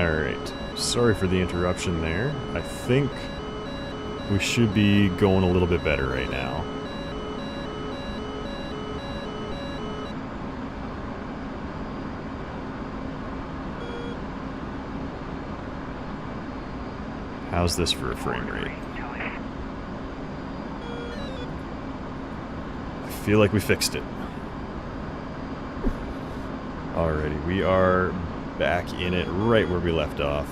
Alright, sorry for the interruption there. I think we should be going a little bit better right now. How's this for a frame rate? I feel like we fixed it. Alrighty, we are back in it right where we left off.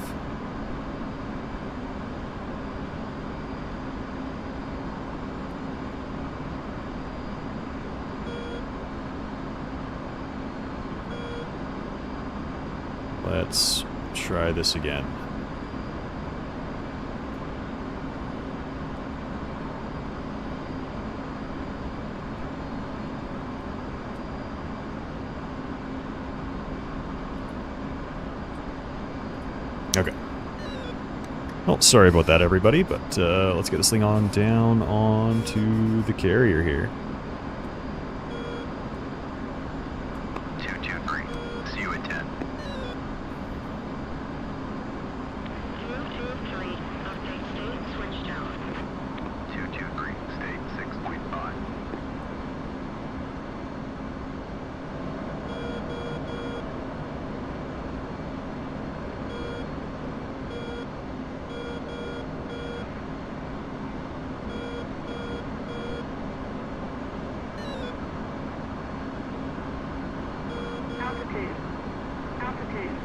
Let's try this again. Okay. Well, sorry about that, everybody, but let's get this thing on down onto the carrier here. 223. See you at 10. 223. Update state switched out. 223. State 6.5. Altitude. Altitude.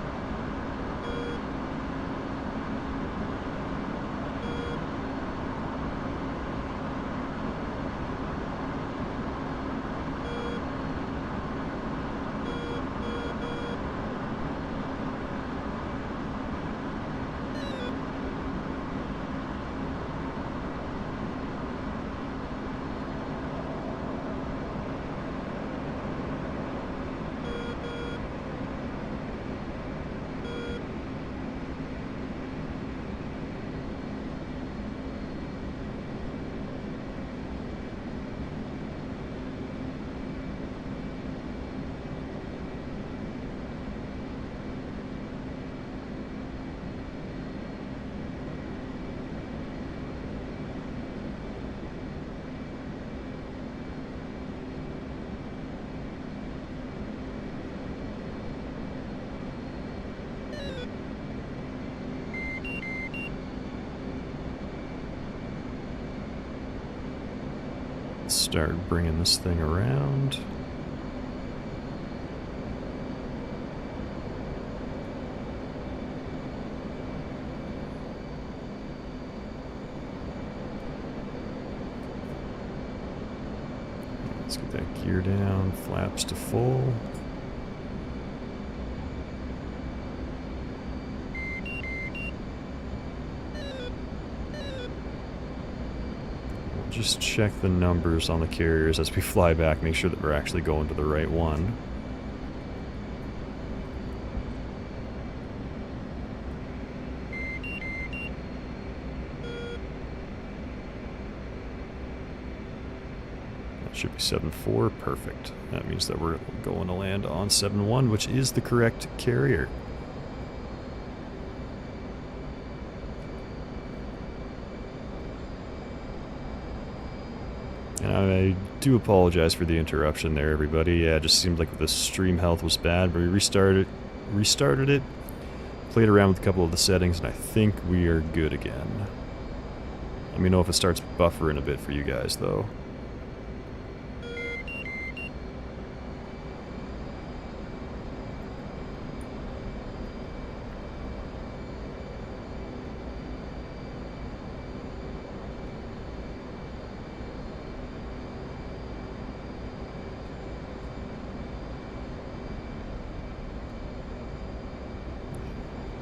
Let's start bringing this thing around. Let's get that gear down, flaps to full. Just check the numbers on the carriers as we fly back, make sure that we're actually going to the right one. That should be 7-4, perfect. That means that we're going to land on 7-1, which is the correct carrier. And I do apologize for the interruption there, everybody. Yeah, it just seemed like the stream health was bad, but we restarted it, played around with a couple of the settings, and I think we are good again. Let me know if it starts buffering a bit for you guys, though.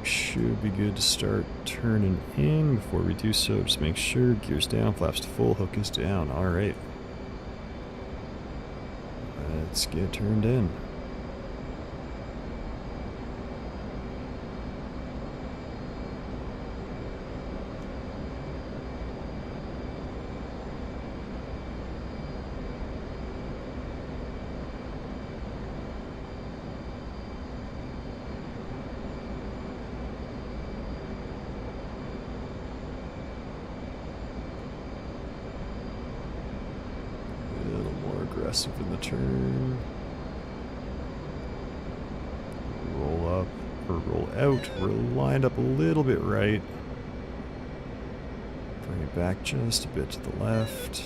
Should be good to start turning in. Before we do so, just make sure gears down, flaps to full, hook is down. Alright. Let's get turned in. aggressive in the turn. Roll up, or roll out. We're lined up a little bit right. Bring it back just a bit to the left.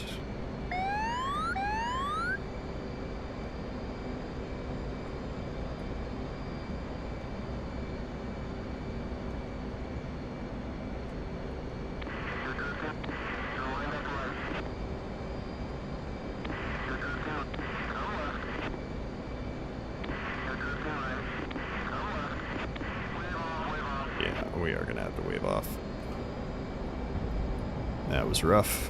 Yeah, we are going to have to wave off. That was rough.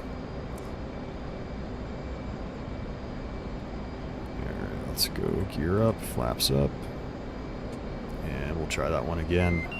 Alright, let's go gear up, flaps up. And we'll try that one again.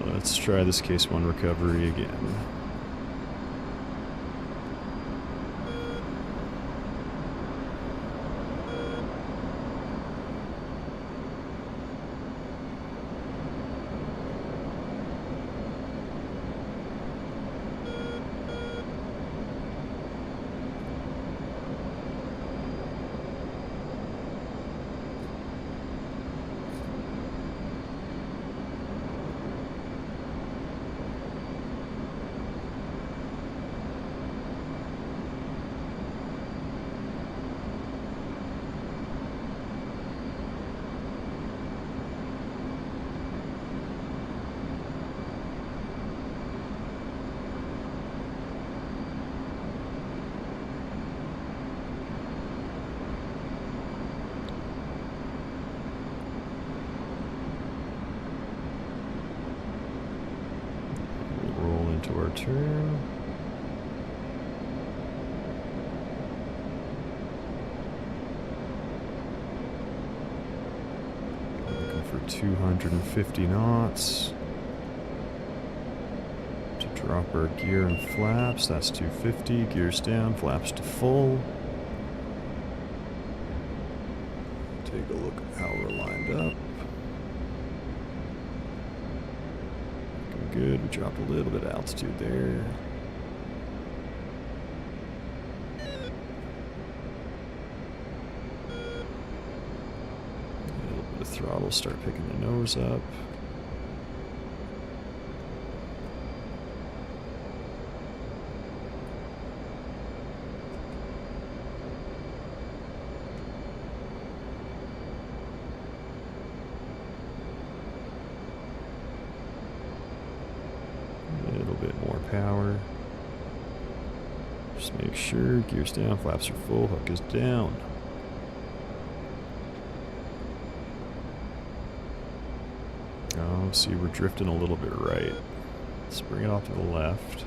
Let's try this case 1 recovery again. Into our turn. Looking for 250 knots. To drop our gear and flaps, that's 250. Gears down, flaps to full. Take a look at how we're lined up. Good, we dropped a little bit of altitude there. A little bit of throttle, start picking the nose up. Power. Just make sure gears down, flaps are full, hook is down. Oh, see, we're drifting a little bit right. Let's bring it off to the left.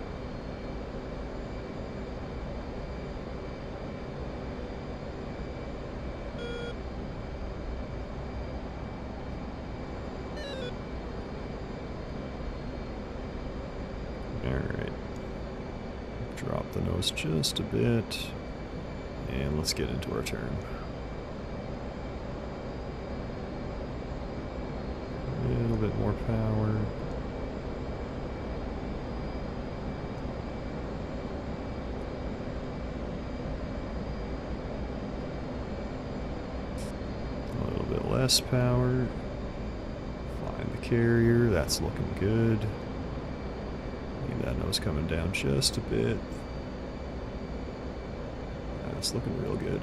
Alright. Drop the nose just a bit. And let's get into our turn. A little bit more power. A little bit less power. Find the carrier. That's looking good. That nose coming down just a bit. That's looking real good.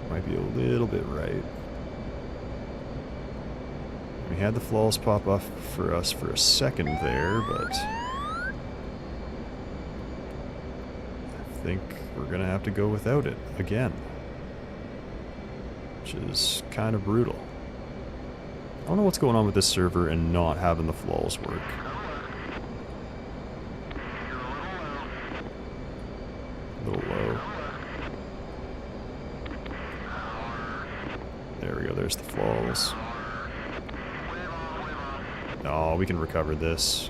Might be a little bit right. We had the flaws pop off for us for a second there, but I think we're gonna have to go without it again, which is kind of brutal. I don't know what's going on with this server and not having the flaws work. A little low. There we go, there's the flaws. Oh, we can recover this.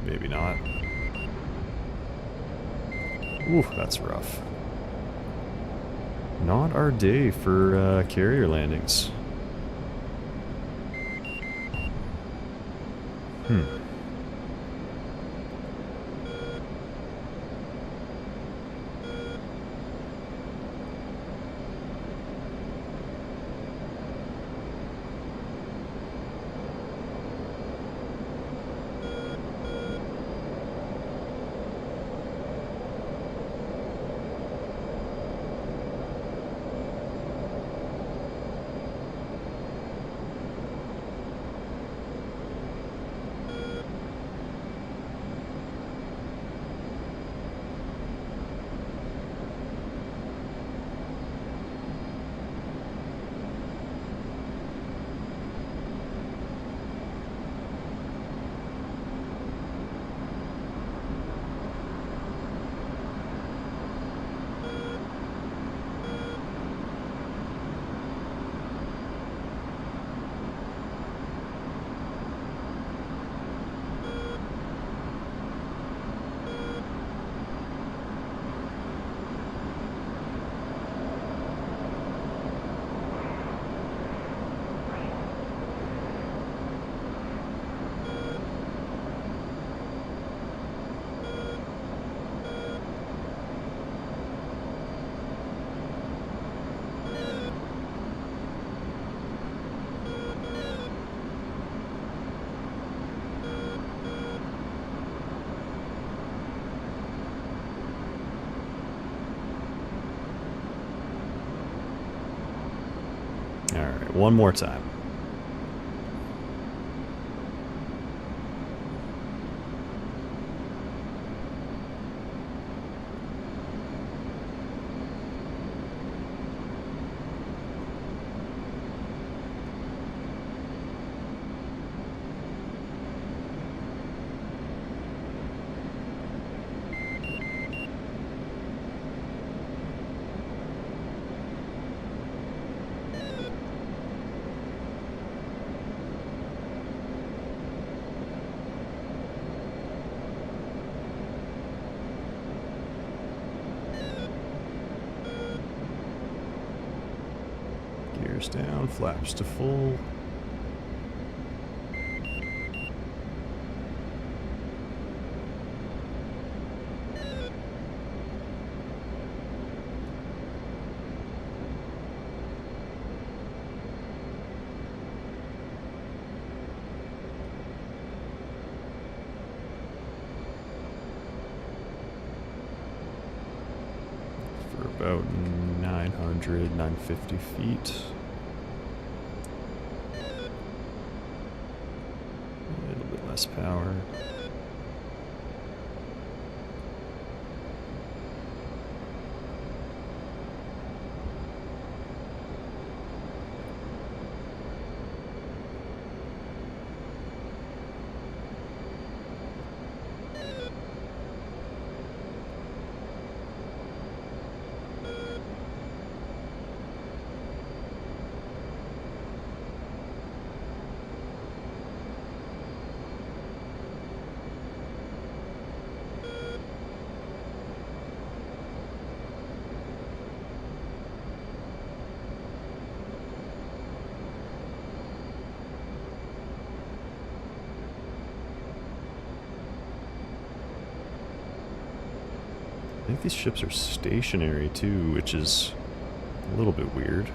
Maybe not. Ooh, that's rough. Not our day for carrier landings. Alright, one more time. Gears down, flaps to full. For about 900, 950 feet. A little bit less power. I think these ships are stationary too, which is a little bit weird.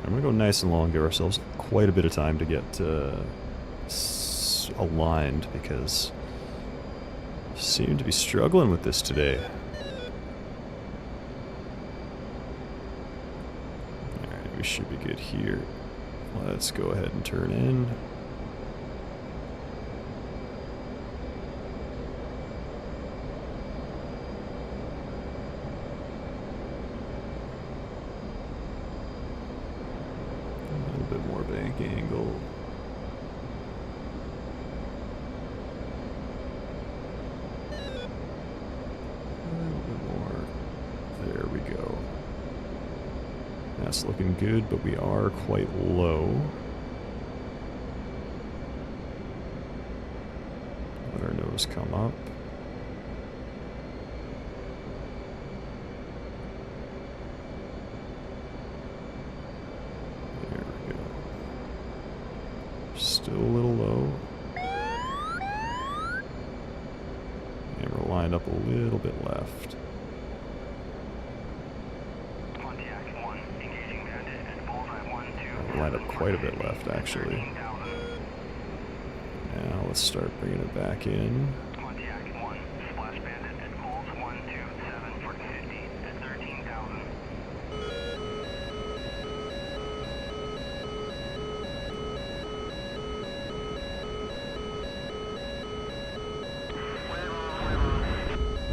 I'm gonna go nice and long, give ourselves quite a bit of time to get aligned, because Seem to be struggling with this today. Alright, we should be good here. Let's go ahead and turn in. A little bit more bank angle. There we go. That's looking good, but we are quite low. Let our nose come up. There we go. Still a little low. And we're lined up a little bit left. Lined up quite a bit left, actually. Now let's start bringing it back in.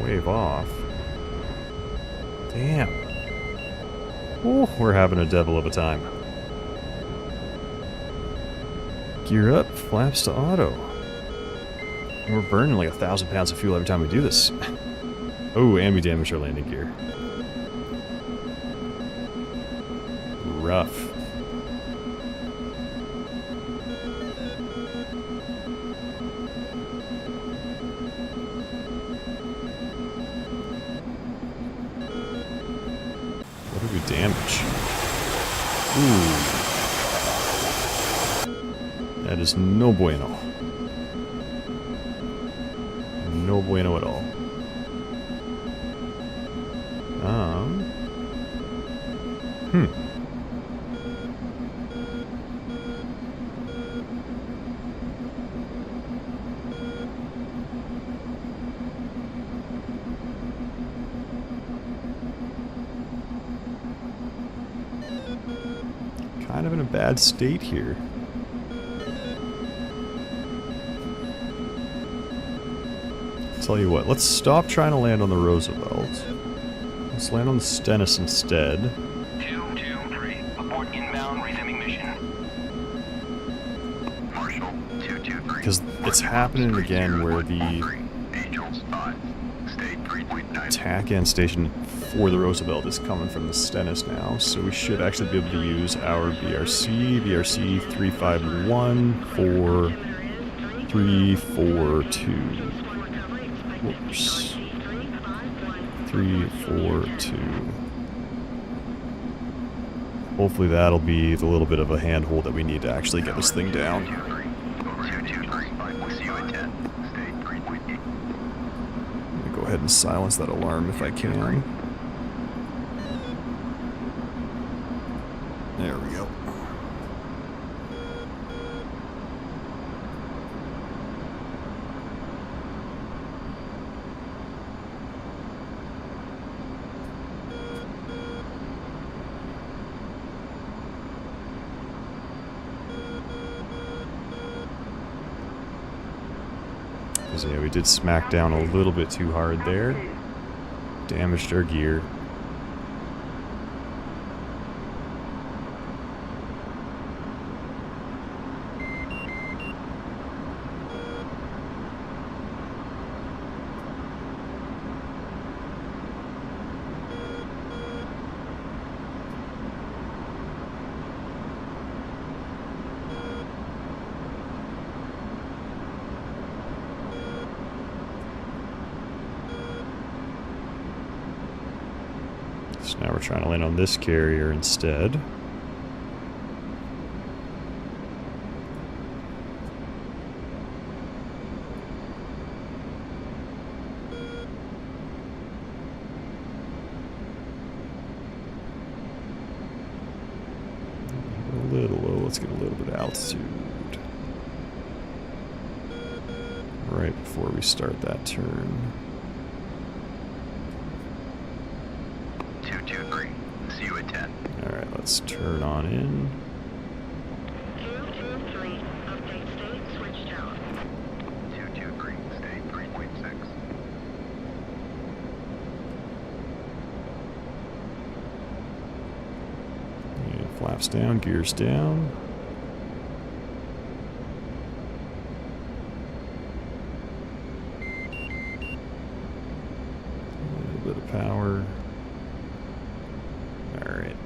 Wave off. Damn. Oh, we're having a devil of a time. Gear up, flaps to auto. We're burning like 1,000 pounds of fuel every time we do this. Oh, and we damaged our landing gear. Rough. What did we damage? Ooh. That is no bueno. No bueno at all. Kind of in a bad state here. Tell you what, let's stop trying to land on the Roosevelt. Let's land on the Stennis instead. 223, abort inbound, resuming mission. Marshal, 223. Because it's happening again where the Angels 5, state 3.9. attack end station for the Roosevelt is coming from the Stennis now, so we should actually be able to use our BRC 351 for 342. Whoops. 342. Hopefully that'll be the little bit of a handhold that we need to actually get this thing down. 223, we'll see you at 10, state 3.8. Let me go ahead and silence that alarm if I can. There we go. So yeah, we did smack down a little bit too hard there. Damaged our gear. So now we're trying to land on this carrier instead. A little low, let's get a little bit of altitude. right before we start that turn. 223. See you at 10. Alright, let's turn on in. 223. Update state switched out. 223. Stay 3.6. And flaps down, gears down. A little bit of power. Alright.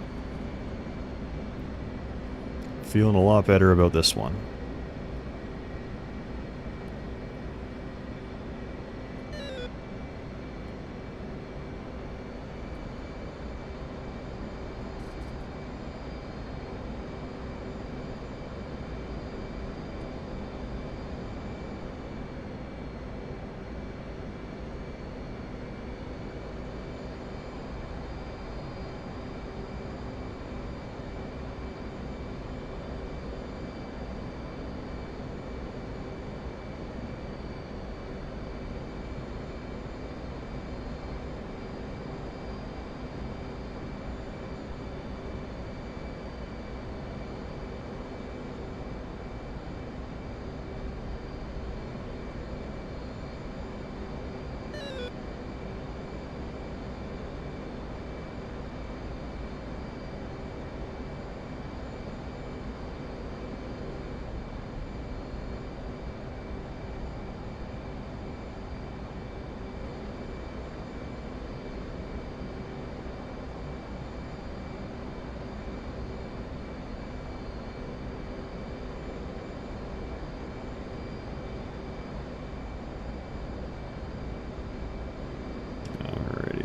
Feeling a lot better about this one.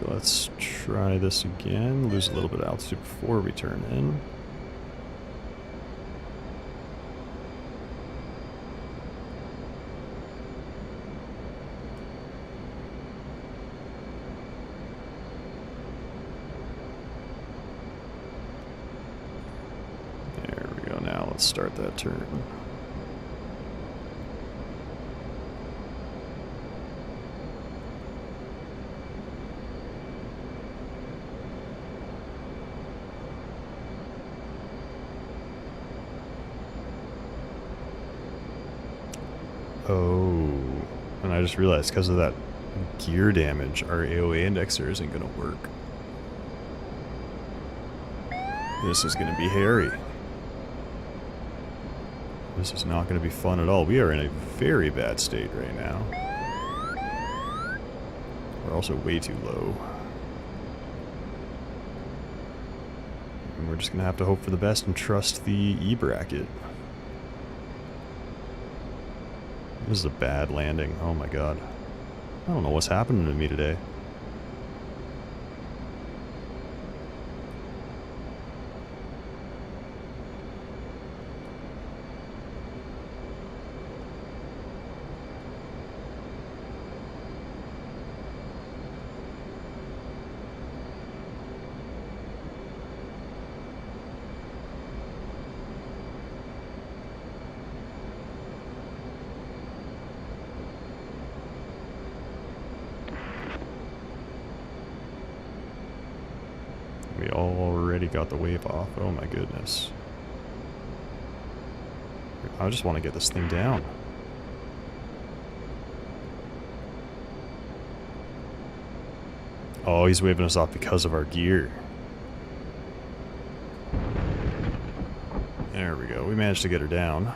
Let's try this again. Lose a little bit of altitude before we turn in. There we go. Now let's start that turn. Oh, and I just realized because of that gear damage, our AOA indexer isn't going to work. This is going to be hairy. This is not going to be fun at all. We are in a very bad state right now. We're also way too low. And we're just going to have to hope for the best and trust the E-bracket. This is a bad landing. Oh my god. I don't know what's happening to me today. We already got the wave off. Oh my goodness. I just want to get this thing down. Oh, he's waving us off because of our gear. There we go. We managed to get her down.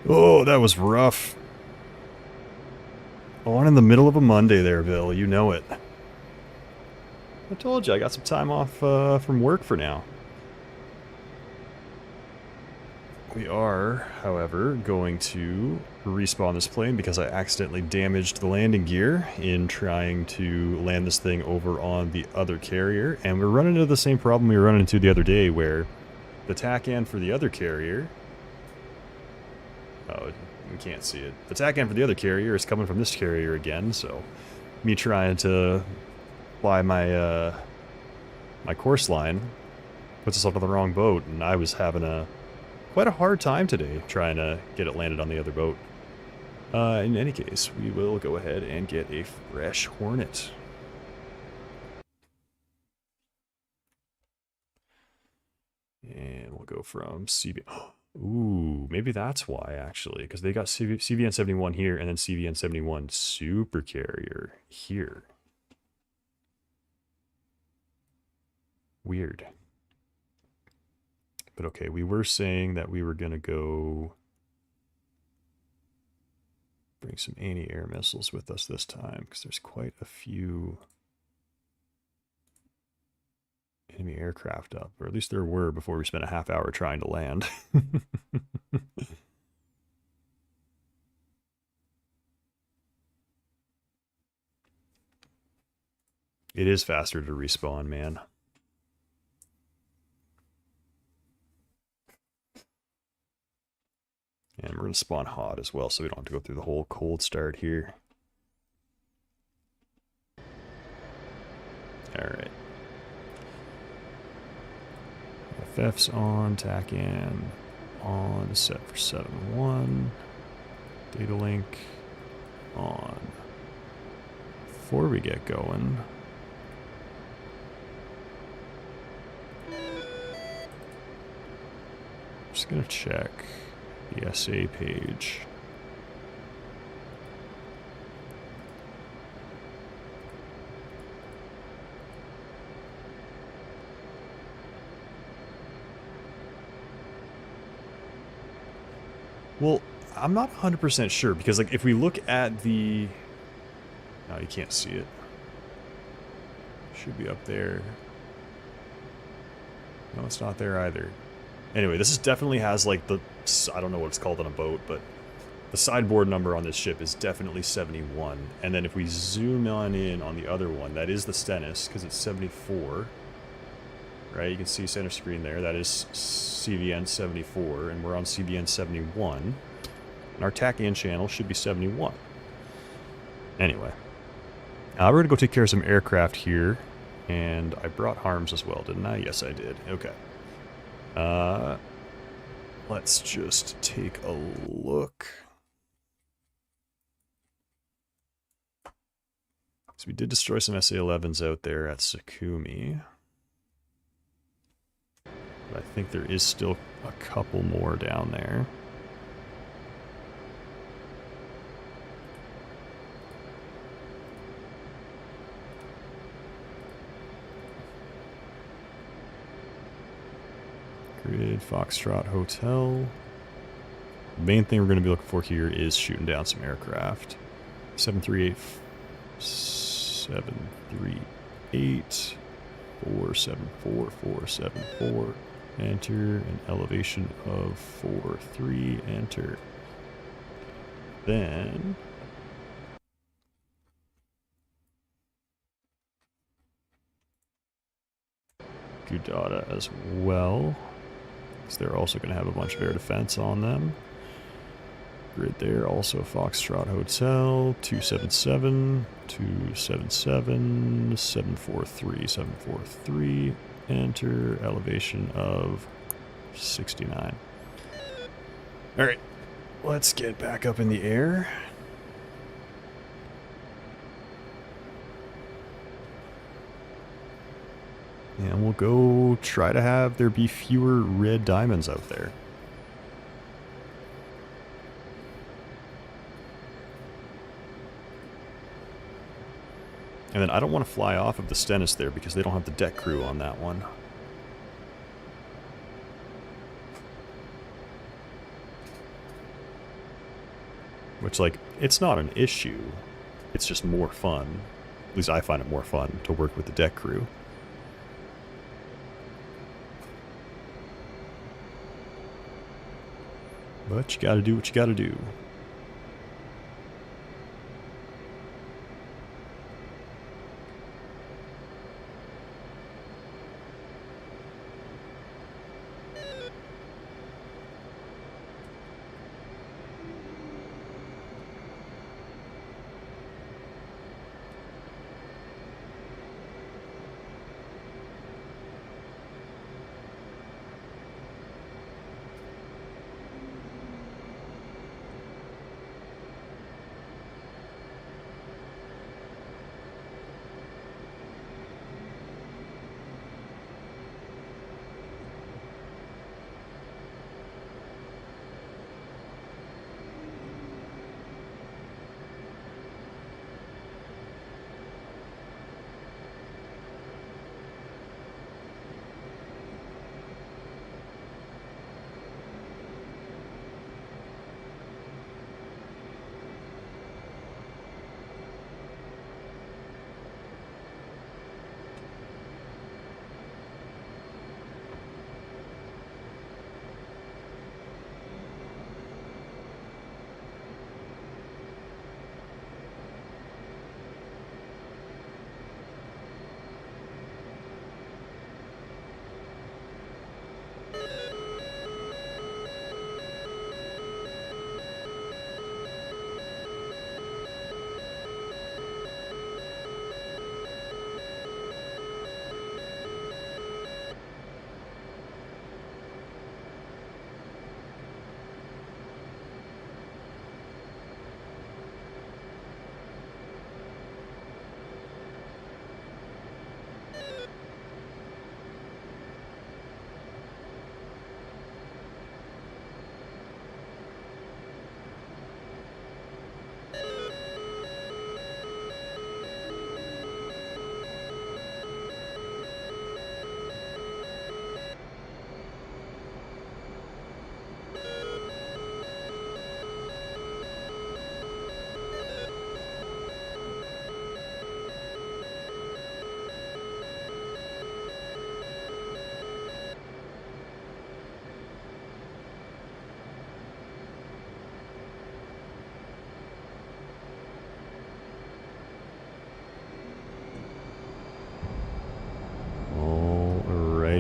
Oh, that was rough. On in the middle of a Monday there, Bill. You know it. I told you, I got some time off from work for now. We are, however, going to respawn this plane because I accidentally damaged the landing gear in trying to land this thing over on the other carrier. And we're running into the same problem we were running into the other day where the TACAN for the other carrier... Oh, we can't see it. The TACAN for the other carrier is coming from this carrier again, so me trying to fly my my course line puts us onto the wrong boat, and I was having a quite a hard time today trying to get it landed on the other boat. In any case, we will go ahead and get a fresh Hornet. And we'll go from CVN. Ooh, maybe that's why, actually. Because they got CVN 71 here and then CVN 71 Super Carrier here. Weird. But okay, we were saying that we were going to go bring some anti-air missiles with us this time, because there's quite a few enemy aircraft up, or at least there were before we spent a half hour trying to land. It is faster to respawn, man. And we're going to spawn hot as well, so we don't have to go through the whole cold start here. Alright. FF's on, tack in, on, set for 7-1. Data link, on. Before we get going, just going to check the SA page. Well, I'm not 100% sure, because like if we look at the... No, you can't see it. Should be up there. No, it's not there either. Anyway, this is definitely has like the... I don't know what it's called on a boat, but the sideboard number on this ship is definitely 71. And then if we zoom in on the other one, that is the Stennis, because it's 74. Right, you can see center screen there. That is CVN 74, and we're on CVN 71. And our TAC-in channel should be 71. Anyway, we're going to go take care of some aircraft here. And I brought harms as well, didn't I? Yes, I did. Okay. Let's just take a look. So we did destroy some SA-11s out there at Sakumi. But I think there is still a couple more down there. Grid, Foxtrot Hotel. The main thing we're going to be looking for here is shooting down some aircraft. 738, 738, 474, 474. Enter, an elevation of 4-3, enter. Then Gudada as well, because they're also going to have a bunch of air defense on them. Grid there, also Foxtrot Hotel, 277, 277, 743, 743. Enter, elevation of 69. Alright, let's get back up in the air. And we'll go try to have there be fewer red diamonds out there. And then I don't want to fly off of the Stennis there because they don't have the deck crew on that one. Which, like, it's not an issue. It's just more fun. At least I find it more fun to work with the deck crew. But you gotta do what you gotta do.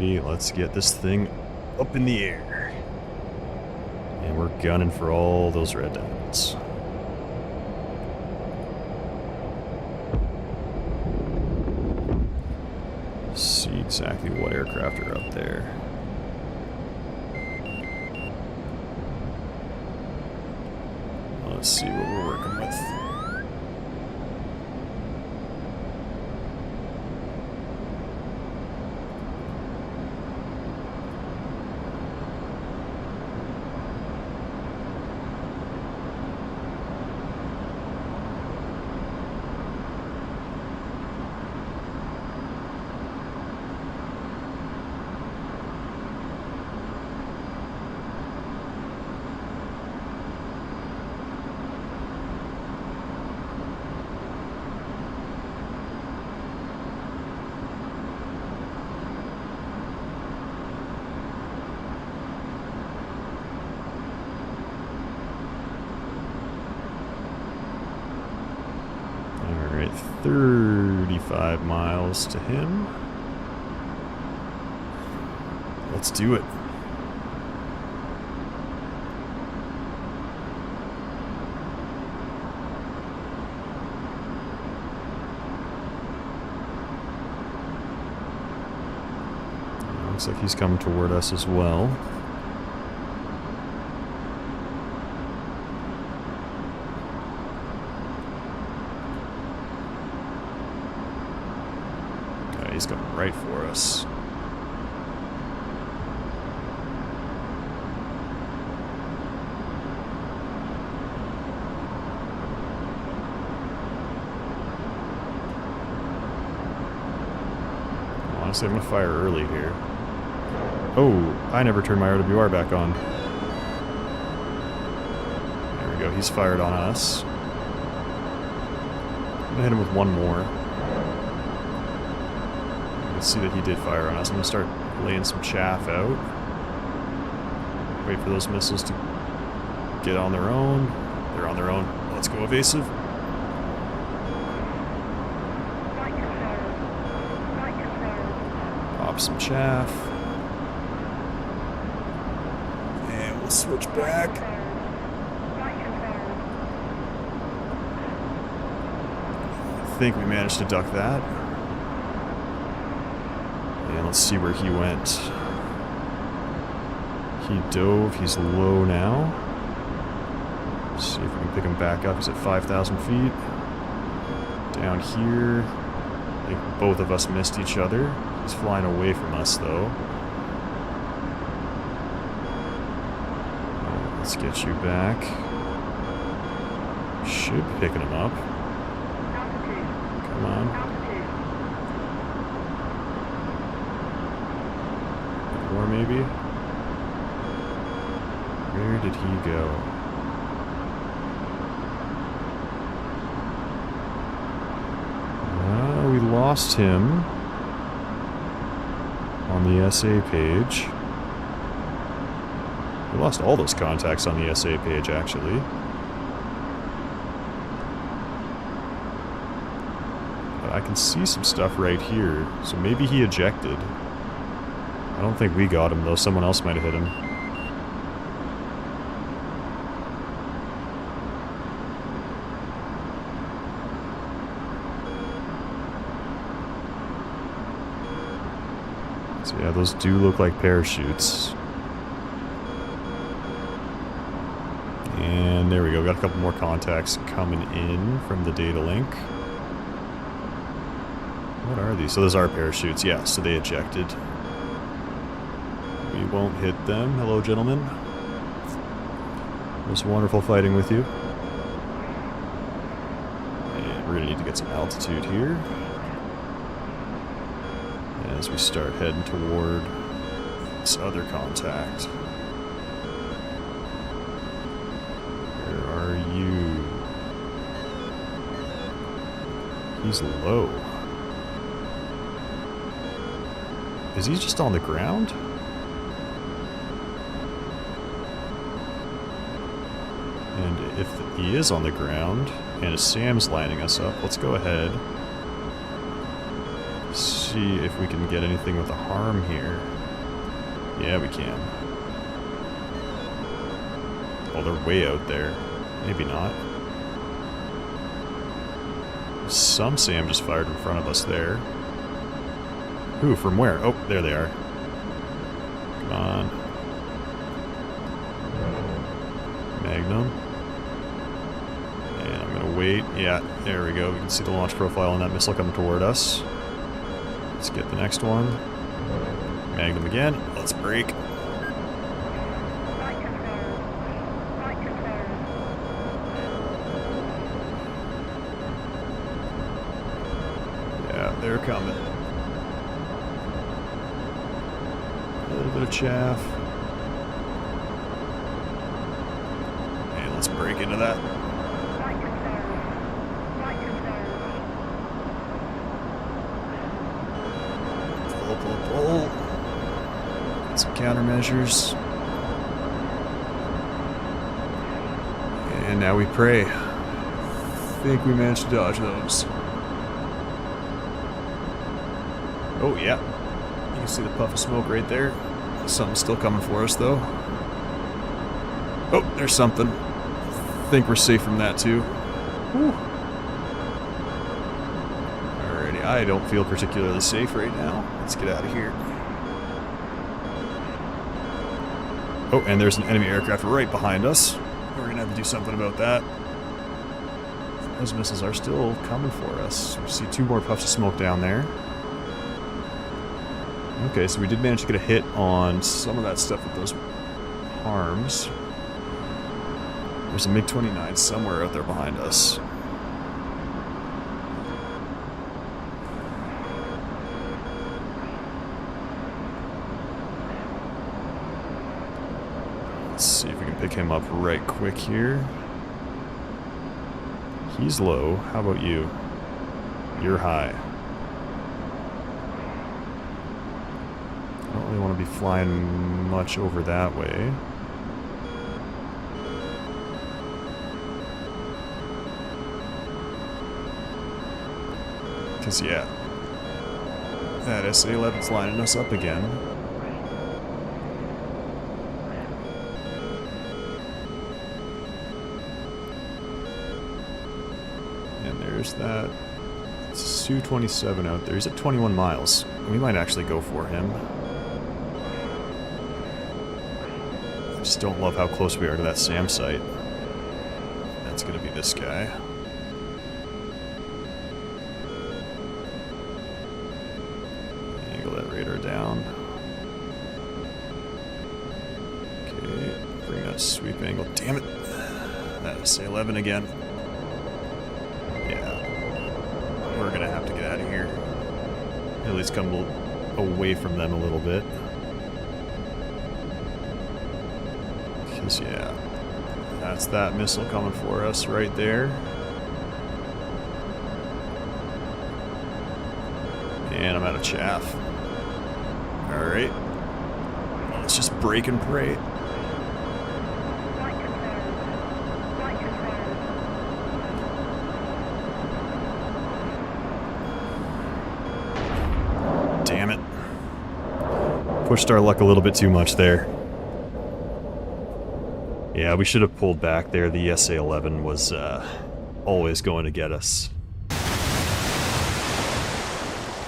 Alrighty, let's get this thing up in the air. And we're gunning for all those red diamonds. See exactly what aircraft are up there. Let's see what we're working with. Alright, 35 miles to him. Let's do it. Looks like he's coming toward us as well. He's coming right for us. Honestly, I'm gonna fire early here. Oh, I never turned my RWR back on. There we go, he's fired on us. I'm gonna hit him with one more. See that he did fire on us. I'm going to start laying some chaff out. Wait for those missiles to get on their own. They're on their own. Let's go evasive. Pop some chaff. And we'll switch back. I think we managed to duck that. And let's see where he went. He dove. He's low now. Let's see if we can pick him back up. He's at 5,000 feet. Down here. I think both of us missed each other. He's flying away from us, though. Let's get you back. Should be picking him up. Come on. Or maybe? Where did he go? We lost him on the SA page. We lost all those contacts on the SA page, actually. But I can see some stuff right here, so maybe he ejected. I don't think we got him, though. Someone else might have hit him. So yeah, those do look like parachutes. And there we go. Got a couple more contacts coming in from the data link. What are these? So those are parachutes. Yeah, so they ejected. We won't hit them. Hello, gentlemen. It was wonderful fighting with you. And we're going to need to get some altitude here as we start heading toward this other contact. Where are you? He's low. Is he just on the ground? And if he is on the ground, and if Sam's lining us up, let's go ahead. See if we can get anything with a harm here. Yeah, we can. Oh, they're way out there. Maybe not. Some SAM just fired in front of us there. Ooh, from where? Oh, there they are. Come on. Magnum. And I'm gonna wait. Yeah, there we go. We can see the launch profile on that missile coming toward us. Let's get the next one. Magnum again. Let's break. Yeah, they're coming. A little bit of chaff. And let's break into that. Pull. Some countermeasures. And now we pray. I think we managed to dodge those. Oh, yeah. You can see the puff of smoke right there. Something's still coming for us, though. Oh, there's something. I think we're safe from that, too. Whew. Alrighty, I don't feel particularly safe right now. Let's get out of here. Oh, and there's an enemy aircraft right behind us. We're going to have to do something about that. Those missiles are still coming for us. We see 2 more puffs of smoke down there. Okay, so we did manage to get a hit on some of that stuff with those harms. There's a MiG-29 somewhere out there behind us. Let's see if we can pick him up right quick here. He's low. How about you? You're high. I don't really want to be flying much over that way. Because, yeah, that SA-11's lining us up again. And there's that Su-27 out there. He's at 21 miles. We might actually go for him. I just don't love how close we are to that SAM site. That's going to be this guy. Angle that radar down. Okay, bring that sweep angle. Damn it! That SA-11 again. Yeah. We're going to have to get out of here. At least come away from them a little bit. Because, yeah, that's that missile coming for us right there. And I'm out of chaff. Alright. Let's just break and pray. Damn it. Pushed our luck a little bit too much there. Yeah, we should have pulled back there. The SA-11 was always going to get us.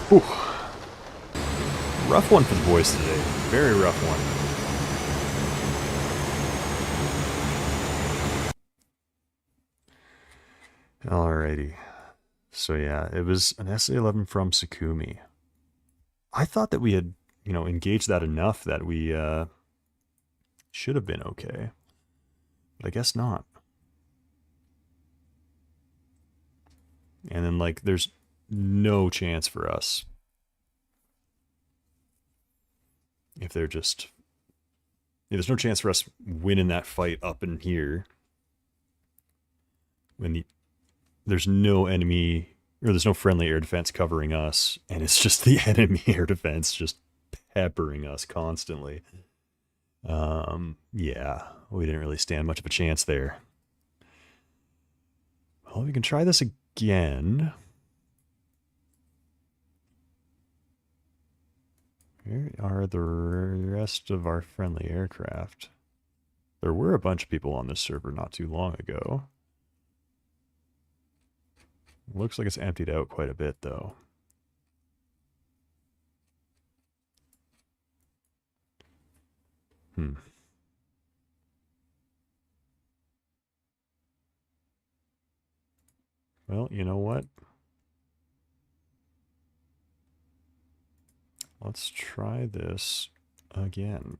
Whew. Rough one for the boys today. Very rough one. Alrighty. So yeah, it was an SA-11 from Sakumi. I thought that we had, you know, engaged that enough that we should have been okay. But I guess not. And then, like, there's no chance for us. If they're just... Yeah, there's no chance for us winning that fight up in here. When there's no enemy... Or there's no friendly air defense covering us. And it's just the enemy air defense just peppering us constantly. Yeah, we didn't really stand much of a chance there. Well, we can try this again. Where are the rest of our friendly aircraft? There were a bunch of people on this server not too long ago. Looks like it's emptied out quite a bit, though. Hmm. Well, you know what? Let's try this again.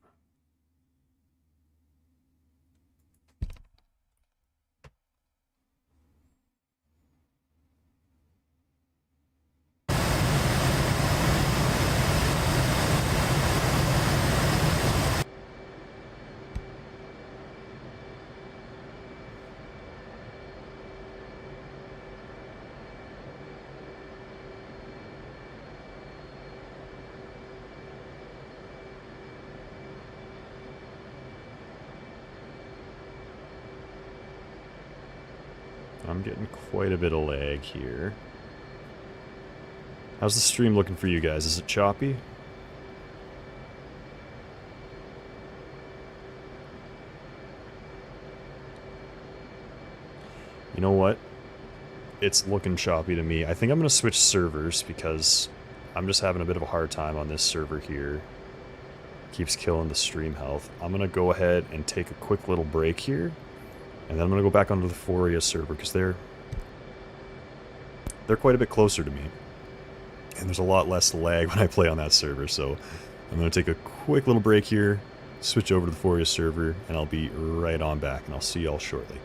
I'm getting quite a bit of lag here. How's the stream looking for you guys? Is it choppy? You know what? It's looking choppy to me. I think I'm going to switch servers because I'm just having a bit of a hard time on this server here. Keeps killing the stream health. I'm going to go ahead and take a quick little break here. And then I'm going to go back onto the Foria server because they're quite a bit closer to me. And there's a lot less lag when I play on that server. So I'm going to take a quick little break here, switch over to the Foria server, and I'll be right on back. And I'll see y'all shortly.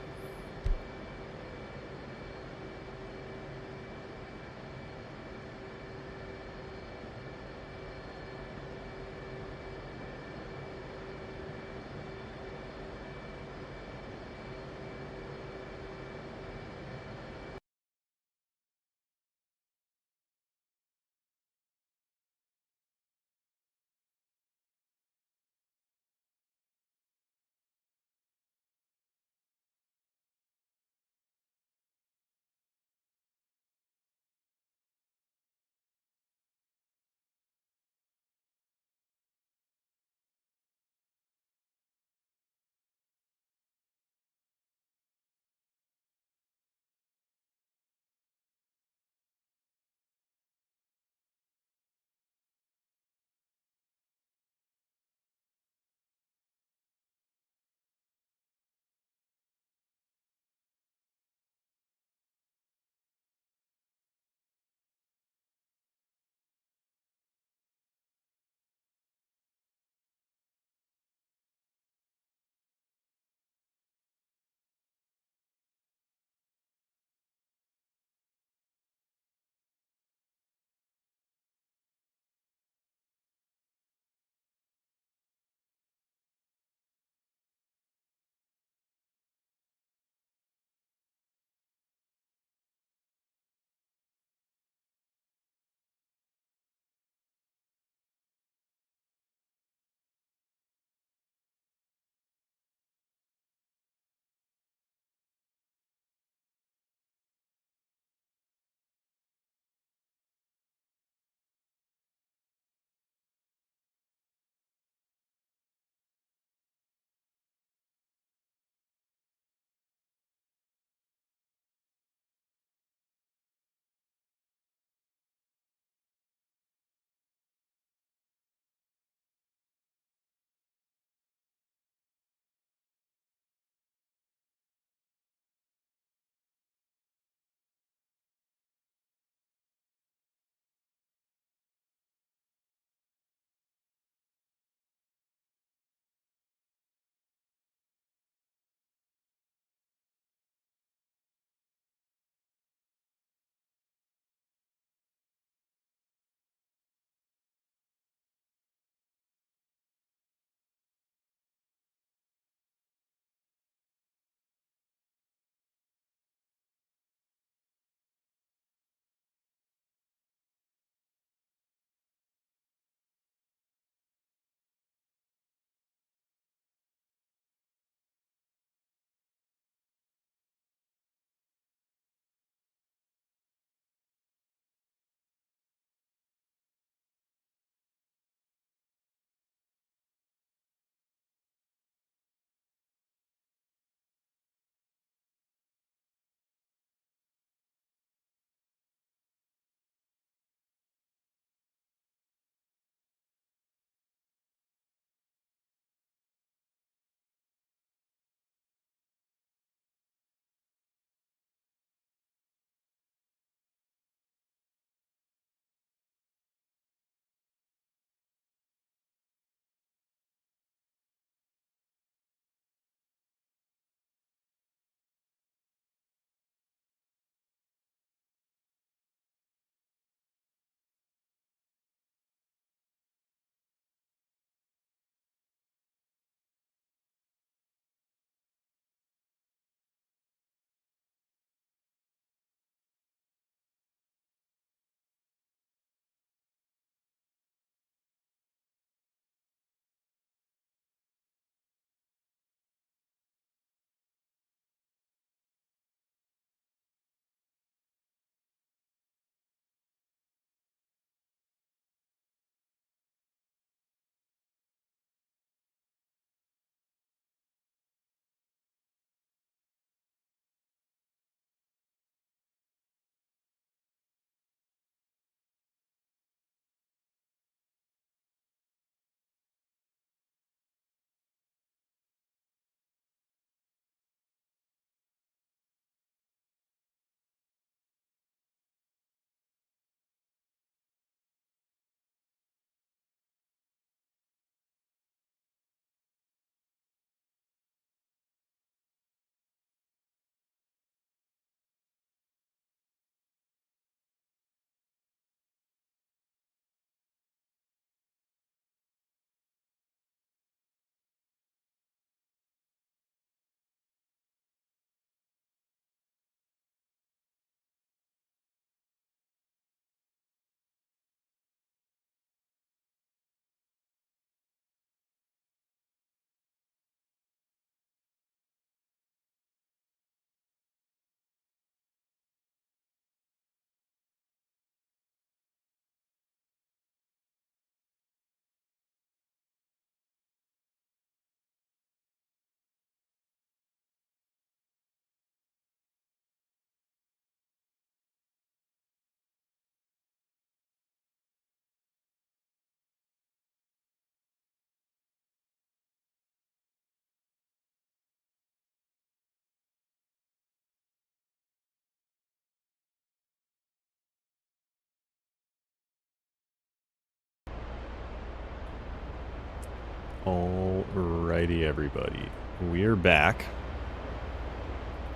Alrighty, everybody. We are back.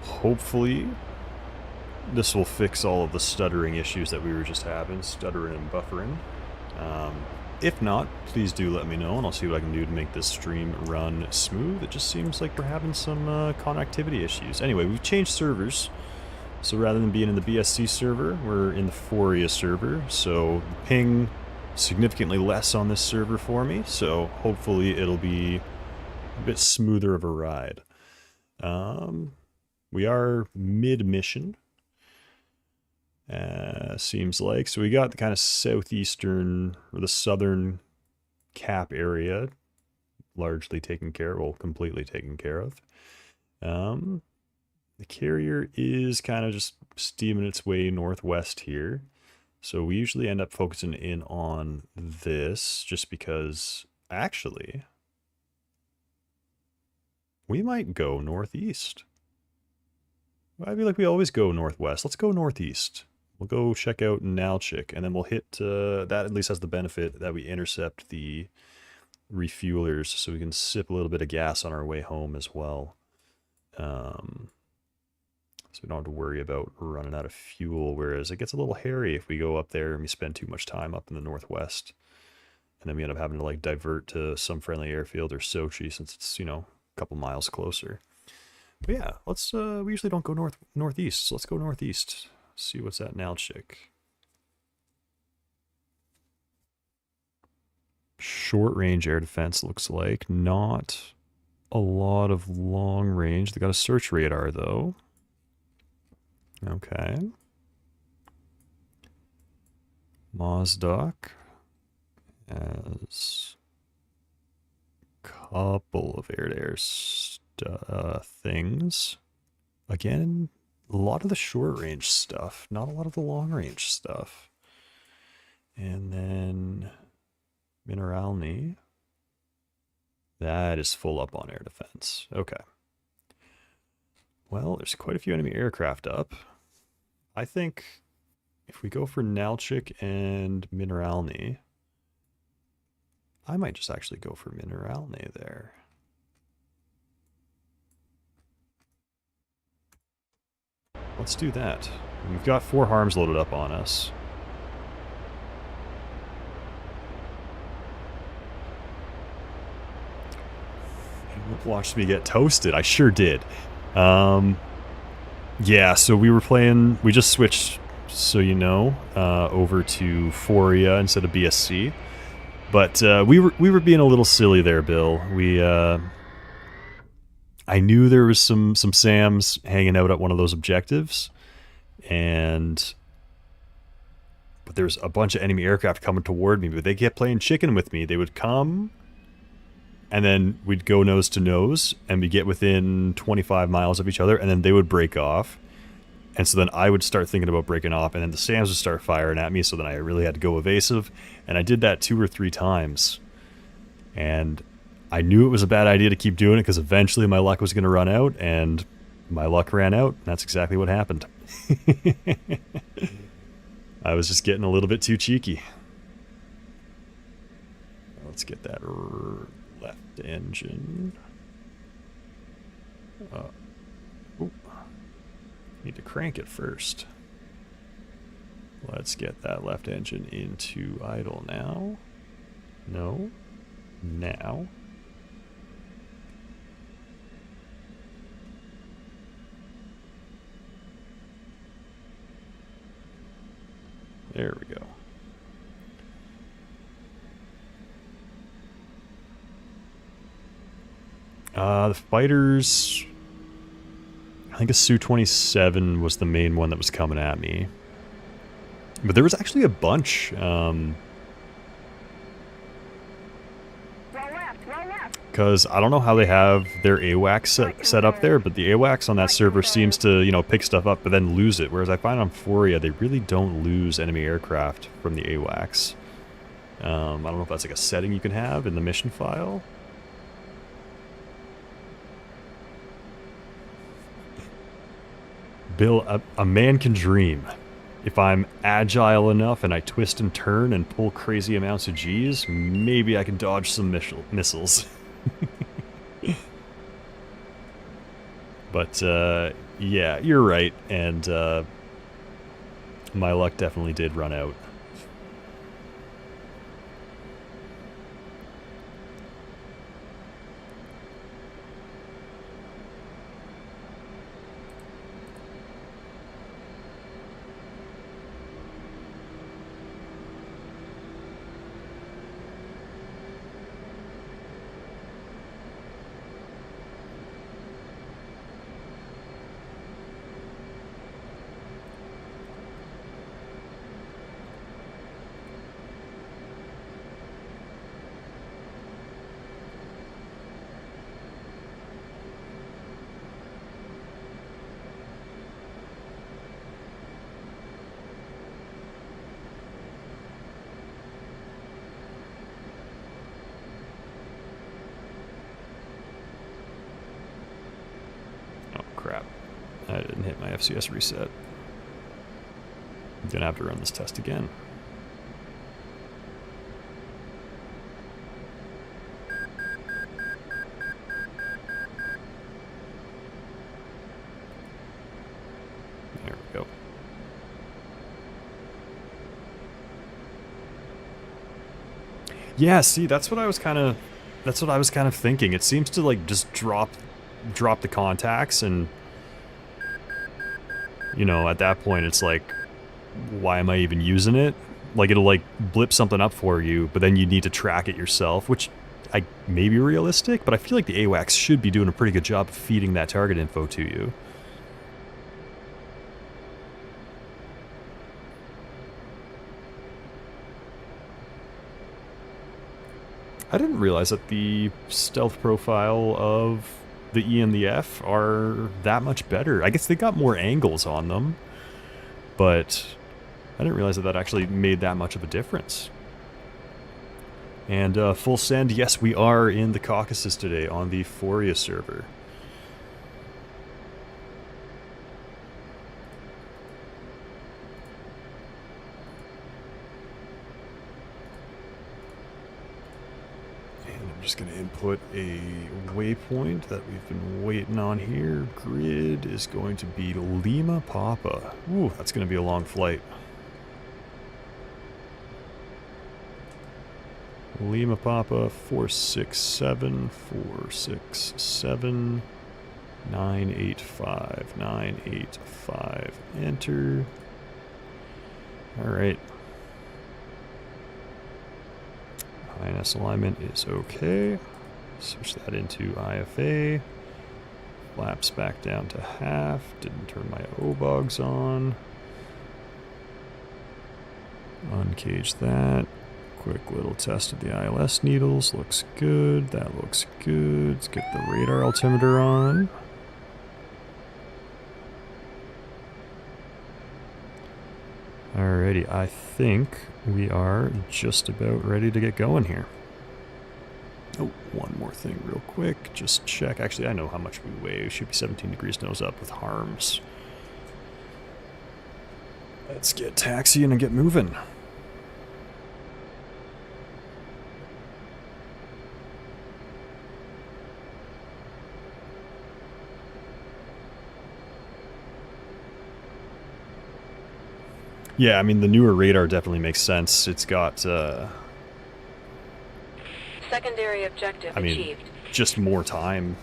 Hopefully, this will fix all of the stuttering issues that we were just having, stuttering and buffering. If not, please do let me know, and I'll see what I can do to make this stream run smooth. It just seems like we're having some connectivity issues. Anyway, we've changed servers. So rather than being in the BSC server, we're in the Foria server. So ping significantly less on this server for me. So hopefully it'll be a bit smoother of a ride. We are mid-mission. Seems like. So we got the kind of southeastern, or the southern cap area largely taken care of, well, completely taken care of. The carrier is kind of just steaming its way northwest here. So we usually end up focusing in on this just because, actually, we might go northeast. I feel like we always go northwest. Let's go northeast. We'll go check out Nalchik, and then we'll hit, that at least has the benefit that we intercept the refuelers, so we can sip a little bit of gas on our way home as well. So we don't have to worry about running out of fuel, whereas it gets a little hairy if we go up there and we spend too much time up in the northwest. And then we end up having to, like, divert to some friendly airfield or Sochi since it's, you know, a couple miles closer. But yeah, let's, we usually don't go northeast, so let's go northeast. See what's at Nalchik. Short range air defense looks like. Not a lot of long range. They got a search radar though. Okay. Mozdok has a couple of air-to-air things. Again, a lot of the short-range stuff, not a lot of the long-range stuff. And then Mineralny. That is full up on air defense. Okay. Well, there's quite a few enemy aircraft up. I think if we go for Nalchik and Mineralny, I might just actually go for Mineralny there. Let's do that. We've got 4 harms loaded up on us. Watched me get toasted. I sure did. Yeah, so we were playing, we just switched, so you know, over to Foria instead of BSC. But we were being a little silly there, Bill. I knew there was some SAMs hanging out at one of those objectives, but there's a bunch of enemy aircraft coming toward me, but they kept playing chicken with me. They would come, and then we'd go nose to nose, and we'd get within 25 miles of each other, and then they would break off. And so then I would start thinking about breaking off, and then the SAMs would start firing at me, so then I really had to go evasive. And I did that 2 or 3 times. And I knew it was a bad idea to keep doing it, because eventually my luck was going to run out, and my luck ran out. And that's exactly what happened. I was just getting a little bit too cheeky. Let's get that left engine. Need to crank it first. Let's get that left engine into idle now. No. Now. There we go. The fighters, I think a Su-27 was the main one that was coming at me. But there was actually a bunch. Because I don't know how they have their AWACS set up there, but the AWACS on that server seems to, you know, pick stuff up but then lose it. Whereas I find on Foria, they really don't lose enemy aircraft from the AWACS. I don't know if that's like a setting you can have in the mission file. Bill, a man can dream. If I'm agile enough and I twist and turn and pull crazy amounts of G's, maybe I can dodge some missiles. But, yeah, you're right, and my luck definitely did run out. Oh, crap. I didn't hit my FCS reset. I'm gonna have to run this test again. There we go. Yeah, see, that's what I was kind of thinking. It seems to like just drop the contacts, and you know, at that point it's like, why am I even using it? Like, it'll like blip something up for you, but then you need to track it yourself, which I may be realistic, but I feel like the AWACS should be doing a pretty good job of feeding that target info to you. I didn't realize that the stealth profile of the E and the F are that much better. I guess they got more angles on them, but I didn't realize that that actually made that much of a difference. And full send, yes, we are in the Caucasus today on the Foria server. I'm just going to input a waypoint that we've been waiting on here. Grid is going to be Lima Papa. Ooh, that's going to be a long flight. Lima Papa 467 467 985 985. Enter. All right. INS alignment is okay. Switch that into IFA. Flaps back down to half. Didn't turn my O-bogs on. Uncage that. Quick little test of the ILS needles. Looks good. That looks good. Let's get the radar altimeter on. Alrighty, I think we are just about ready to get going here. Oh, one more thing real quick. Just check. Actually, I know how much we weigh. We should be 17 degrees nose up with harms. Let's get taxiing and get moving. Yeah, I mean, the newer radar definitely makes sense. It's got, Secondary objective I mean, achieved. just more time,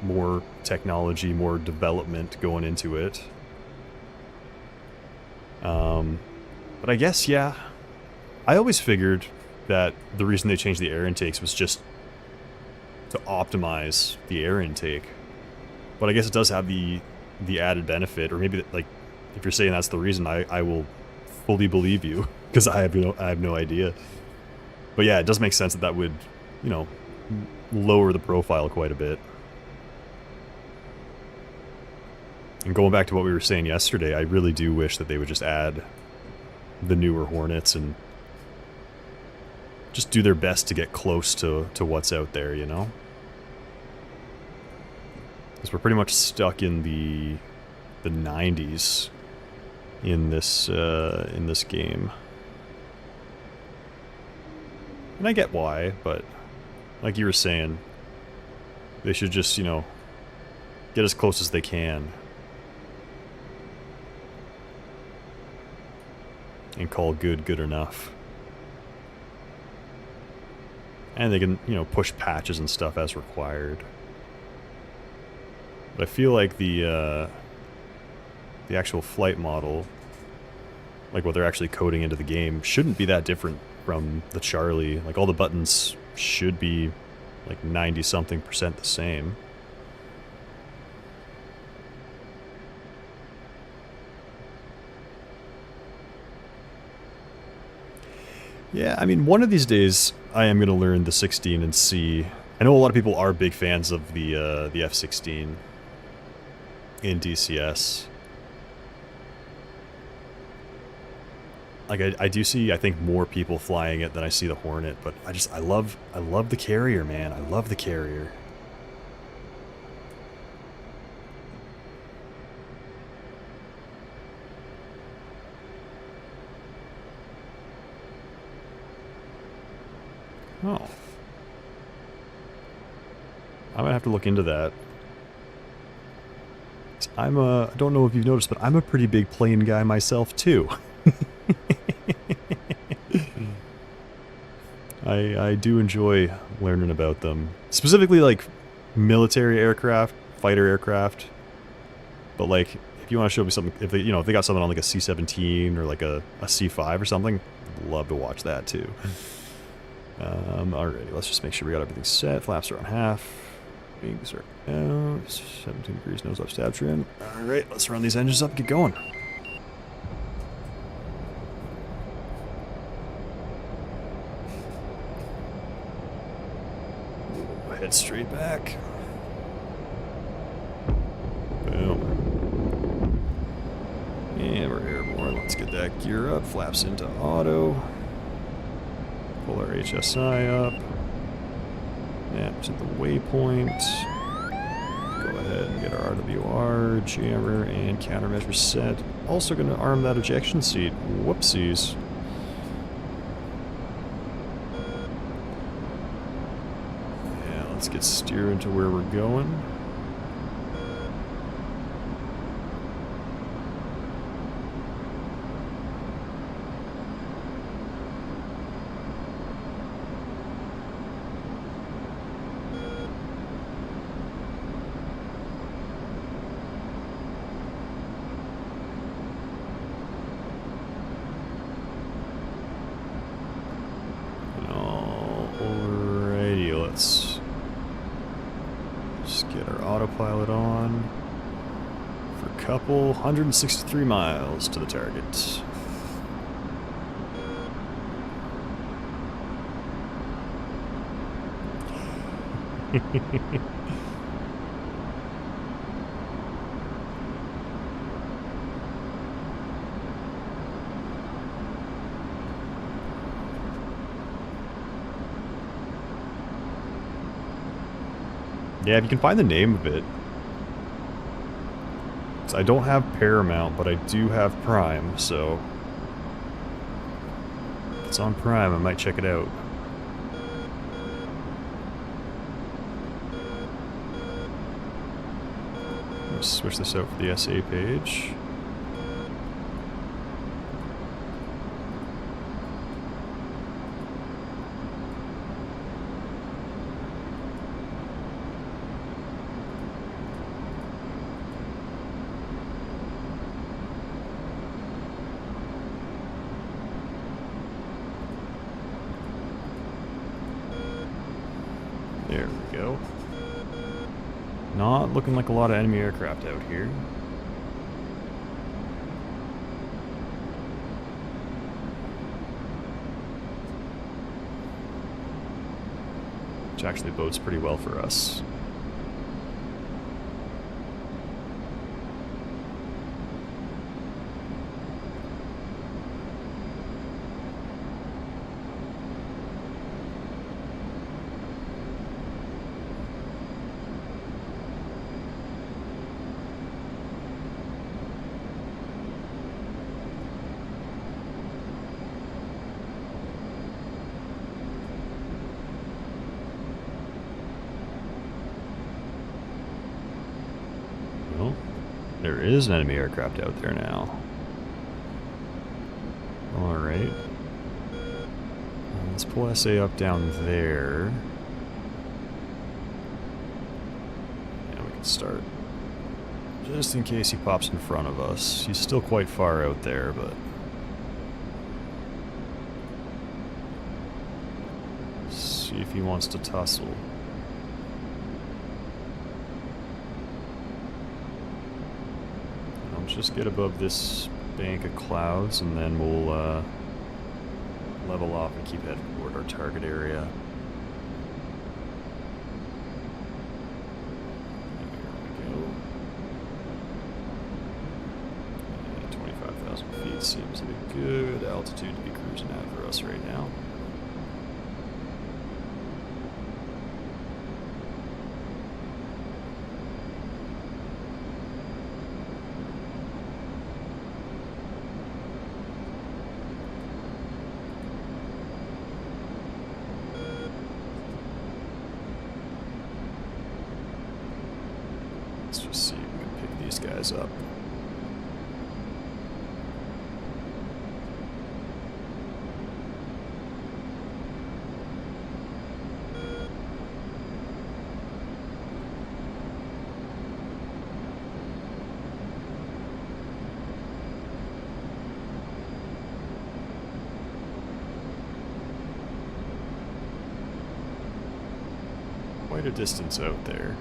more technology, more development going into it. But I guess, yeah, I always figured that the reason they changed the air intakes was just to optimize the air intake. But I guess it does have the added benefit, or maybe like, if you're saying that's the reason, I will fully believe you, because I have no idea. But yeah, it does make sense that that would, you know, lower the profile quite a bit. And going back to what we were saying yesterday, I really do wish that they would just add the newer Hornets and just do their best to get close to what's out there, you know? Because we're pretty much stuck in the 90s in this game. And I get why, but Like you were saying, they should just, you know, get as close as they can. And call good enough. And they can, you know, push patches and stuff as required. But I feel like the actual flight model, like what they're actually coding into the game, shouldn't be that different from the Charlie. Like all the buttons should be like 90-something% the same. Yeah, I mean, one of these days I am going to learn the 16 and see. I know a lot of people are big fans of the F-16 in DCS. Like I do see, I think, more people flying it than I see the Hornet, but I love the carrier, man. I love the carrier. Oh. I'm gonna have to look into that. I don't know if you've noticed, but I'm a pretty big plane guy myself, too. I do enjoy learning about them. Specifically, like, military aircraft, fighter aircraft. But, like, if you want to show me something, if they, you know, if they got something on, like, a C-17 or, like, a C-5 or something, I'd love to watch that, too. Alrighty, let's just make sure we got everything set. Flaps are on half. Wings are out. 17 degrees, nose up, stab trim. Alright, let's run these engines up and get going. Head straight back. Boom. And we're airborne. Let's get that gear up. Flaps into auto. Pull our HSI up. Map to the waypoint. Go ahead and get our RWR, jammer, and countermeasure set. Also going to arm that ejection seat. Whoopsies. Yeah, let's get steering to where we're going. Autopilot on for a couple 163 miles to the target. Yeah, if you can find the name of it. So I don't have Paramount, but I do have Prime, so if it's on Prime, I might check it out. Let's switch this out for the SA page. There we go. Not looking like a lot of enemy aircraft out here. Which actually bodes pretty well for us. Oh, there is an enemy aircraft out there now. Alright. Let's pull SA up down there. And we can start. Just in case he pops in front of us. He's still quite far out there, but... see if he wants to tussle. I'll just get above this bank of clouds and then we'll level off and keep heading toward our target area. There we go. And 25,000 feet seems like a good altitude to be cruising at for us right now. Let's just see if we can pick these guys up. Quite a distance out there.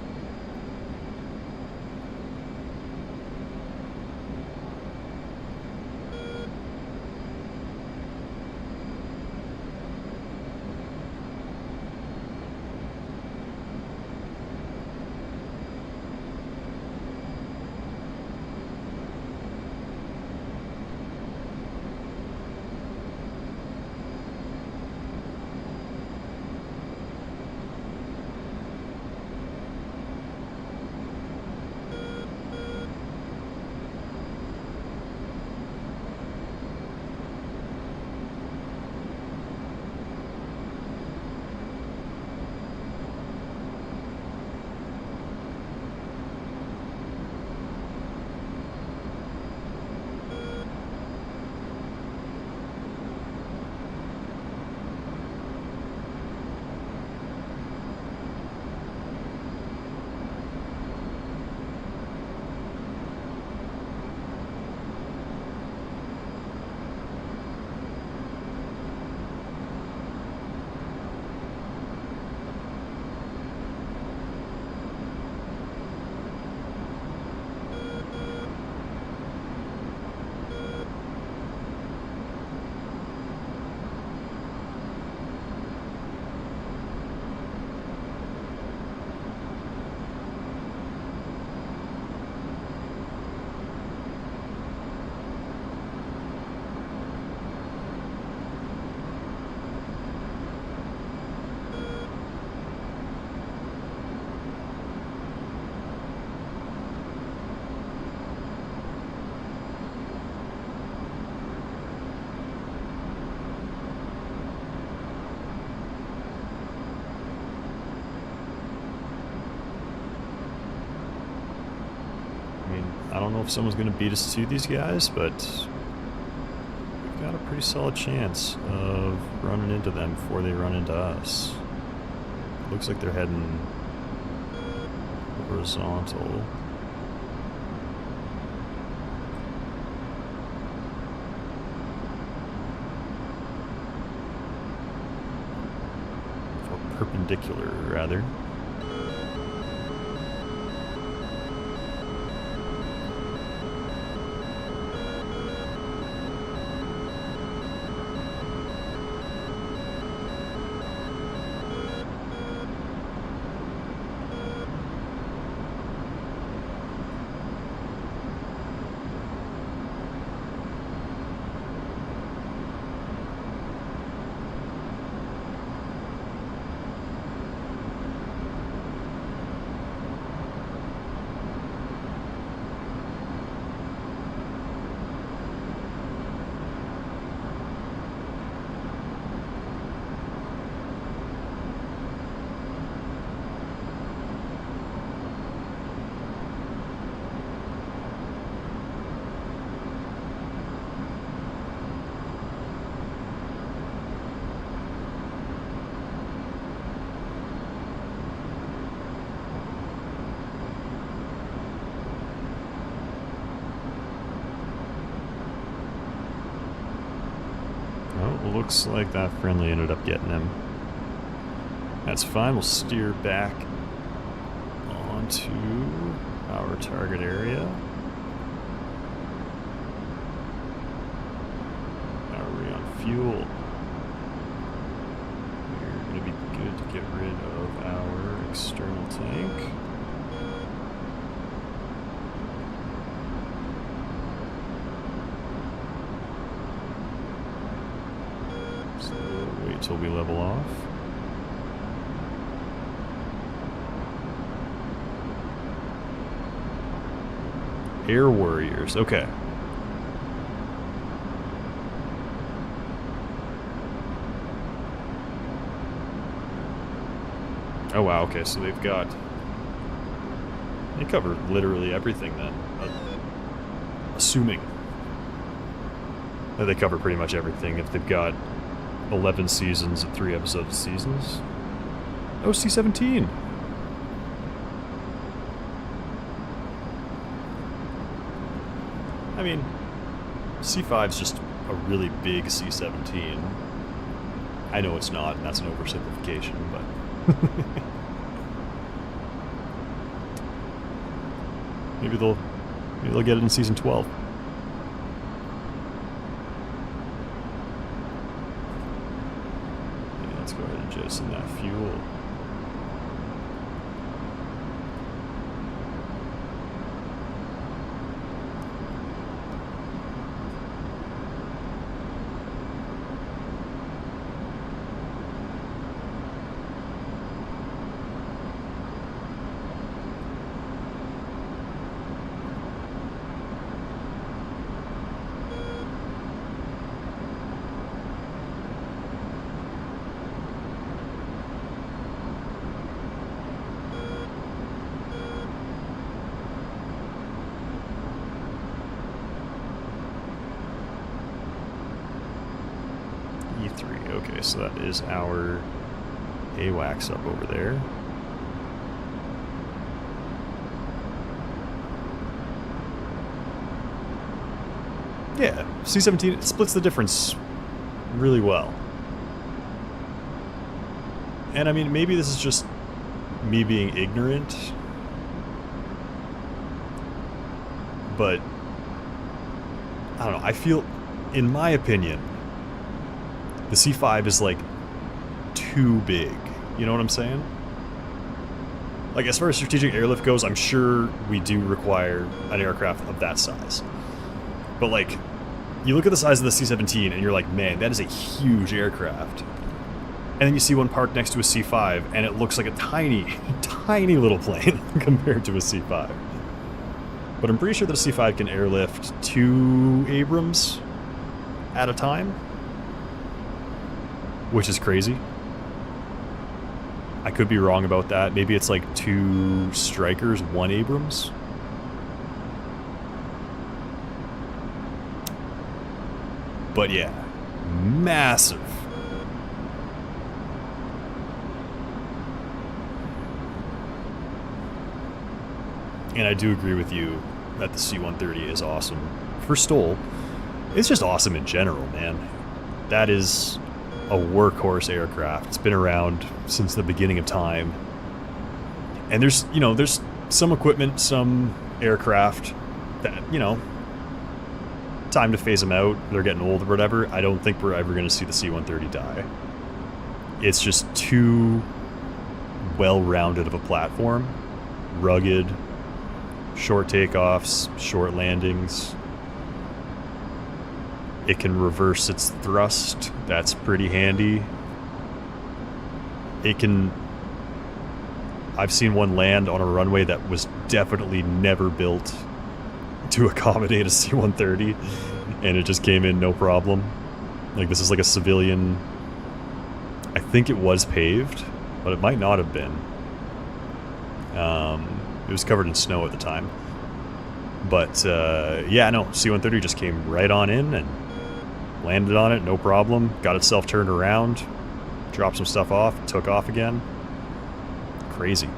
I don't know if someone's going to beat us to these guys, but we've got a pretty solid chance of running into them before they run into us. Looks like they're heading horizontal. Or perpendicular, rather. looks like that friendly ended up getting him. That's fine, we'll steer back onto our target area. How are we on fuel? We're going to be good to get rid of our external tank. So wait till we level off. Air Warriors, okay. Oh wow, okay, so they've got... They cover literally everything then. Assuming that they cover pretty much everything if they've got 11 seasons of 3 episode seasons. Oh, C-17! I mean, C5's just a really big C-17. I know it's not, and that's an oversimplification, but... maybe they'll get it in season 12. Yeah, let's go ahead and jettison that fuel. E3, okay, so that is our AWACS up over there. Yeah, C-17 splits the difference really well. And I mean, maybe this is just me being ignorant, but I don't know, I feel, in my opinion, the C5 is like too big. You know what I'm saying? Like, as far as strategic airlift goes, I'm sure we do require an aircraft of that size. But like, you look at the size of the C-17 and you're like, man, that is a huge aircraft. And then you see one parked next to a C5 and it looks like a tiny, tiny little plane compared to a C5. But I'm pretty sure that a C5 can airlift 2 Abrams at a time, which is crazy. I could be wrong about that. Maybe it's like 2 Strikers, 1 Abrams. But yeah, massive. And I do agree with you that the C-130 is awesome. For STOL, it's just awesome in general, man. That is a workhorse aircraft. It's been around since the beginning of time. And there's, you know, there's some equipment, some aircraft that, you know, time to phase them out. They're getting old or whatever. I don't think we're ever going to see the C-130 die. It's just too well-rounded of a platform. Rugged, short takeoffs, short landings. It can reverse its thrust. That's pretty handy. It can... I've seen one land on a runway that was definitely never built to accommodate a C-130, and it just came in no problem. Like, this is like a civilian... I think it was paved, but it might not have been. It was covered in snow at the time. But, yeah, no, C-130 just came right on in and landed on it, no problem. Got itself turned around, dropped some stuff off, took off again. Crazy.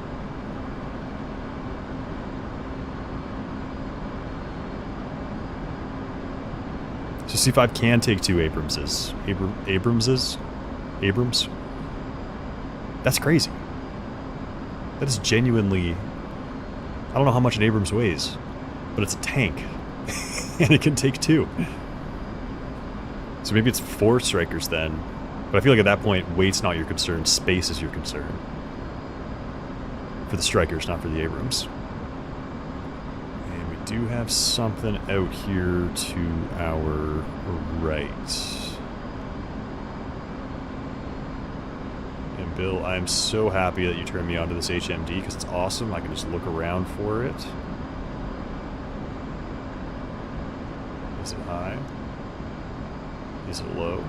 To see if I can take 2 Abramses. Abrams? That's crazy. That is genuinely... I don't know how much an Abrams weighs, but it's a tank. And it can take 2. So maybe it's 4 strikers then. But I feel like at that point, weight's not your concern, space is your concern. For the strikers, not for the Abrams. And we do have something out here to our right. And Bill, I'm so happy that you turned me on to this HMD because it's awesome. I can just look around for it. Is it high? Is it low?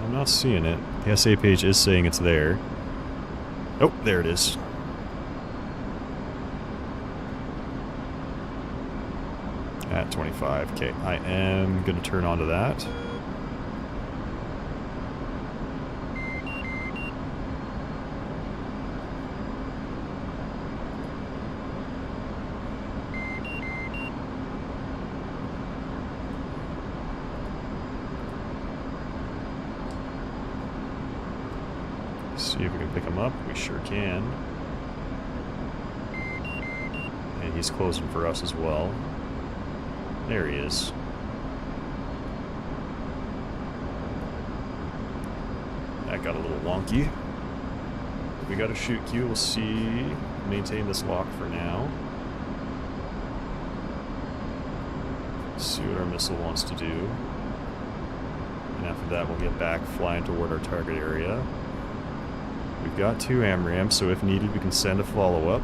I'm not seeing it. The SA page is saying it's there. Oh, there it is. At 25. Okay, I am going to turn onto that. See if we can pick him up. We sure can. And he's closing for us as well. There he is. That got a little wonky. We got a shoot queue. We'll see. Maintain this lock for now. See what our missile wants to do. And after that, we'll get back flying toward our target area. We've got 2 AMRAAMs, so if needed, we can send a follow-up.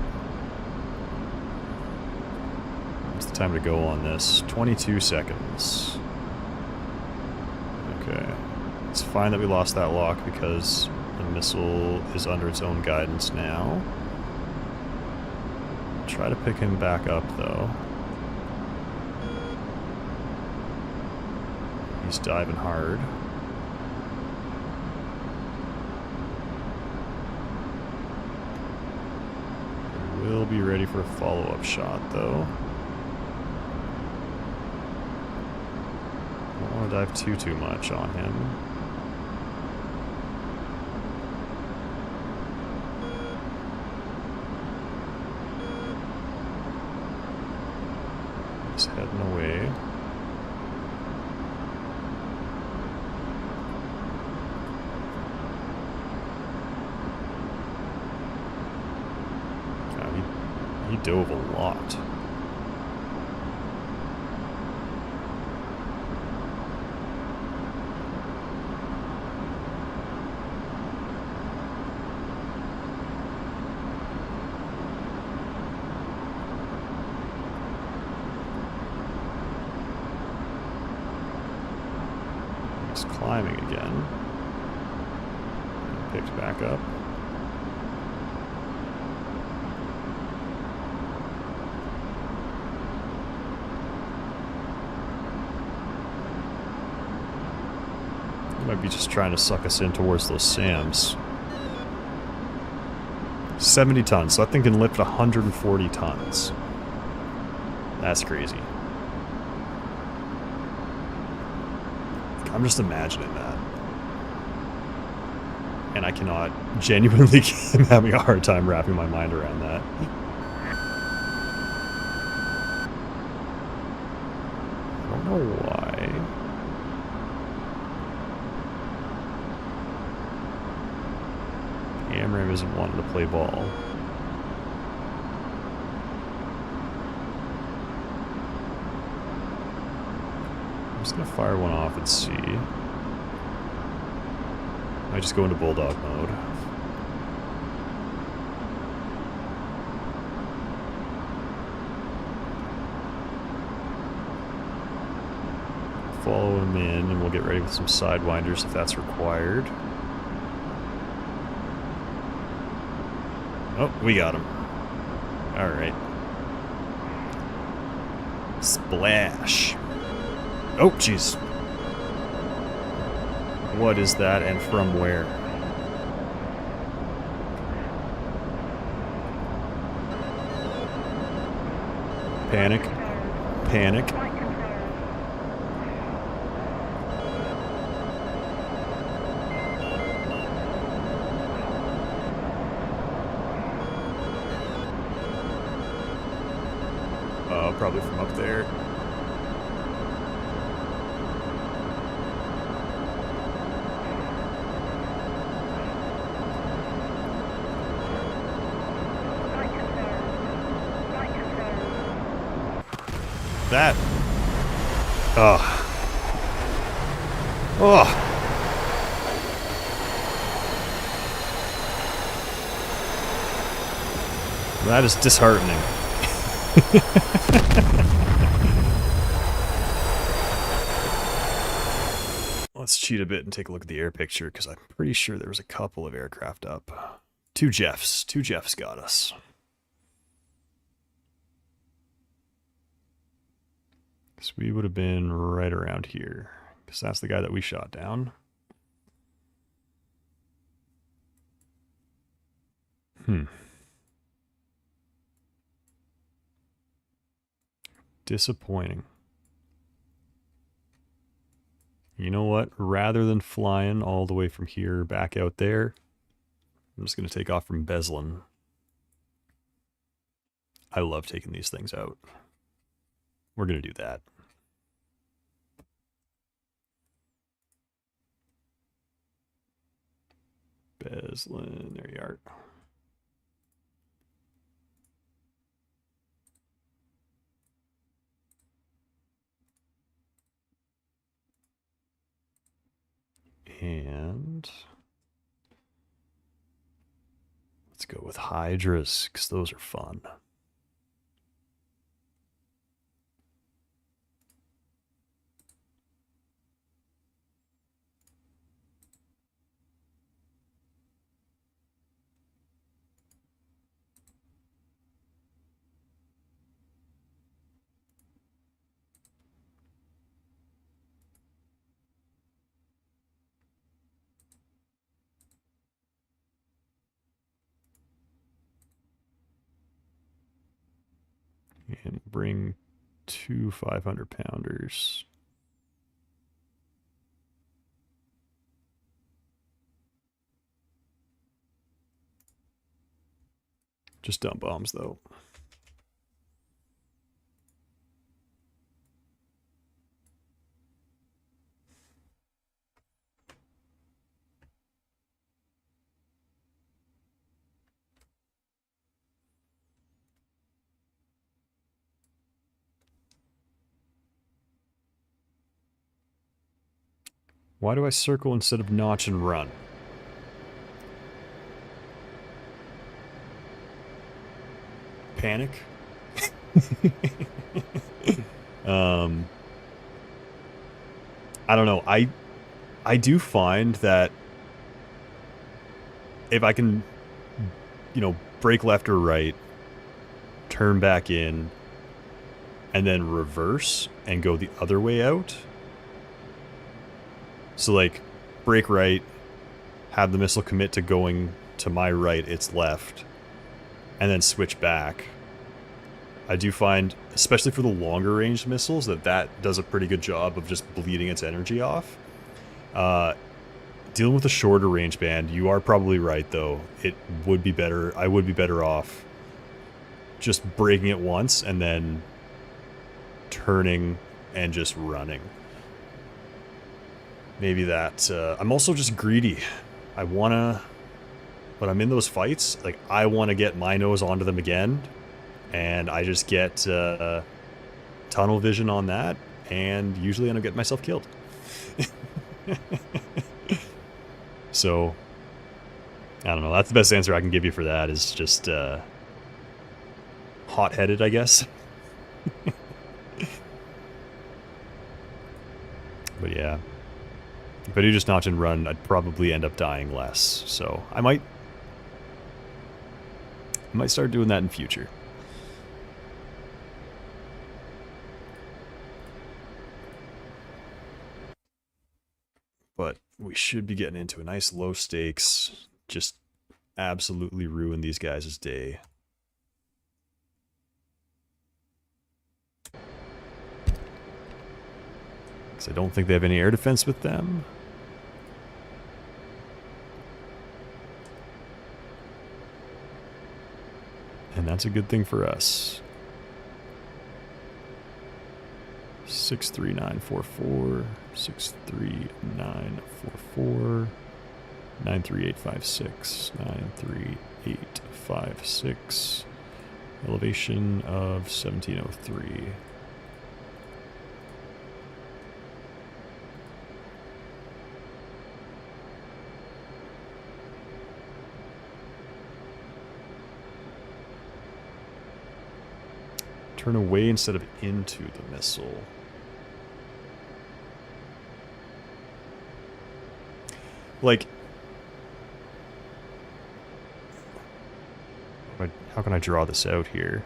What's the time to go on this? 22 seconds. Okay. It's fine that we lost that lock because the missile is under its own guidance now. Try to pick him back up, though. He's diving hard. We'll be ready for a follow-up shot, though. Don't want to dive too much on him. He's heading away. He dove a lot. He's climbing again. Picked back up. Might be just trying to suck us in towards those SAMs. 70 tons, so that thing can lift 140 tons. That's crazy. I'm just imagining that. And I cannot genuinely am having a hard time wrapping my mind around that. I don't know why. AMRAAM isn't wanting to play ball. I'm just gonna fire one off and see. Might just go into bulldog mode. Follow him in and we'll get ready with some sidewinders if that's required. Oh, we got him. Alright. Splash. Oh, jeez. What is that and from where? Panic. Panic. Probably from up there. That. Oh. Oh. That is disheartening. Let's cheat a bit and take a look at the air picture, because I'm pretty sure there was a couple of aircraft up. Two Jeffs got us. So we would have been right around here, because that's the guy that we shot down. Disappointing. You know what? Rather than flying all the way from here back out there, I'm just going to take off from Beslin. I love taking these things out. We're going to do that. Beslin, there you are. And let's go with Hydras, because those are fun. And bring 2 500-pounders. Just dump bombs, though. Why do I circle instead of notch and run? Panic? I don't know. I do find that if I can, you know, brake left or right, turn back in, and then reverse and go the other way out. So, like, brake right, have the missile commit to going to my right, its left, and then switch back. I do find, especially for the longer range missiles, that does a pretty good job of just bleeding its energy off. Dealing with a shorter range band, you are probably right, though. It would be better. I would be better off just braking it once and then turning and just running. Maybe that. I'm also just greedy. I want to, when I'm in those fights, like, I want to get my nose onto them again. And I just get tunnel vision on that. And usually I don't get myself killed. So, I don't know. That's the best answer I can give you for that, is just hot-headed, I guess. But yeah. If I do just notch and run, I'd probably end up dying less. So I might start doing that in future. But we should be getting into a nice low stakes, just absolutely ruin these guys' day. I don't think they have any air defense with them. And that's a good thing for us. 63944, 63944, 93856, 93856. Elevation of 1703. Turn away instead of into the missile. Like, how can I draw this out here?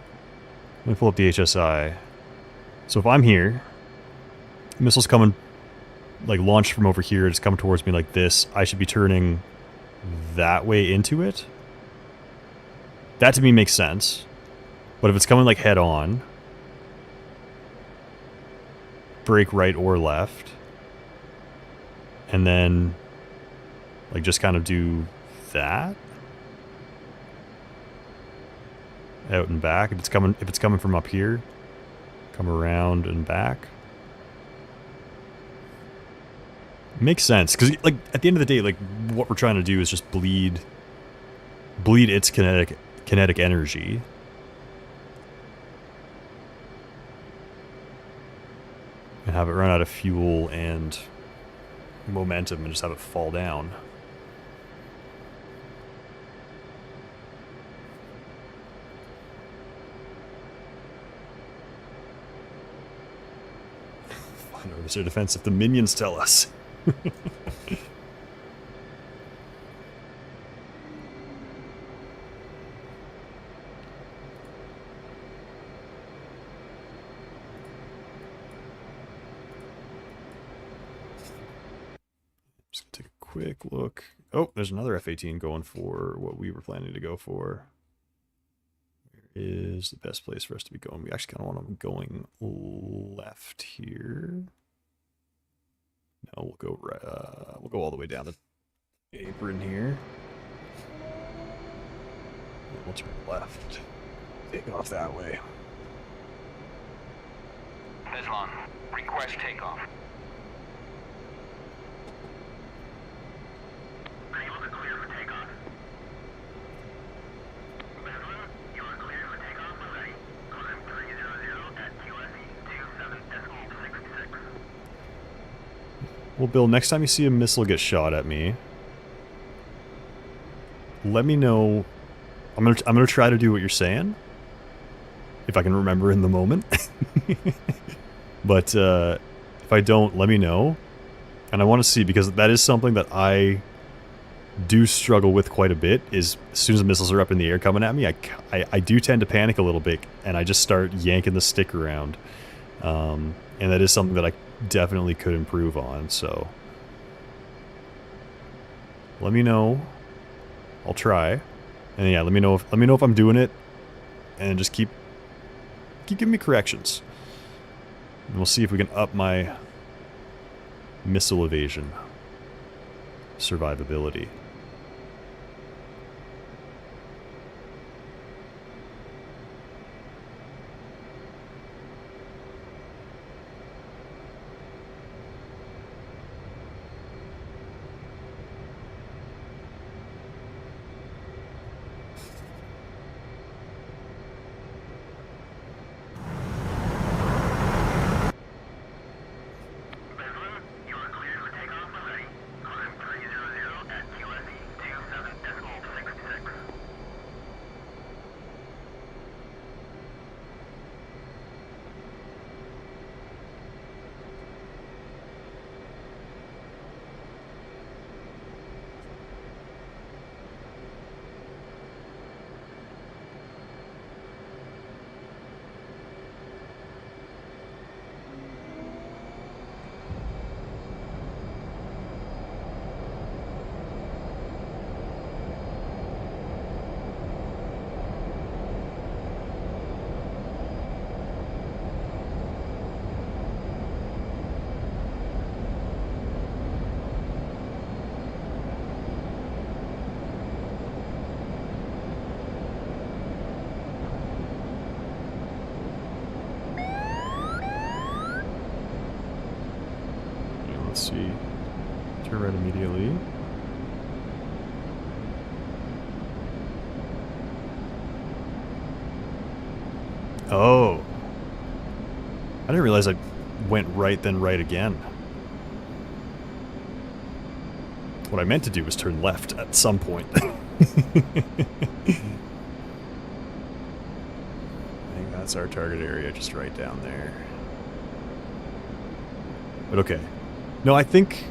Let me pull up the HSI. So if I'm here, missile's coming, like launched from over here, it's coming towards me like this. I should be turning that way into it. That to me makes sense. But if it's coming like head on, brake right or left, and then like just kind of do that out and back. If it's coming from up here, come around and back. Makes sense, because like at the end of the day, like what we're trying to do is just bleed its kinetic energy. And have it run out of fuel and momentum and just have it fall down. Fine, or is there defense if the minions tell us? Just take a quick look. Oh, there's another F-18 going for what we were planning to go for. Where is the best place for us to be going? We actually kind of want them going left here. No, we'll go right. We'll go all the way down the apron here. And we'll turn left. Take off that way. Islam, request takeoff. Well, Bill, next time you see a missile get shot at me, let me know. I'm gonna try to do what you're saying, if I can remember in the moment. But if I don't, let me know. And I want to see, because that is something that I do struggle with quite a bit, is as soon as the missiles are up in the air coming at me, I do tend to panic a little bit, and I just start yanking the stick around. And that is something that I definitely could improve on, so let me know. I'll try. And yeah, let me know if I'm doing it, and just keep giving me corrections. And we'll see if we can up my missile evasion survivability. see. Turn right immediately. Oh. I didn't realize I went right then right again. What I meant to do was turn left at some point. I think that's our target area, just right down there. But okay. No, I think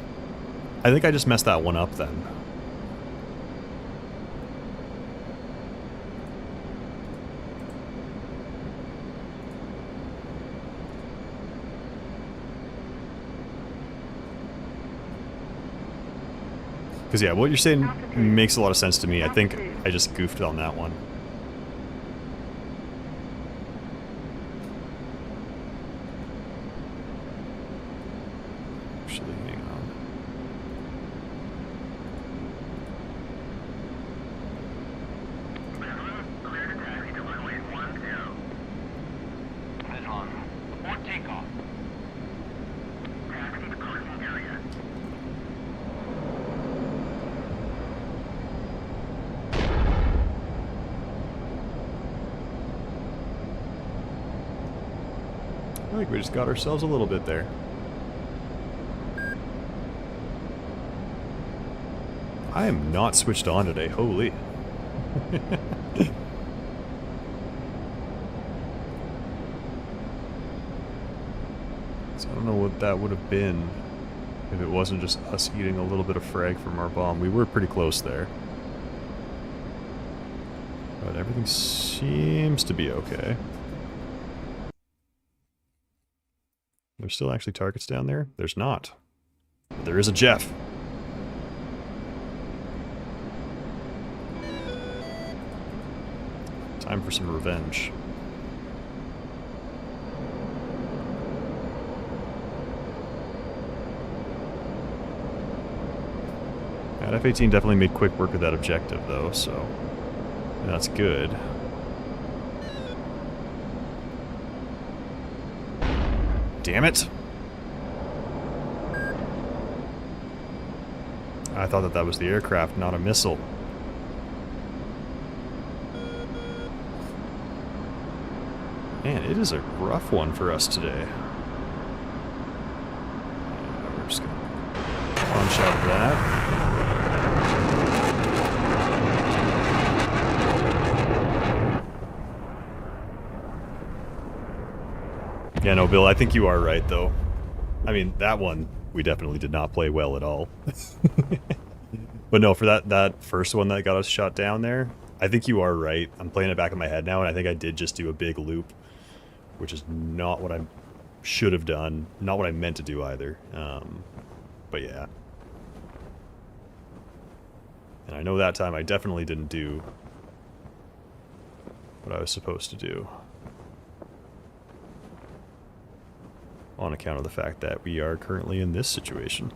I just messed that one up then. Because yeah, what you're saying makes a lot of sense to me. I think I just goofed on that one. Actually, hang on. Clear to taxi to runway 10. Head on. Or takeoff. Taxi to parking area. I think we just got ourselves a little bit there. I am not switched on today, holy. So I don't know what that would have been if it wasn't just us eating a little bit of frag from our bomb. We were pretty close there. But everything seems to be okay. There's still actually targets down there? There's not. But there is a Jeff. Time for some revenge. That F-18 definitely made quick work of that objective though, so that's good. Damn it! I thought that was the aircraft, not a missile. Man, it is a rough one for us today. We're just gonna launch out of that. Yeah, no, Bill, I think you are right, though. I mean, that one, we definitely did not play well at all. But no, for that first one that got us shot down there, I think you are right. I'm playing it back in my head now, and I think I did just do a big loop, which is not what I should have done. Not what I meant to do either. But yeah. And I know that time I definitely didn't do what I was supposed to do. On account of the fact that we are currently in this situation.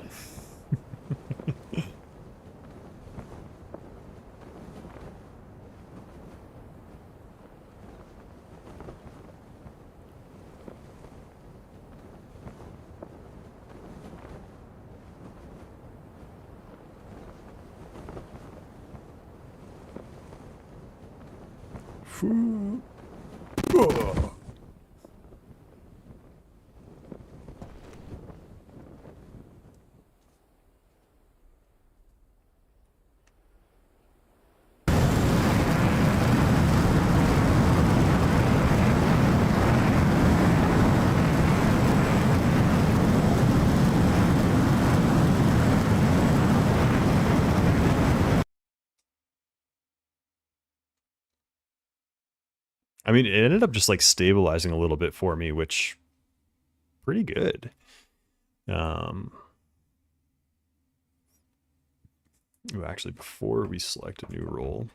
I mean, it ended up just like stabilizing a little bit for me, which pretty good. Ooh, actually, before we select a new role,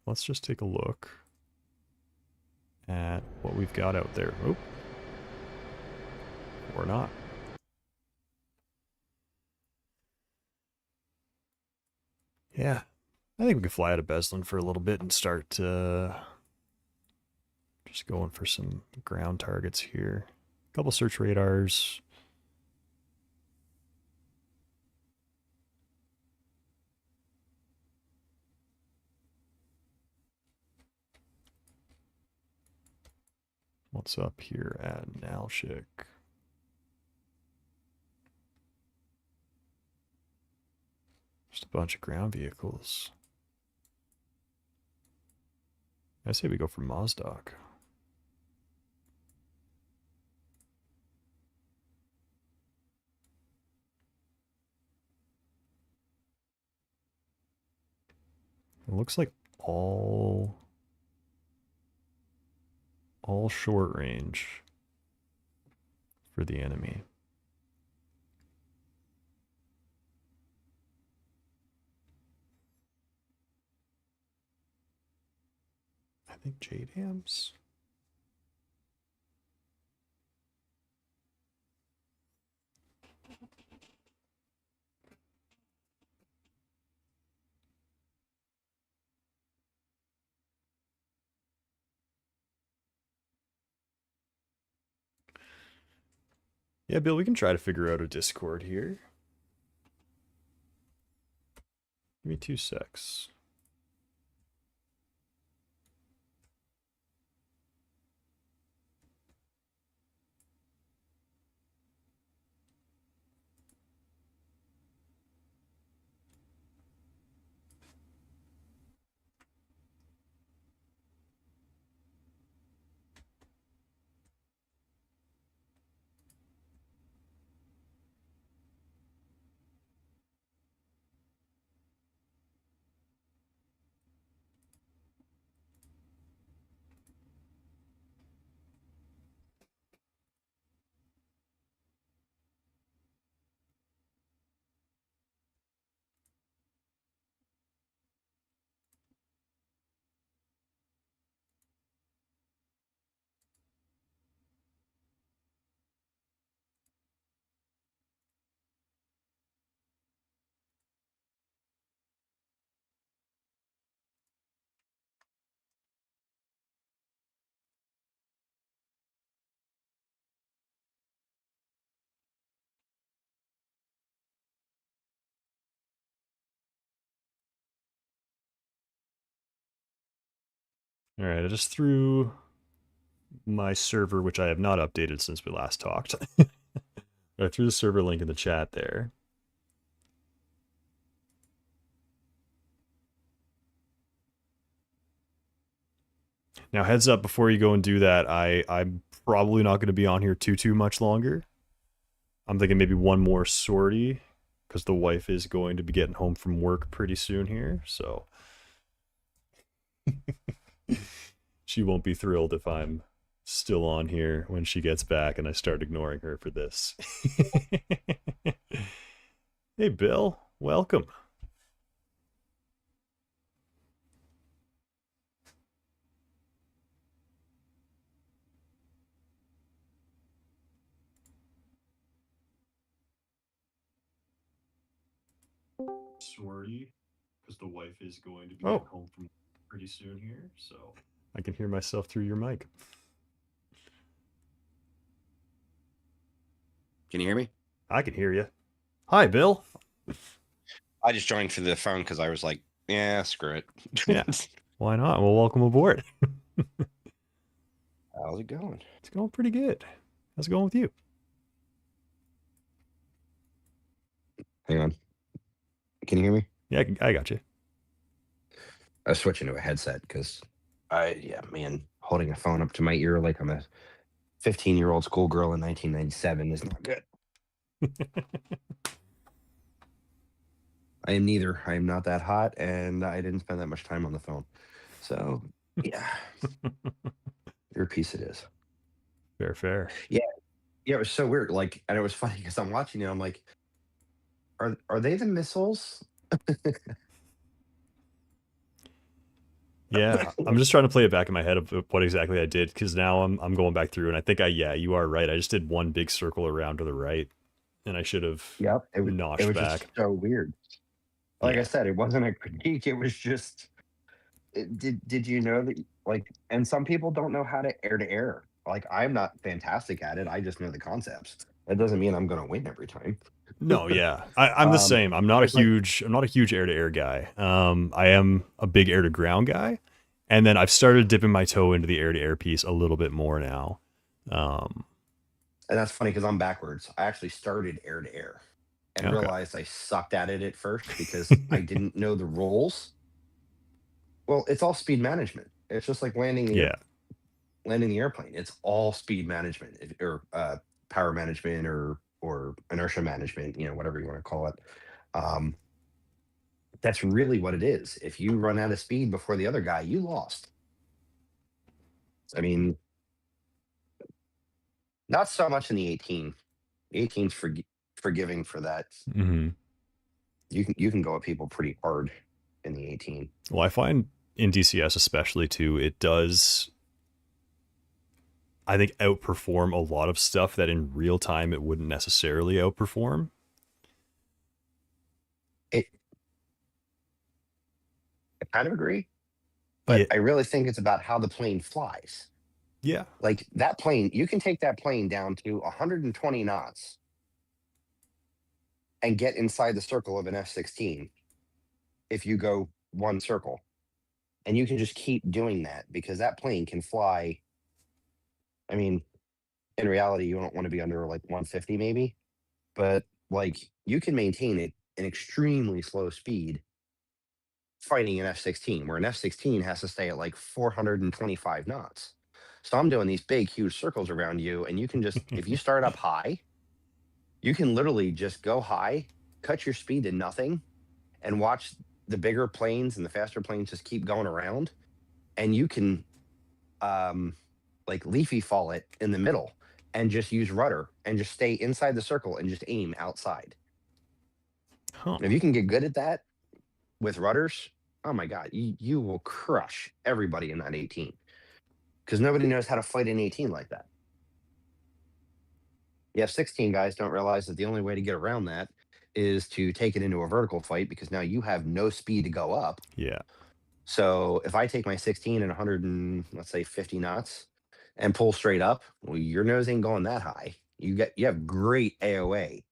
let's just take a look at what we've got out there. Oh, or not. Yeah, I think we can fly out of Beslin for a little bit and start just going for some ground targets here. A couple search radars. What's up here at Nalshik? Just a bunch of ground vehicles. I say we go for Mozdok. It looks like all short range for the enemy. I think JDAMs. Yeah, Bill, we can try to figure out a Discord here. Give me 2 secs. All right, I just threw my server, which I have not updated since we last talked. I threw the server link in the chat there. Now, heads up before you go and do that, I'm probably not going to be on here too much longer. I'm thinking maybe one more sortie, because the wife is going to be getting home from work pretty soon here, so she won't be thrilled if I'm still on here when she gets back and I start ignoring her for this. Hey, Bill, welcome. Sorry, because the wife is going to be getting home from pretty soon here, so I can hear myself through your mic. Can you hear me? I can hear you. Hi, Bill. I just joined for the phone because I was like, yeah, screw it. Yeah. Why not? Well, welcome aboard. How's it going? It's going pretty good. How's it going with you? Hang on. Can you hear me? Yeah, I got you. I was switching to a headset because holding a phone up to my ear like I'm a 15-year-old schoolgirl in 1997 is not good. I am neither. I am not that hot, and I didn't spend that much time on the phone. So, yeah. Earpiece it is. Fair. Yeah, it was so weird. Like, and it was funny because I'm watching it. I'm like, are they the missiles? Yeah, I'm just trying to play it back in my head of what exactly I did, because now I'm going back through, and I think you are right. I just did one big circle around to the right, and I should have notched it was back. Just so weird. Like I said, it wasn't a critique. It was just, did you know that, like, and some people don't know how to air. Like, I'm not fantastic at it. I just know the concepts. That doesn't mean I'm going to win every time. No, yeah, I'm the same. I'm not a huge air-to-air guy. I am a big air-to-ground guy, and then I've started dipping my toe into the air-to-air piece a little bit more now. Um, And that's funny because I'm backwards. I actually started air to air and okay. realized I sucked at it at first because I didn't know the rules. Well, it's all speed management. It's just like Yeah. landing the airplane. It's all speed management or power management or inertia management, whatever you want to call it. Um, that's really what it is. If you run out of speed before the other guy, you lost. I mean, not so much in the 18. The 18's forgiving for that. Hmm. You can go at people pretty hard in the 18. Well, I find in DCS especially too, it does, I think, outperform a lot of stuff that in real time it wouldn't necessarily outperform. It, I kind of agree, but Yeah. I really think it's about how the plane flies. Yeah. Like that plane, you can take that plane down to 120 knots and get inside the circle of an F-16 if you go one circle. And you can just keep doing that because that plane can fly. I mean, in reality, you don't want to be under like 150 maybe, but like you can maintain it an extremely slow speed fighting an F-16, where an F-16 has to stay at like 425 knots. So I'm doing these big, huge circles around you, and you can just, if you start up high, you can literally just go high, cut your speed to nothing, and watch the bigger planes and the faster planes just keep going around, and you can like leafy fall it in the middle and just use rudder and just stay inside the circle and just aim outside. Huh. If you can get good at that with rudders, oh my god, you will crush everybody in that 18 because nobody knows how to fight an 18 like that. The F-16 guys don't realize that the only way to get around that is to take it into a vertical fight because now you have no speed to go up. Yeah. So if I take my 16 at 100 and let's say 50 knots and pull straight up, well, your nose ain't going that high. You have great AOA,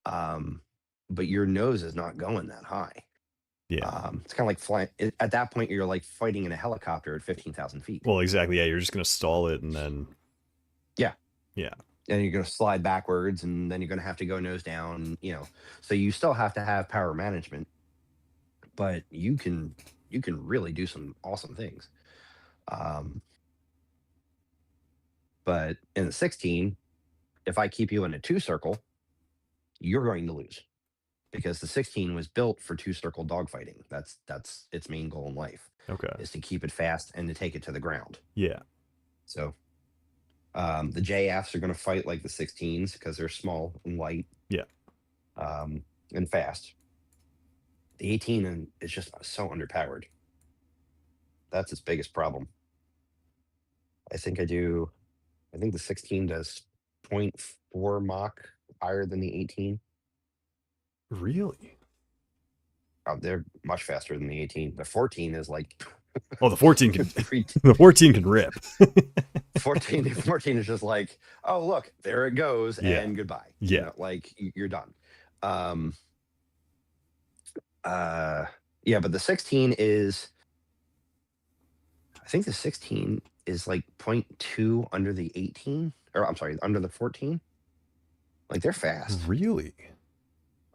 um, but your nose is not going that high. Yeah. It's kind of like flying. At that point, you're like fighting in a helicopter at 15,000 feet. Well, exactly. Yeah. You're just going to stall it and then, Yeah, yeah. and you're going to slide backwards, and then you're going to have to go nose down. So you still have to have power management, but you can really do some awesome things. Um, but in the 16, if I keep you in a two circle, you're going to lose because the 16 was built for two circle dogfighting. That's its main goal in life Okay. is to keep it fast and to take it to the ground. Yeah. So the JFs are going to fight like the 16s because they're small and light. Yeah. And fast. The 18 is just so underpowered. That's its biggest problem. I think the 16 does 0.4 Mach higher than the 18. Really? They're much faster than the 18. The 14 is like Oh, the 14 can, pre- the 14 can rip. 14 is just like, oh look, there it goes, Yeah. and goodbye. Yeah. Like you're done. Yeah, but the 16 is, I think the 16 is like 0.2 under the 18, or I'm sorry, under the 14. Like they're fast. Really?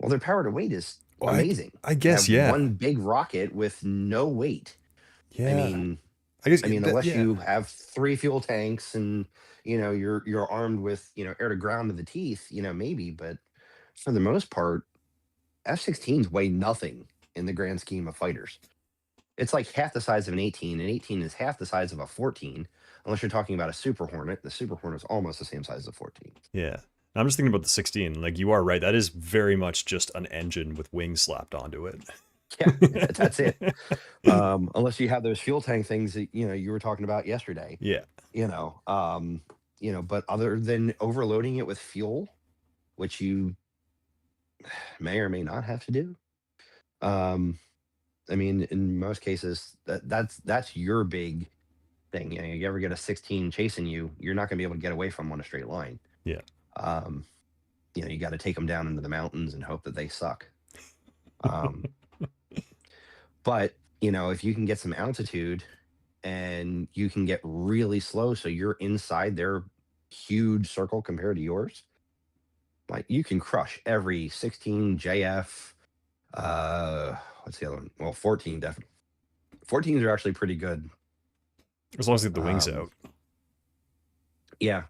Well, their power to weight is Well, amazing. I You guess, have yeah. one big rocket with no weight. Yeah. I mean, I guess unless yeah. you have 3 fuel tanks and you're armed with air to ground to the teeth, maybe. But for the most part, F-16s weigh nothing in the grand scheme of fighters. It's like half the size of an 18. An 18 is half the size of a 14, unless you're talking about a Super Hornet. The Super Hornet is almost the same size as a 14. Yeah. I'm just thinking about the 16. Like, you are right. That is very much just an engine with wings slapped onto it. Yeah, that's it. Unless you have those fuel tank things that you were talking about yesterday. Yeah. But other than overloading it with fuel, which you may or may not have to do. I mean, in most cases, that's your big thing. You ever get a 16 chasing you, you're not going to be able to get away from on a straight line. Yeah. You got to take them down into the mountains and hope that they suck. But if you can get some altitude and you can get really slow, so you're inside their huge circle compared to yours, like you can crush every 16 JF. What's the other one? Well, 14 definitely. 14s are actually pretty good. As long as they get the wings Um, out. Yeah,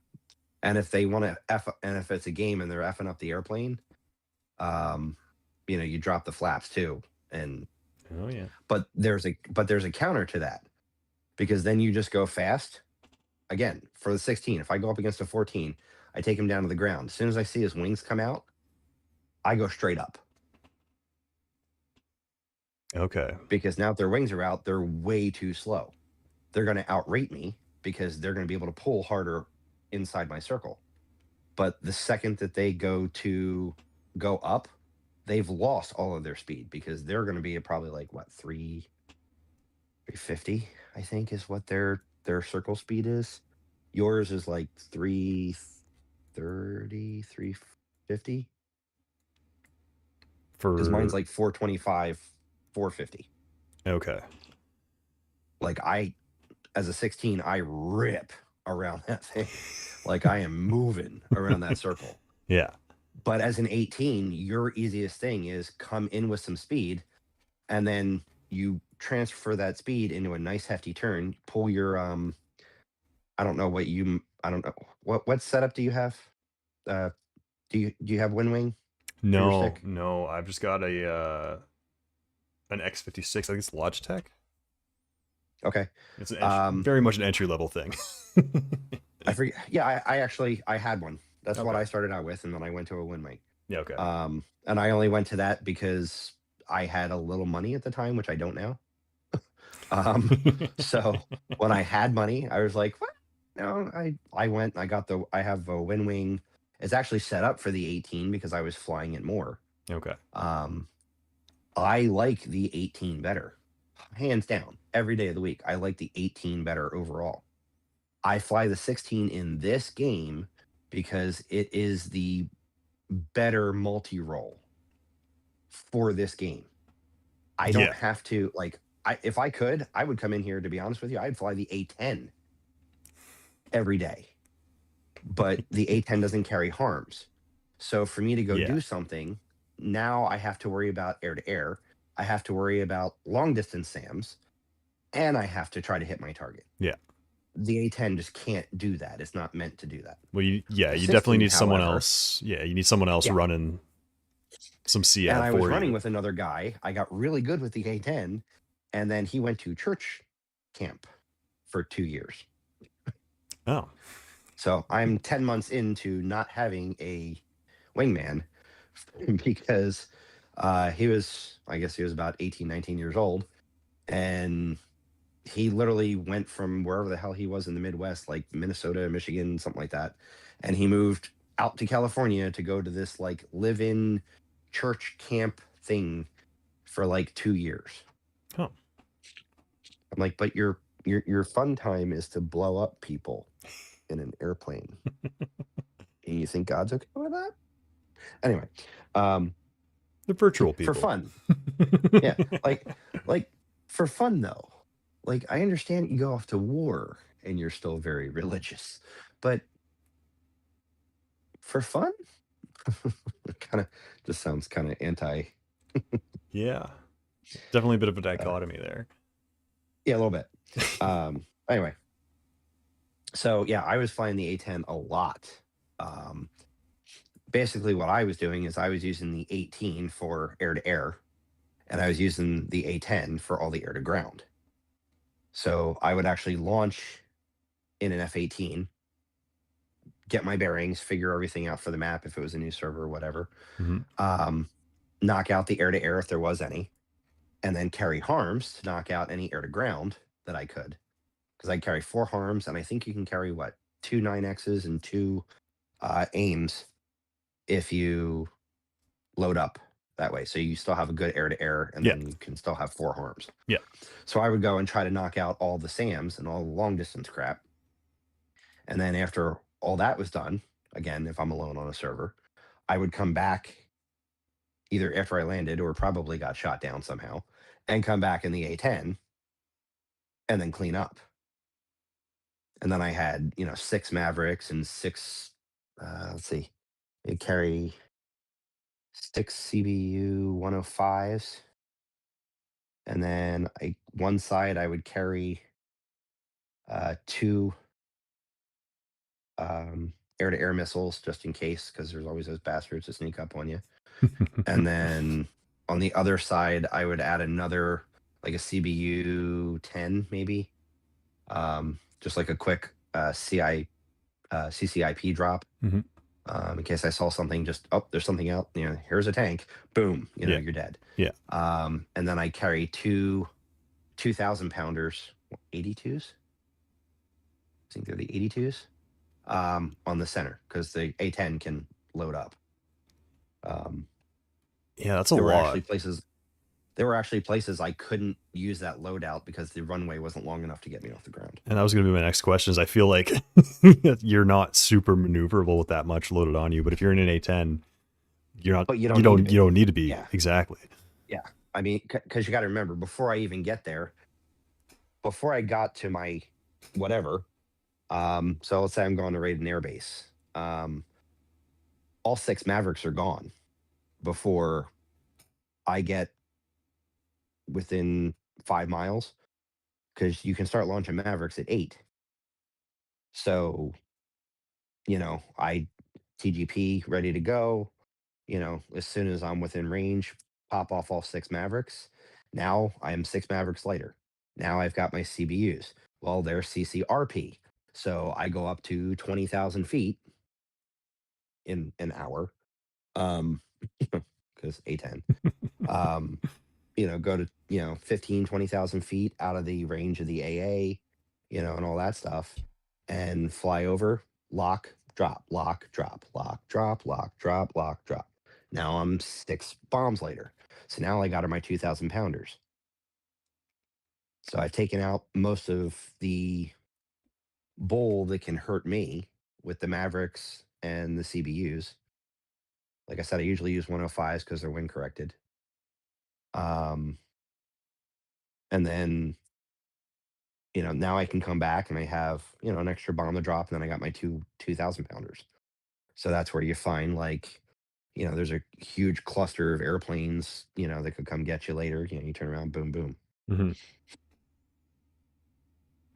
and if they want to f, and if it's a game and they're effing up the airplane, um, you drop the flaps too. And Oh yeah. but there's a counter to that, because then you just go fast. Again, for the 16, if I go up against a 14, I take him down to the ground. As soon as I see his wings come out, I go straight up. Okay. Because now if their wings are out, they're way too slow. They're going to outrate me because they're going to be able to pull harder inside my circle. But the second that they go up, they've lost all of their speed, because they're going to be at probably like what, 350, I think, is what their circle speed is. Yours is like 330, 350. Because mine's For like 425, 450. okay. Like as a 16, I rip around that thing. Like I am moving around that circle. Yeah. But as an 18, your easiest thing is come in with some speed, and then you transfer that speed into a nice hefty turn, pull your I don't know what setup do you have? Do you have wind wing for your No, stick? no. I've just got an X56. I think it's Logitech. Okay. It's Um very much an entry level thing. I forget. Yeah, I actually I had one. That's what Okay. I started out with, and then I went to a wind wing. Yeah. Okay. And I only went to that because I had a little money at the time, which I don't now. So when I had money, I was like, what? No, I went, I have a wind wing. It's actually set up for the 18 because I was flying it more. Okay. I like the 18 better, hands down. Every day of the week, I like the 18 better overall. I fly the 16 in this game because it is the better multi-role for this game. I don't Yeah. have to if I could, I would come in here, to be honest with you, I'd fly the A10 every day. But the A10 doesn't carry harms. So for me to go Yeah. do something, now I have to worry about air to air. I have to worry about long distance SAMs, and I have to try to hit my target. Yeah. The A10 just can't do that. It's not meant to do that. Well, you The definitely 16, need someone however, else. Yeah, you need someone else yeah. running some And CF I was for running you. with another guy. I got really good with the A10, and then he went to church camp for 2 years. Oh. So I'm 10 months into not having a wingman because he was, I guess he was about 18, 19 years old. And he literally went from wherever the hell he was in the Midwest, like Minnesota, Michigan, something like that. And he moved out to California to go to this like live in church camp thing for like 2 years. Oh. I'm like, but your fun time is to blow up people in an airplane. And you think God's okay with that? Anyway, The virtual people. for fun. Yeah, like for fun though. Like I understand you go off to war and you're still very religious, but for fun, kind of just sounds kind of anti. Yeah. Definitely a bit of a Uh, dichotomy there. yeah, a little bit. Anyway, so yeah, I was flying the A10 a lot. Basically, what I was doing is I was using the 18 for air to air, and I was using the A10 for all the air to ground. So I would actually launch in an F-18, get my bearings, figure everything out for the map if it was a new server or whatever, knock out the air to air if there was any, and then carry harms to knock out any air to ground that I could. Because I carry 4 harms, and I think you can carry what, 2 9Xs and 2 aims if you load up that way. So you still have a good air to air, and then you can still have 4 harms. Yeah. So I would go and try to knock out all the SAMs and all the long distance crap. And then after all that was done, again, if I'm alone on a server, I would come back either after I landed or probably got shot down somehow, and come back in the A10 and then clean up. And then I had, 6 Mavericks and 6, let's see, it carry 6 CBU 105s. And then one side I would carry 2 air-to-air missiles just in case, because there's always those bastards that sneak up on you. And then on the other side, I would add another, like a CBU 10 maybe, just like a quick CCIP drop. Mhm. In case I saw something, just, oh, there's something out. Here's a tank. Boom. Yeah. You're dead. Yeah. And then I carry 2,000 pounders, 82s. I think they're the 82s. On the center, because the A-10 can load up. Yeah, that's a There were lot. actually places. There were actually places I couldn't use that loadout because the runway wasn't long enough to get me off the ground. And that was going to be my next question. Is I feel like you're not super maneuverable with that much loaded on you, but if you're in an A-10, you're not. But you You don't need to be. Yeah. Exactly. Yeah, I mean, because you got to remember, before I even get there, before I got to my whatever, so let's say I'm going to raid an air base. All 6 Mavericks are gone before I get within 5 miles, because you can start launching Mavericks at 8. So, I TGP ready to go. As soon as I'm within range, pop off all 6 Mavericks. Now I am 6 Mavericks later. Now I've got my CBUs. Well, they're CCRP. So I go up to 20,000 feet in an hour. Because A-10. Go to, 15, 20,000 feet out of the range of the AA, and all that stuff, and fly over, lock, drop, lock, drop, lock, drop, lock, drop, lock, drop. Now I'm 6 bombs later. So now I got her my 2,000 pounders. So I've taken out most of the bull that can hurt me with the Mavericks and the CBUs. Like I said, I usually use 105s because they're wind corrected. And then, now I can come back and I have, an extra bomb to drop, and then I got my 2,000 pounders. So that's where you find, like, there's a huge cluster of airplanes, that could come get you later. You turn around, boom, boom. Mm-hmm.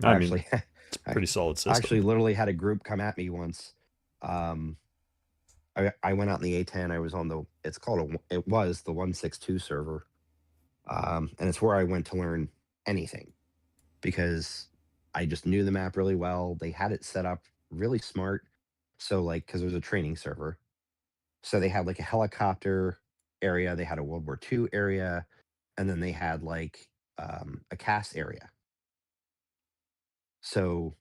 I actually, it's a pretty solid I system. actually literally had a group come at me once. I went out in the A-10. I was on it was the 162 server. And it's where I went to learn anything, because I just knew the map really well. They had it set up really smart. So, like, because it was a training server. So they had like a helicopter area, they had a World War II area, and then they had like a CAS area. So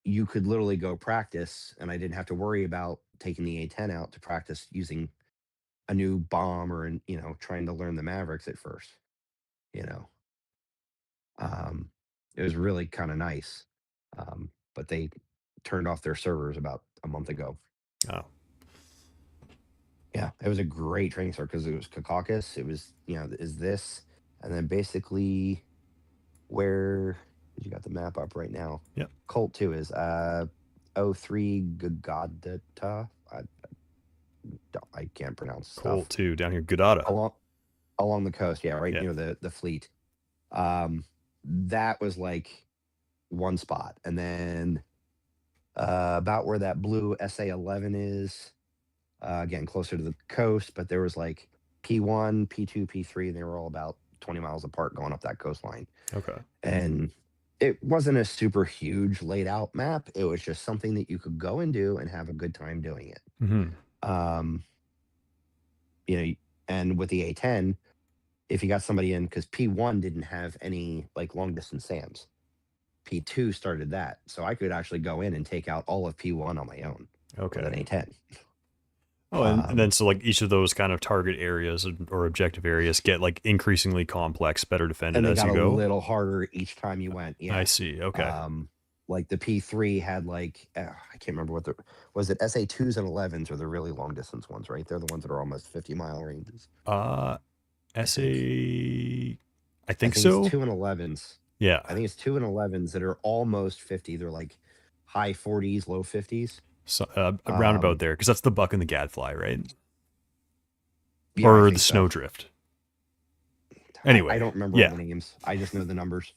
you could literally go practice, and I didn't have to worry about taking the A-10 out to practice using a new bomb, or trying to learn the Mavericks at first. You know, it was really kind of nice. But they turned off their servers about a month ago. Oh. Yeah, it was a great training start because it was Caucasus. It was, is this, and then basically where you got the map up right now. Yep. Colt 2 is 03 Gagadata. I can't pronounce stuff. Colt 2 down here, Gadata. Along the coast, yeah, right near the fleet. That was like one spot, and then about where that blue SA-11 is. Again, closer to the coast, but there was like P1, P2, P3, and they were all about 20 miles apart going up that coastline. Okay. And it wasn't a super huge laid out map. It was just something that you could go and do and have a good time doing it. Mm-hmm. And with the A-10, if you got somebody in, because P1 didn't have any like long distance SAMs. P2 started that. So I could actually go in and take out all of P1 on my own with an A-10. Oh, and then so like each of those kind of target areas or objective areas get like increasingly complex, better defended as you go. And they got a little harder each time you went. Yeah, I see. Okay. Like the P3 had like I can't remember what was it. SA2s and 11s are the really long distance ones, right? They're the ones that are almost 50-mile ranges. I think so. It's 2 and 11s. Yeah, I think it's 2 and 11s that are almost 50. They're like high 40s, low 50s. So, around about Um, there, because that's the buck and the gadfly, right? yeah, I Or the think so. snowdrift. I Anyway, don't remember all yeah. the names. I just know the numbers.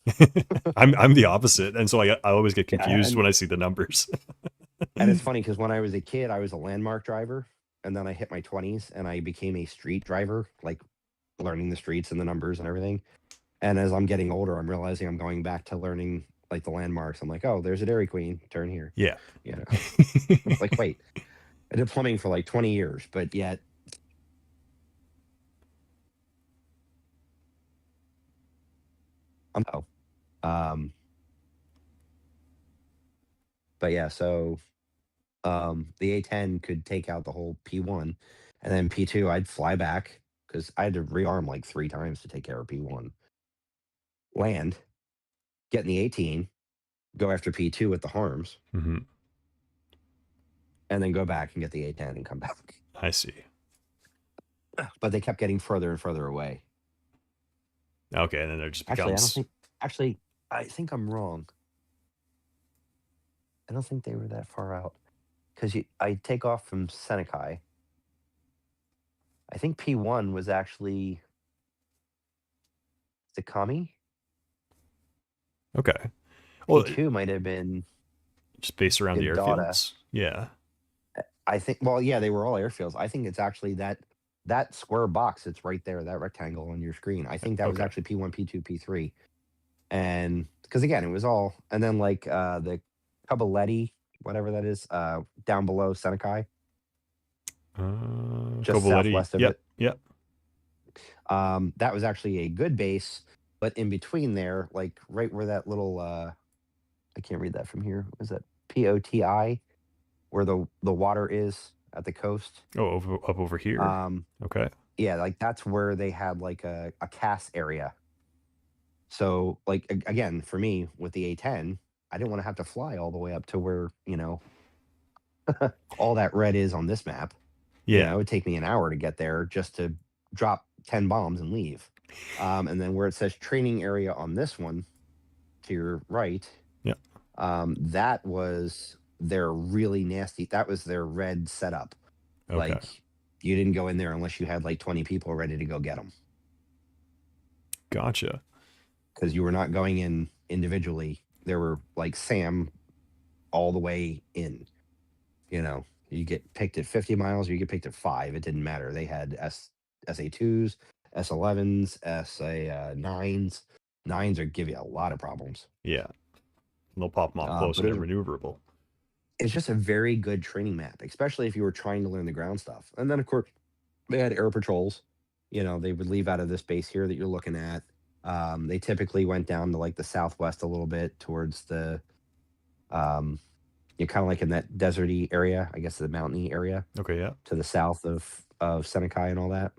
I'm the opposite, and so I always get Yeah, confused when I see the numbers. and it's funny because when I was a kid, I was a landmark driver, and then I hit my 20s and I became a street driver, like learning the streets and the numbers and everything. And as I'm getting older, I'm realizing I'm going back to learning like the landmarks. I'm like, oh, there's a Dairy Queen. Turn here. Yeah. You know, it's like, wait, I did plumbing for like 20 years, but yet, oh, um, but yeah, so the A10 could take out the whole P1, and then P2, I'd fly back because I had to rearm like 3 times to take care of P1. Land, get in the 18, go after P2 with the harms, Hmm. and then go back and get the A10 and come back. I see. But they kept getting further and further away. Okay, and then it just Actually, I don't becomes. think. Actually, I think I'm wrong. I don't think they were that far out because I take off from Seneca. I think P1 was actually Sakami. Okay. Well, P2 might have been just based around the Idata. airfields. Yeah. I think. Well, yeah, they were all airfields. I think it's actually that square box that's right there, that rectangle on your screen. I think that was Okay. actually P1, P2, P3, and because again, it was all, and then like the Cabaletti, whatever that is, down below Seneca, just Covoletti. southwest of Yep. it. Yep. That was actually a good base, but in between there, like right where that little I can't read that from here. Was that POTI, where the water is at the coast? Oh, up over here. Um, Okay. yeah, like that's where they had like a cast area. So like again, for me with the A10, I didn't want to have to fly all the way up to where, all that red is on this map. Yeah. It would take me an hour to get there just to drop 10 bombs and leave. And then where it says training area on this one to your right, Yeah. that was their really nasty, that was their red setup. Okay. Like you didn't go in there unless you had like 20 people ready to go get them Gotcha. because you were not going in individually. There were like Sam all the way in. You get picked at 50 miles, or you get picked at 5. It didn't matter. They had SA2s, S11s, SA9s. Nines are give you a lot of problems. Yeah. They'll pop them off close But and they're maneuverable. it's just a very good training map, especially if you were trying to learn the ground stuff. And then, of course, they had air patrols. They would leave out of this base here that you're looking at. They typically went down to like the southwest a little bit towards the you're kind of like in that deserty area, I guess the mountainy area Okay. Yeah. to the south of Seneca and all that.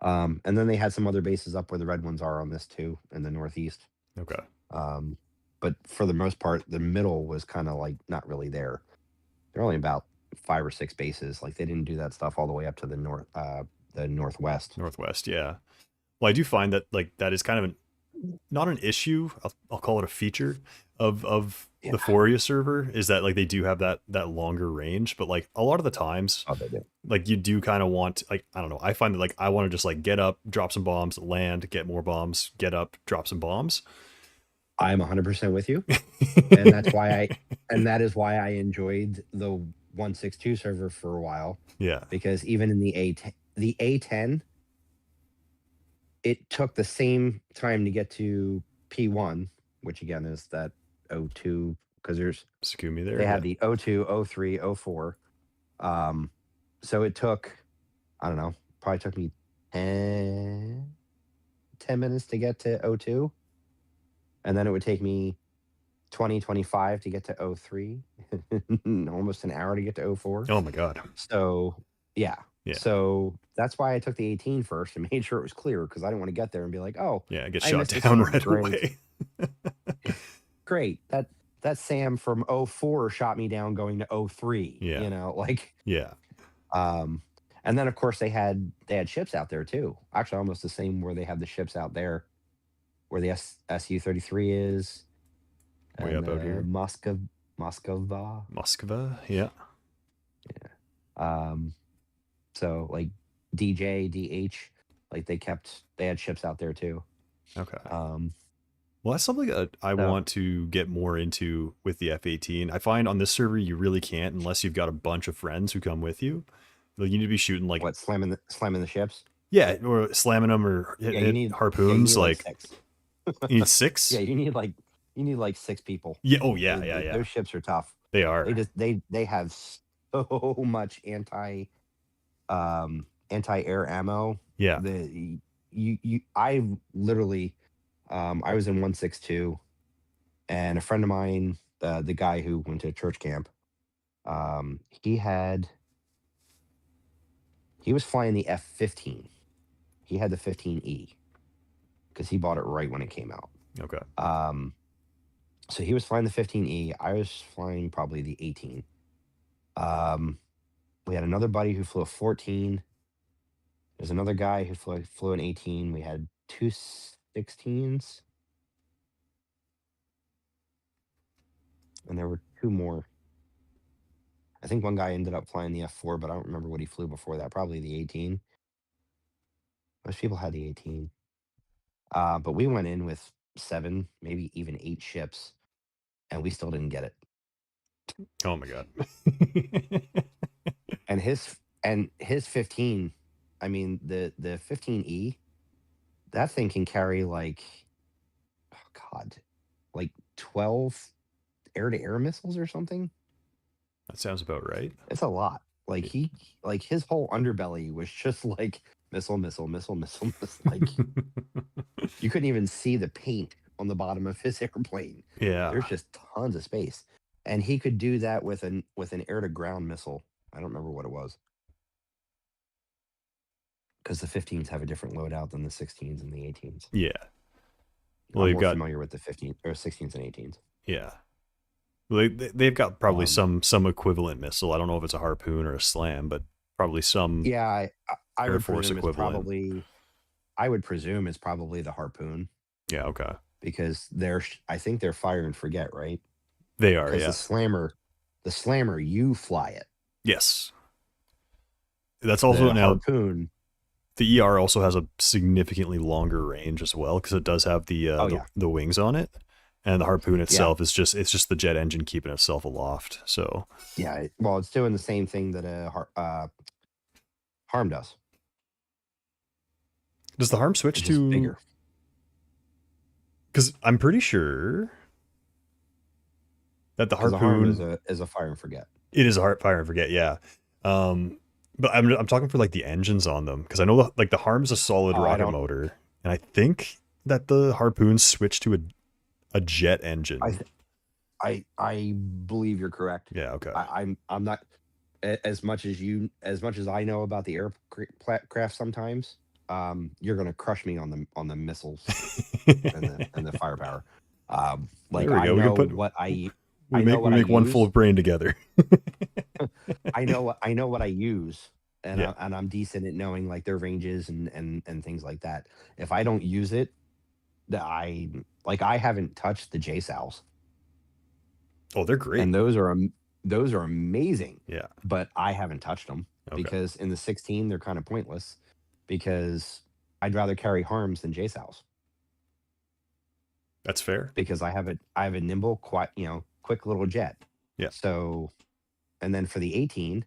And then they had some other bases up where the red ones are on this too, in the northeast. Okay. But for the most part, the middle was kind of like not really there. They're only about 5 or 6 bases. Like they didn't do that stuff all the way up to the northwest. Northwest. Yeah. Well, I do find that like that is kind of not an issue. I'll call it a feature of Yeah. the Foria server is that like they do have that longer range, but like a lot of the times, Oh, they do. like you do kind of want like I don't know. I find that like I want to just like get up, drop some bombs, land, get more bombs, get up, drop some bombs. I'm 100% with you, and that is why I enjoyed the 162 server for a while, Yeah. because even in the A10, it took the same time to get to P1, which again is that O2, because Sakumi there. they Yeah. have the O2, O3, O4. So it took, I don't know, probably took me 10 minutes to get to O2. And then it would take me 25 to get to O3, almost an hour to get to O4. Oh my god. So, yeah. Yeah. So that's why I took the 18 first and made sure it was clear, because I didn't want to get there and be like, oh, Yeah. Get I shot missed a down Sam. right Great. away. Great. That Sam from O4 shot me down going to O3. Yeah. Yeah. And then of course they had ships out there too. Actually, almost the same where they have the ships out there, where the SU-33 is, Way and up out here. Moskva. Moskva, yeah. So like DJ, DH, like they had ships out there too. Okay. Um, Well, that's something that I so want to get more into with the F-18. I find on this server you really can't unless you've got a bunch of friends who come with you. Like you need to be shooting like what, slamming the ships? yeah, or slamming them or Yeah, hit you harpoons. need like Like 6. you need Yeah, 6. you need like 6 people. Yeah. Oh yeah, yeah, yeah. Those ships are tough. They They are. just they have so much anti-air ammo. Yeah. The you I literally I was in 162, and a friend of mine, the guy who went to church camp, he was flying the F-15. He had the 15E because he bought it right when it came out. Okay. So he was flying the 15E. I was flying probably the 18. We had another buddy who flew a 14. There's another guy who flew an 18. We had 2 16s. And there were 2 more. I think one guy ended up flying the F4, but I don't remember what he flew before that. Probably the 18. Most people had the 18. But we went in with 7, maybe even 8 ships, and we still didn't get it. Oh my god. And his 15, I mean the 15E, that thing can carry like, oh god, like 12 air-to-air missiles or something. That sounds about right. It's a lot. Like his whole underbelly was just like missile. Like you couldn't even see the paint on the bottom of his airplane. Yeah. There's just tons of space, and he could do that with an air-to-ground missile. I don't remember what it was, because the 15s have a different loadout than the 16s and the 18s. Yeah. Well, I'm you've more got familiar with the 15 or 16s and 18s. yeah. Well, they've got probably Um, some equivalent missile. I don't know if it's a harpoon or a slam, but probably some Yeah, I Air would Force presume equivalent. I would presume it's probably the harpoon, Yeah. Okay. because I think they're fire and forget, right? They are. Because Yeah. the slammer, you fly it. Yes. That's also The now harpoon, the ER also has a significantly longer range as well because it does have oh yeah, the wings on it, and the harpoon yeah, itself is just the jet engine keeping itself aloft. So yeah. Well, it's doing the same thing that a harm does. does the harm switch It's just to? bigger. Because I'm pretty sure that the Because the harm harpoon is a fire and forget. it is a heart fire and forget. Yeah. But I'm talking for like the engines on them because I know the harm's a solid I rocket don't. motor, and I think that the harpoon switched to a jet I engine. th- I believe you're correct. Yeah. Okay. I'm not as much as I know about the aircraft. Sometimes you're gonna crush me on the missiles and the firepower. Like There we go. We can put I know we what I make one full use. of brain together. I know what I use, and Yeah. I'm decent at knowing like their ranges and things like that. If I don't use it, I haven't touched the JSOWs, Oh, they're great. and those are amazing. Yeah. But I haven't touched them Okay. because in the 16 they're kind of pointless, because I'd rather carry harms than JSOWs, That's fair. because I have a nimble, quick little jet. Yeah. So, and then for the 18,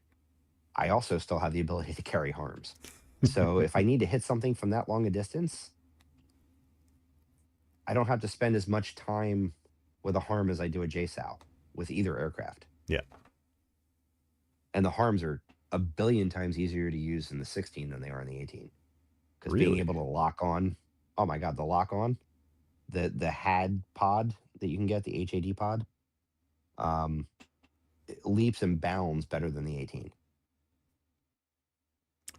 I also still have the ability to carry harms. So if I need to hit something from that long a distance, I don't have to spend as much time with a harm as I do a JSOW with either aircraft. Yeah. And the harms are a billion times easier to use in the 16 than they are in the 18. Because being Really? able to lock on, oh my god, the lock on, the HAD pod that you can get, the HAD pod, it leaps and bounds better than the 18.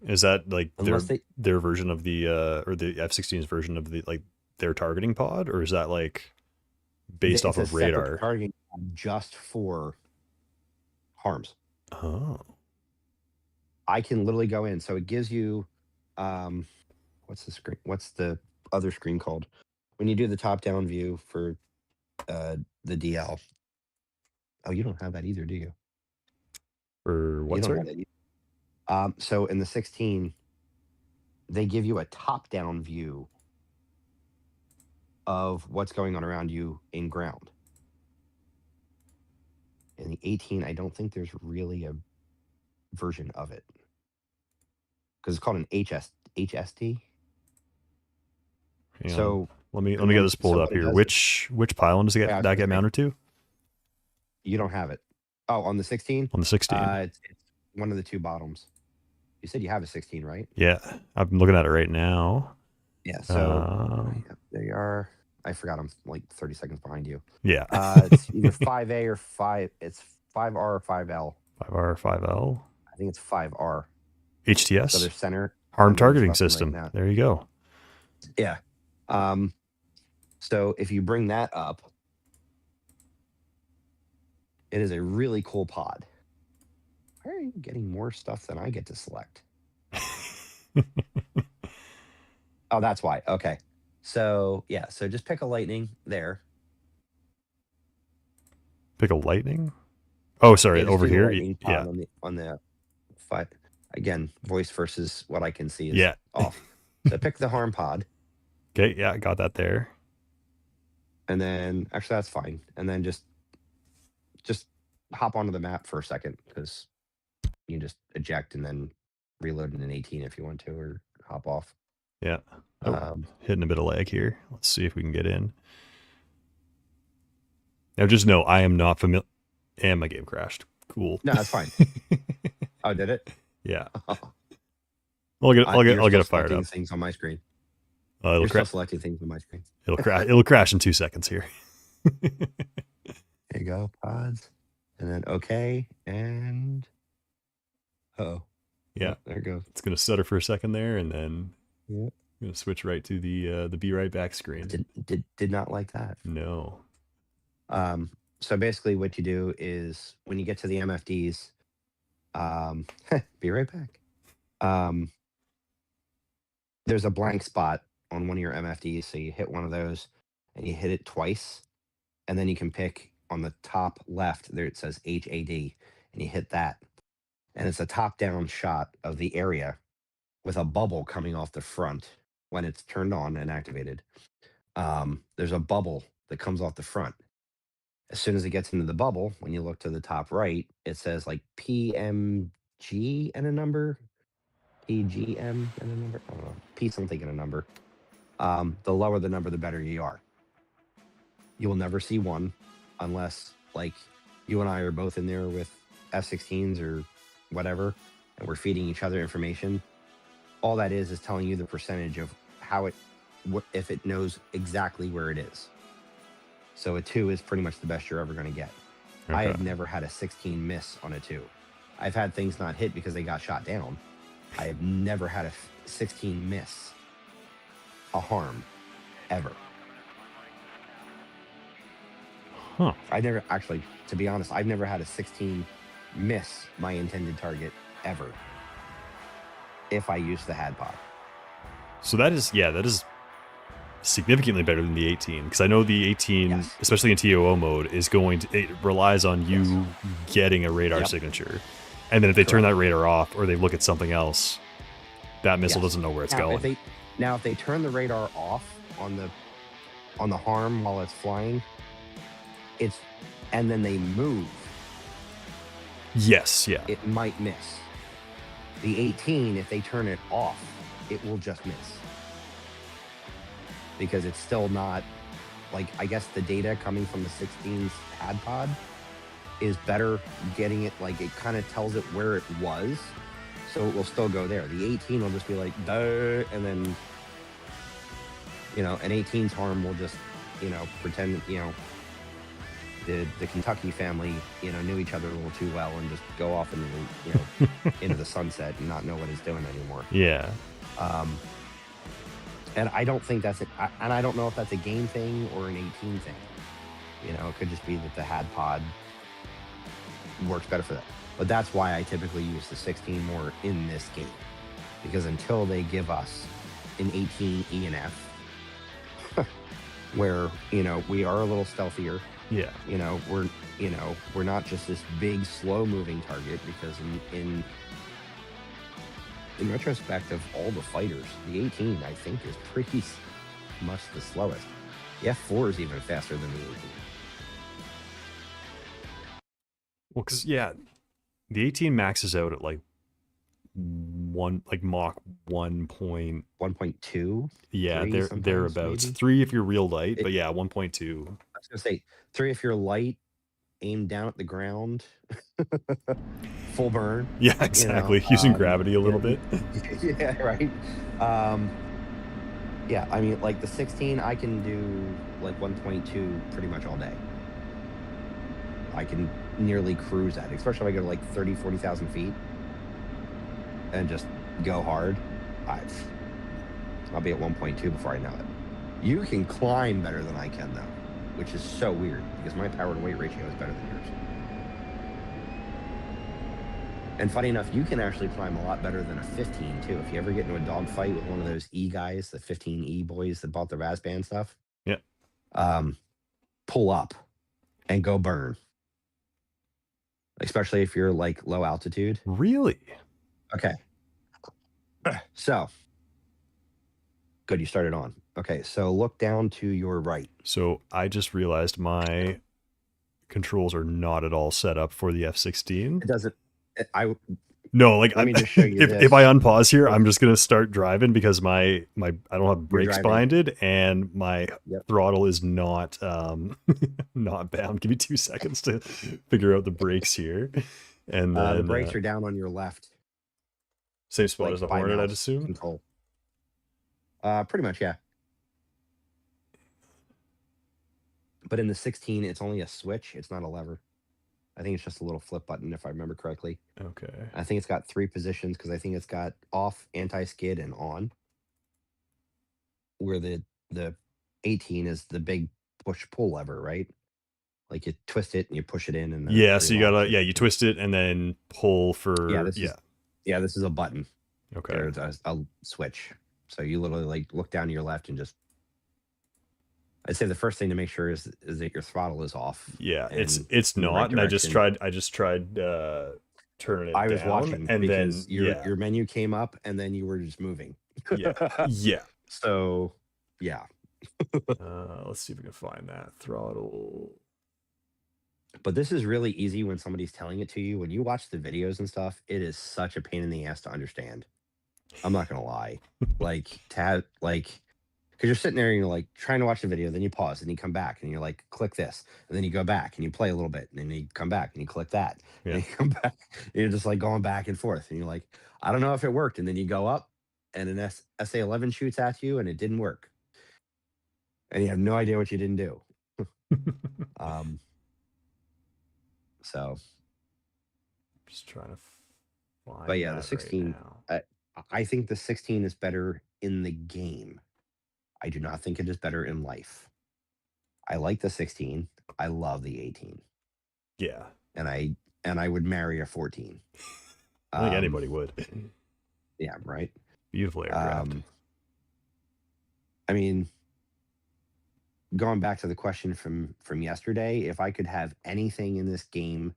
Is that like Unless their version of the or the F-16's version of the like their targeting pod, or is that like based off it's of a separate radar? targeting pod just for harms. Oh. I can literally go in. So it gives you, what's the screen? What's the other screen called? When you do the top-down view for the DL, Oh, you don't have that either, do you? Or You what, don't sorry? have that either. So in the 16, they give you a top-down view of what's going on around you in ground. In the 18, I don't think there's really a version of it because it's called an HST. Hang on. So Let me and get then this pulled up what it here. does is, Which pylon does it yeah, I get was that gonna get say, mounted to? you don't have it. Oh, on the 16, On the 16. it's one of the two bottoms. You said you have a 16, right? Yeah, I'm looking at it right now. Yeah. So Um, there you are. I forgot I'm like 30 seconds behind you. yeah. It's either 5A or 5. It's 5R or 5L. 5R, 5L. I think it's 5R. So HTS. there's center, Harm and then there's targeting weapon right system. now. There you go. Yeah. So if you bring that up, it is a really cool pod. Why are you getting more stuff than I get to select? Oh, that's why. Okay. So yeah. So just pick a lightning there. Pick a lightning. Oh, sorry, Yeah, just over do the here. lightning Yeah, pod on the five. Again, voice versus what I can see is yeah. off. So pick the harm pod, Okay, yeah, got that there. and then actually that's fine. And then just hop onto the map for a second because you can just eject and then reload in an 18 if you want to, or hop off. Yeah. Oh, hitting a bit of lag here. Let's see if we can get in. Now, just know I am not familiar. And my game crashed. Cool. No, that's fine. Oh, did it? Yeah. Oh, I'll get you're it still fired selecting up. things on my screen. It'll You're still crash. selecting things on my screen. It'll crash in 2 seconds here. There you go, pods, and then okay, and Yeah, there it goes. it's gonna stutter for a second there, and then Yeah, I'm gonna switch right to the be right back screen. did not like that. No. So basically, what you do is when you get to the MFDs, be right back. There's a blank spot on one of your MFDs, so you hit one of those, and you hit it twice, and then you can pick on the top left there. It says HAD, and you hit that, and it's a top-down shot of the area with a bubble coming off the front when it's turned on and activated. There's a bubble that comes off the front. As soon as it gets into the bubble, when you look to the top right, it says like PMG and a number, PGM and a number. I don't know, P something and a number. The lower the number, the better you are. You will never see one unless like you and I are both in there with F-16s or whatever, and we're feeding each other information. All that is telling you the percentage of how it, if it knows exactly where it is. So a 2 is pretty much the best you're ever going to get. Okay. I have never had a 16 miss on a 2. I've had things not hit because they got shot down. I have never had a 16 miss a harm ever. Huh. I never actually, to be honest, I've never had a 16 miss my intended target ever if I use the HAD pod. So that is significantly better than the 18, because I know the 18, Yes. especially in TOO mode, it relies on you getting a radar signature, and then if they turn that radar off or they look at something else, that missile doesn't know where it's going. If they turn the radar off on the harm while it's flying, and then they move, Yes, yeah. it might miss. The 18, if they turn it off, it will just miss. Because it's still not, like, I guess the data coming from the 16's HAD pod is better getting it, like, it kind of tells it where it was, so it will still go there. The 18 will just be like, duh, and then, an 18's harm will just, pretend, the Kentucky family, knew each other a little too well and just go off into the, into the sunset and not know what he's doing anymore. Yeah. And I don't think that's and I don't know if that's a game thing or an 18 thing. It could just be that the HAD pod works better for that. But that's why I typically use the 16 more in this game, because until they give us an 18 E and F, where we are a little stealthier, Yeah. We're not just this big, slow-moving target because in retrospect of all the fighters, the 18 I think is pretty much the slowest. The F4 is even faster than the 18. Well, because the 18 maxes out at like Mach 1. 1.2. Yeah, 3 they're sometimes, thereabouts. maybe. 3 if you're real light, but It- yeah, 1.2. I was gonna say 3 if you're light, aim down at the ground, full burn. Yeah, exactly. Using gravity a little bit. Yeah, right. Yeah, I mean, like the 16, I can do like 1.2 pretty much all day. I can nearly cruise at it, especially if I go to like 30, 40,000 feet and just go hard. I'll be at 1.2 before I know it. You can climb better than I can, though, which is so weird because my power to weight ratio is better than yours. And funny enough, you can actually climb a lot better than a 15 too. If you ever get into a dogfight with one of those E guys, the 15E boys that bought their Vaz band stuff, Yeah. Pull up and go burn. Especially if you're like low altitude. Really? Okay. So good, you started on. Okay, so look down to your right. So I just realized my controls are not at all set up for the F16. It doesn't. No, like Let me just show you if I unpause here, I'm just gonna start driving because my I don't have brakes driving. binded and my Yep. throttle is not not bound. Give me 2 seconds to figure out the brakes here, and then The brakes are down on your left. same spot like, as the by Hornet, I'd mouse assume. Control. Pretty much, yeah. But in the 16, it's only a switch. It's not a lever. I think it's just a little flip button, if I remember correctly. Okay. I think it's got 3 positions because I think it's got off, anti-skid, and on. Where the 18 is the big push-pull lever, right? Like you twist it and you push it in, and then Yeah, so you gotta you twist it and then pull for this is a button. Okay. There's a switch, so you literally like look down to your left and just. I'd say the first thing to make sure is that your throttle is off. Yeah, it's in the not, right and I just direction. tried turning it I was down, watching and because then your menu came up and then you were just moving. yeah. So yeah. Let's see if we can find that throttle. But this is really easy when somebody's telling it to you. When you watch the videos and stuff, it is such a pain in the ass to understand. I'm not gonna lie. Like because you're sitting there and you're like trying to watch the video, then you pause and you come back and you're like, click this, and then you go back and you play a little bit, and then you come back and you click that, and you come back, and you're just like going back and forth, and you're like, I don't know if it worked, and then you go up, and an SA-11 shoots at you, and it didn't work, and you have no idea what you didn't do. So, just trying to find. But yeah, the 16. Right I think the 16 is better in the game. I do not think it is better in life. I like the 16. I love the 18. Yeah. And I would marry a 14. I think anybody would. Yeah, right. Beautiful aircraft. I mean, going back to the question from yesterday, if I could have anything in this game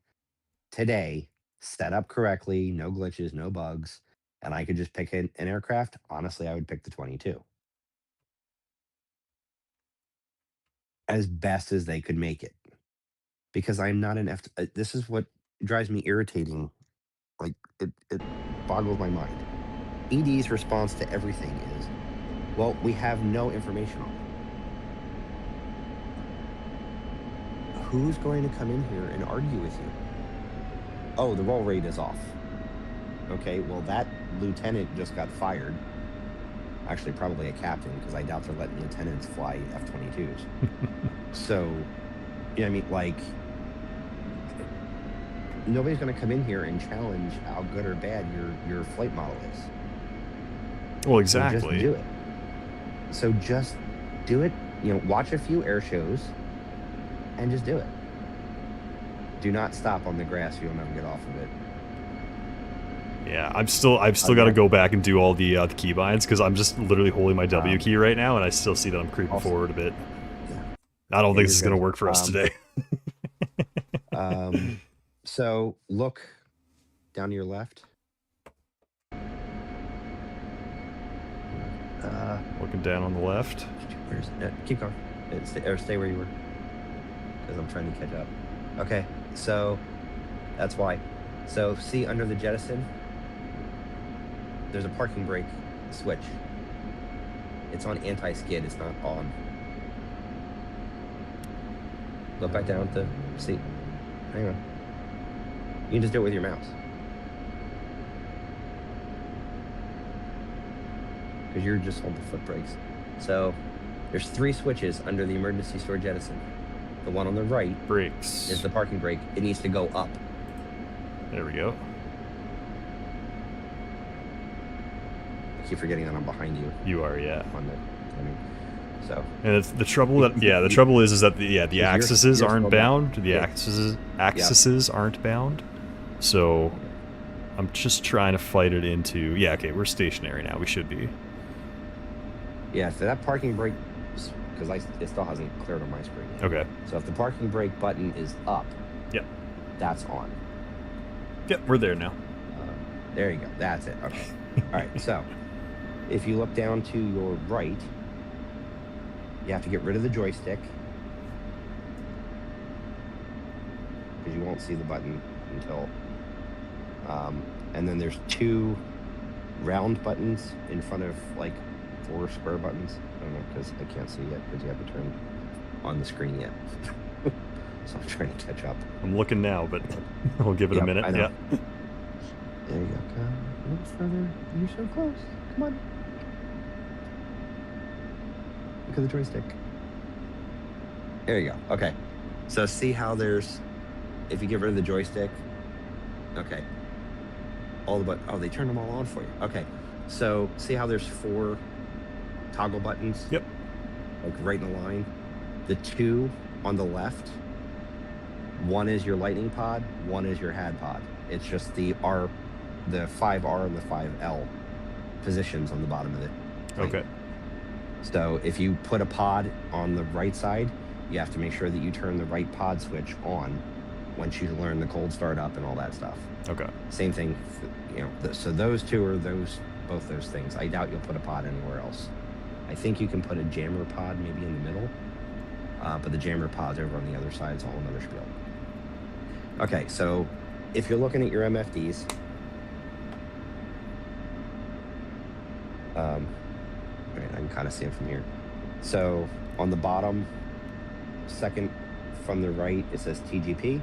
today set up correctly, no glitches, no bugs, and I could just pick an aircraft, honestly, I would pick the 22. As best as they could make it. Because I'm not an this is what drives me irritating. Like, it boggles my mind. ED's response to everything is, well, we have no information on it. Who's going to come in here and argue with you? Oh, the roll rate is off. Okay, well, that lieutenant just got fired. Actually, probably a captain, because I doubt they're letting lieutenants fly F-22s. So, you know what I mean? Like, nobody's going to come in here and challenge how good or bad your flight model is. Well, exactly. So just do it. So just do it. You know, watch a few air shows and just do it. Do not stop on the grass. You'll never get off of it. Yeah, I've still got to go back and do all the keybinds because I'm just literally holding my W key right now, and I still see that I'm creeping forward a bit. Yeah. I don't think this is going to work for us today. So look down to your left. Looking down on the left. Keep going. Stay where you were. Because I'm trying to catch up. Okay, so that's why. So see under the jettison, there's a parking brake switch. It's on anti-skid, it's not on. Look back down at the seat. Hang on. You can just do it with your mouse. Because you're just on the foot brakes. So there's 3 switches under the emergency store jettison. The one on the right Brakes. is the parking brake. It needs to go up. There we go. I keep forgetting that I'm behind you. You are, yeah. On the, so. And it's the trouble that the trouble is that the axes you're aren't still bound. down. The axes aren't bound. So I'm just trying to fight it into. Yeah, okay, we're stationary now. We should be. Yeah, so that parking brake, because it still hasn't cleared on my screen yet. Okay. So if the parking brake button is up, Yep. That's on. Yep, we're there now. There you go. That's it. Okay. All right. So if you look down to your right, you have to get rid of the joystick because you won't see the button until. And then there's 2 round buttons in front of like 4 square buttons. I don't know because I can't see yet because you haven't turned on the screen yet. So I'm trying to catch up. I'm looking now, but I'll give it a minute. I know. Yeah. There you go. Come a little further. You're so close. Come on. Look at the joystick. There you go. Okay. So see how there's, if you get rid of the joystick, okay. All the they turned them all on for you. Okay. So see how there's 4 toggle buttons? Yep. Like right in a line. The 2 on the left, one is your lightning pod, one is your had pod. It's just the 5R and the 5L positions on the bottom of it. Okay. So if you put a pod on the right side, you have to make sure that you turn the right pod switch on once you learn the cold start up and all that stuff. Okay. Same thing, so those 2 are both those things. I doubt you'll put a pod anywhere else. I think you can put a jammer pod maybe in the middle, but the jammer pod's over on the other side. It's all another spiel. Okay, so if you're looking at your MFDs, right, I can kind of see them from here. So on the bottom, second from the right, it says TGP.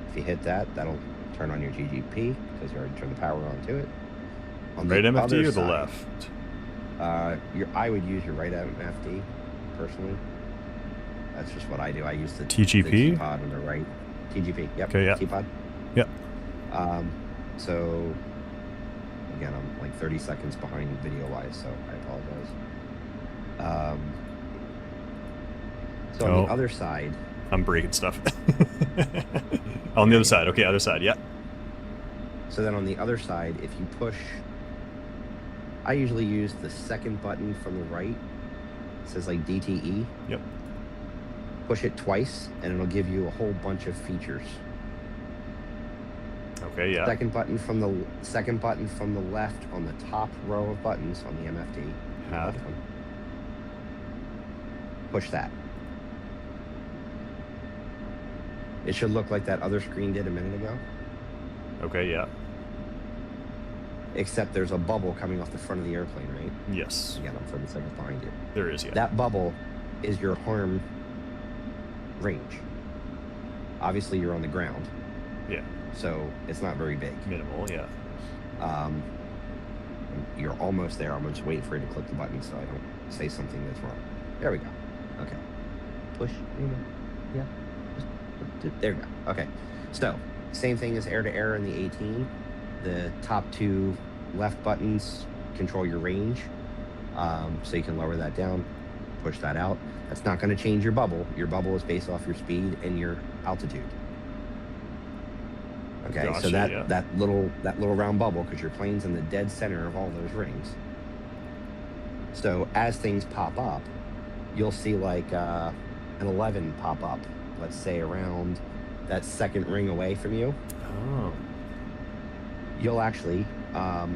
If you hit that, that'll turn on your TGP because you already turned the power on to it. On Right the MFD other or the side, left? I would use your right MFD personally. That's just what I do. I use the TGP? the pod on the right. TGP. Yep. Okay. Yeah. T-pod. Yep. So again, I'm like 30 seconds behind video-wise, so I apologize. So on the other side, I'm breaking stuff. On the other side. Okay, other side. Yeah. So then on the other side, if you push, I usually use the second button from the right. It says like DTE. Yep. Push it twice, and it'll give you a whole bunch of features. Okay. Yeah. Second button from the left on the top row of buttons on the MFD. Had. Push that. It should look like that other screen did a minute ago. Okay. Yeah. Except there's a bubble coming off the front of the airplane, right? Yes. Again, I'm 30 seconds behind you. There is. Yeah. That bubble is your harm range. Obviously, you're on the ground. Yeah. So it's not very big. Minimal. Yeah. You're almost there. I'm just waiting for you to click the button so I don't say something that's wrong. There we go. Okay. Push. Yeah. There we go. Okay. So same thing as air-to-air in the 18. The top 2 left buttons control your range. So you can lower that down, push that out. That's not going to change your bubble. Your bubble is based off your speed and your altitude. Okay, Gotcha, so yeah. that little round bubble, because your plane's in the dead center of all those rings. So as things pop up, you'll see like an 11 pop up, let's say around that second ring away from you, Oh. you'll actually, I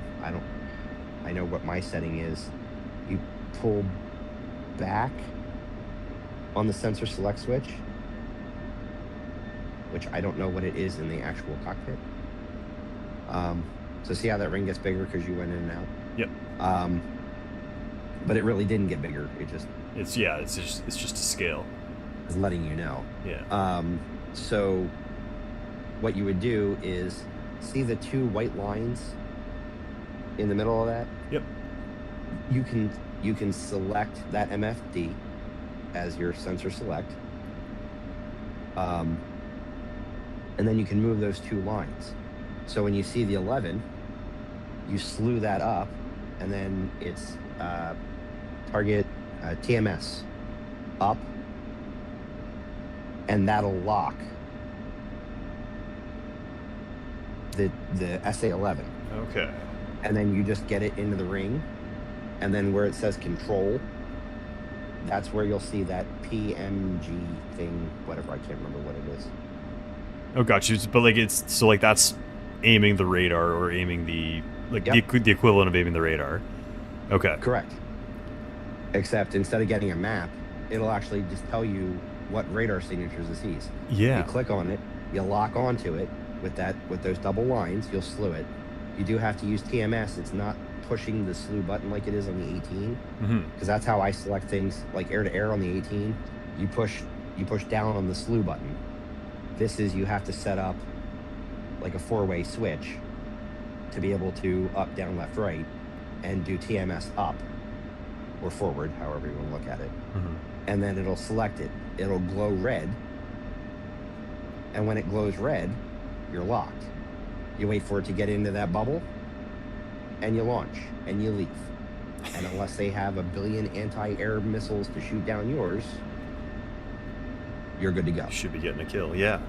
know what my setting is. You pull back on the sensor select switch, which I don't know what it is in the actual cockpit. So see how that ring gets bigger because you went in and out? Yep. But it really didn't get bigger. It just It's just a scale. is letting you know. Yeah. So what you would do is see the 2 white lines in the middle of that? Yep. You can select that MFD as your sensor select. And then you can move those 2 lines. So when you see the 11, you slew that up, and then it's target TMS up, and that'll lock the SA-11. Okay. And then you just get it into the ring, and then where it says control, that's where you'll see that PMG thing, whatever, I can't remember what it is. Oh, got you. But like that's aiming the radar or aiming the the equivalent of aiming the radar. Okay. Correct. Except instead of getting a map, it'll actually just tell you what radar signatures it sees. Yeah. You click on it, you lock onto it with those double lines, you'll slew it. You do have to use TMS. It's not pushing the slew button like it is on the 18, because that's how I select things like air to air on the 18. You push down on the slew button. This is, you have to set up like a 4-way switch to be able to up, down, left, right, and do TMS up or forward, however you want to look at it. And then it'll select it. It'll glow red. And when it glows red, you're locked. You wait for it to get into that bubble, and you launch, and you leave. And unless they have a billion anti-air missiles to shoot down yours, you're good to go. You should be getting a kill. Yeah.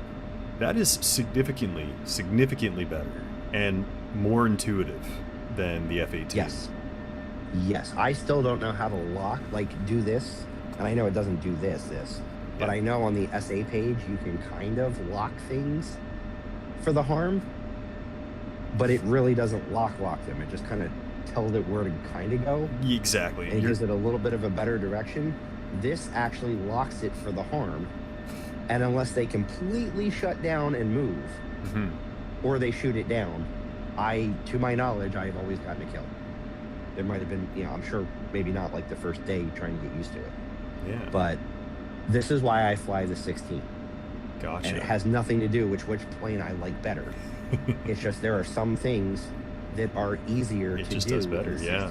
That is significantly better and more intuitive than the F-18. Yes. I still don't know how to lock, like do this, and I know it doesn't do this, but I know on the SA page you can kind of lock things for the harm, but it really doesn't lock them. It just kind of tells it where to kind of go. Exactly. And gives it a little bit of a better direction. This actually locks it for the harm, and unless they completely shut down and move, or they shoot it down, to my knowledge, I've always gotten a kill. There might have been, I'm sure maybe not like the first day trying to get used to it. Yeah. But this is why I fly the 16. Gotcha. And it has nothing to do with which plane I like better. It's just there are some things that are easier to do. It just does better, yeah.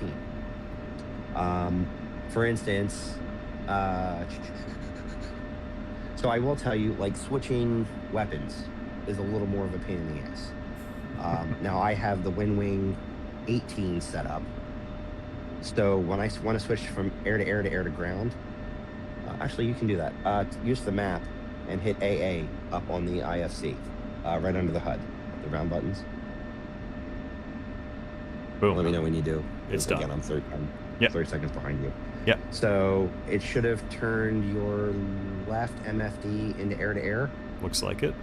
For instance, so I will tell you, like, switching weapons is a little more of a pain in the ass. Now I have the Wing 18 set up. So when I want to switch from air to air to air to ground, actually you can do that. Use the map and hit AA up on the IFC, right under the HUD, the round buttons. Boom. Let me know when you do. It's done. Again, I'm 30 seconds behind you. Yep. So it should have turned your left MFD into air to air. Looks like it.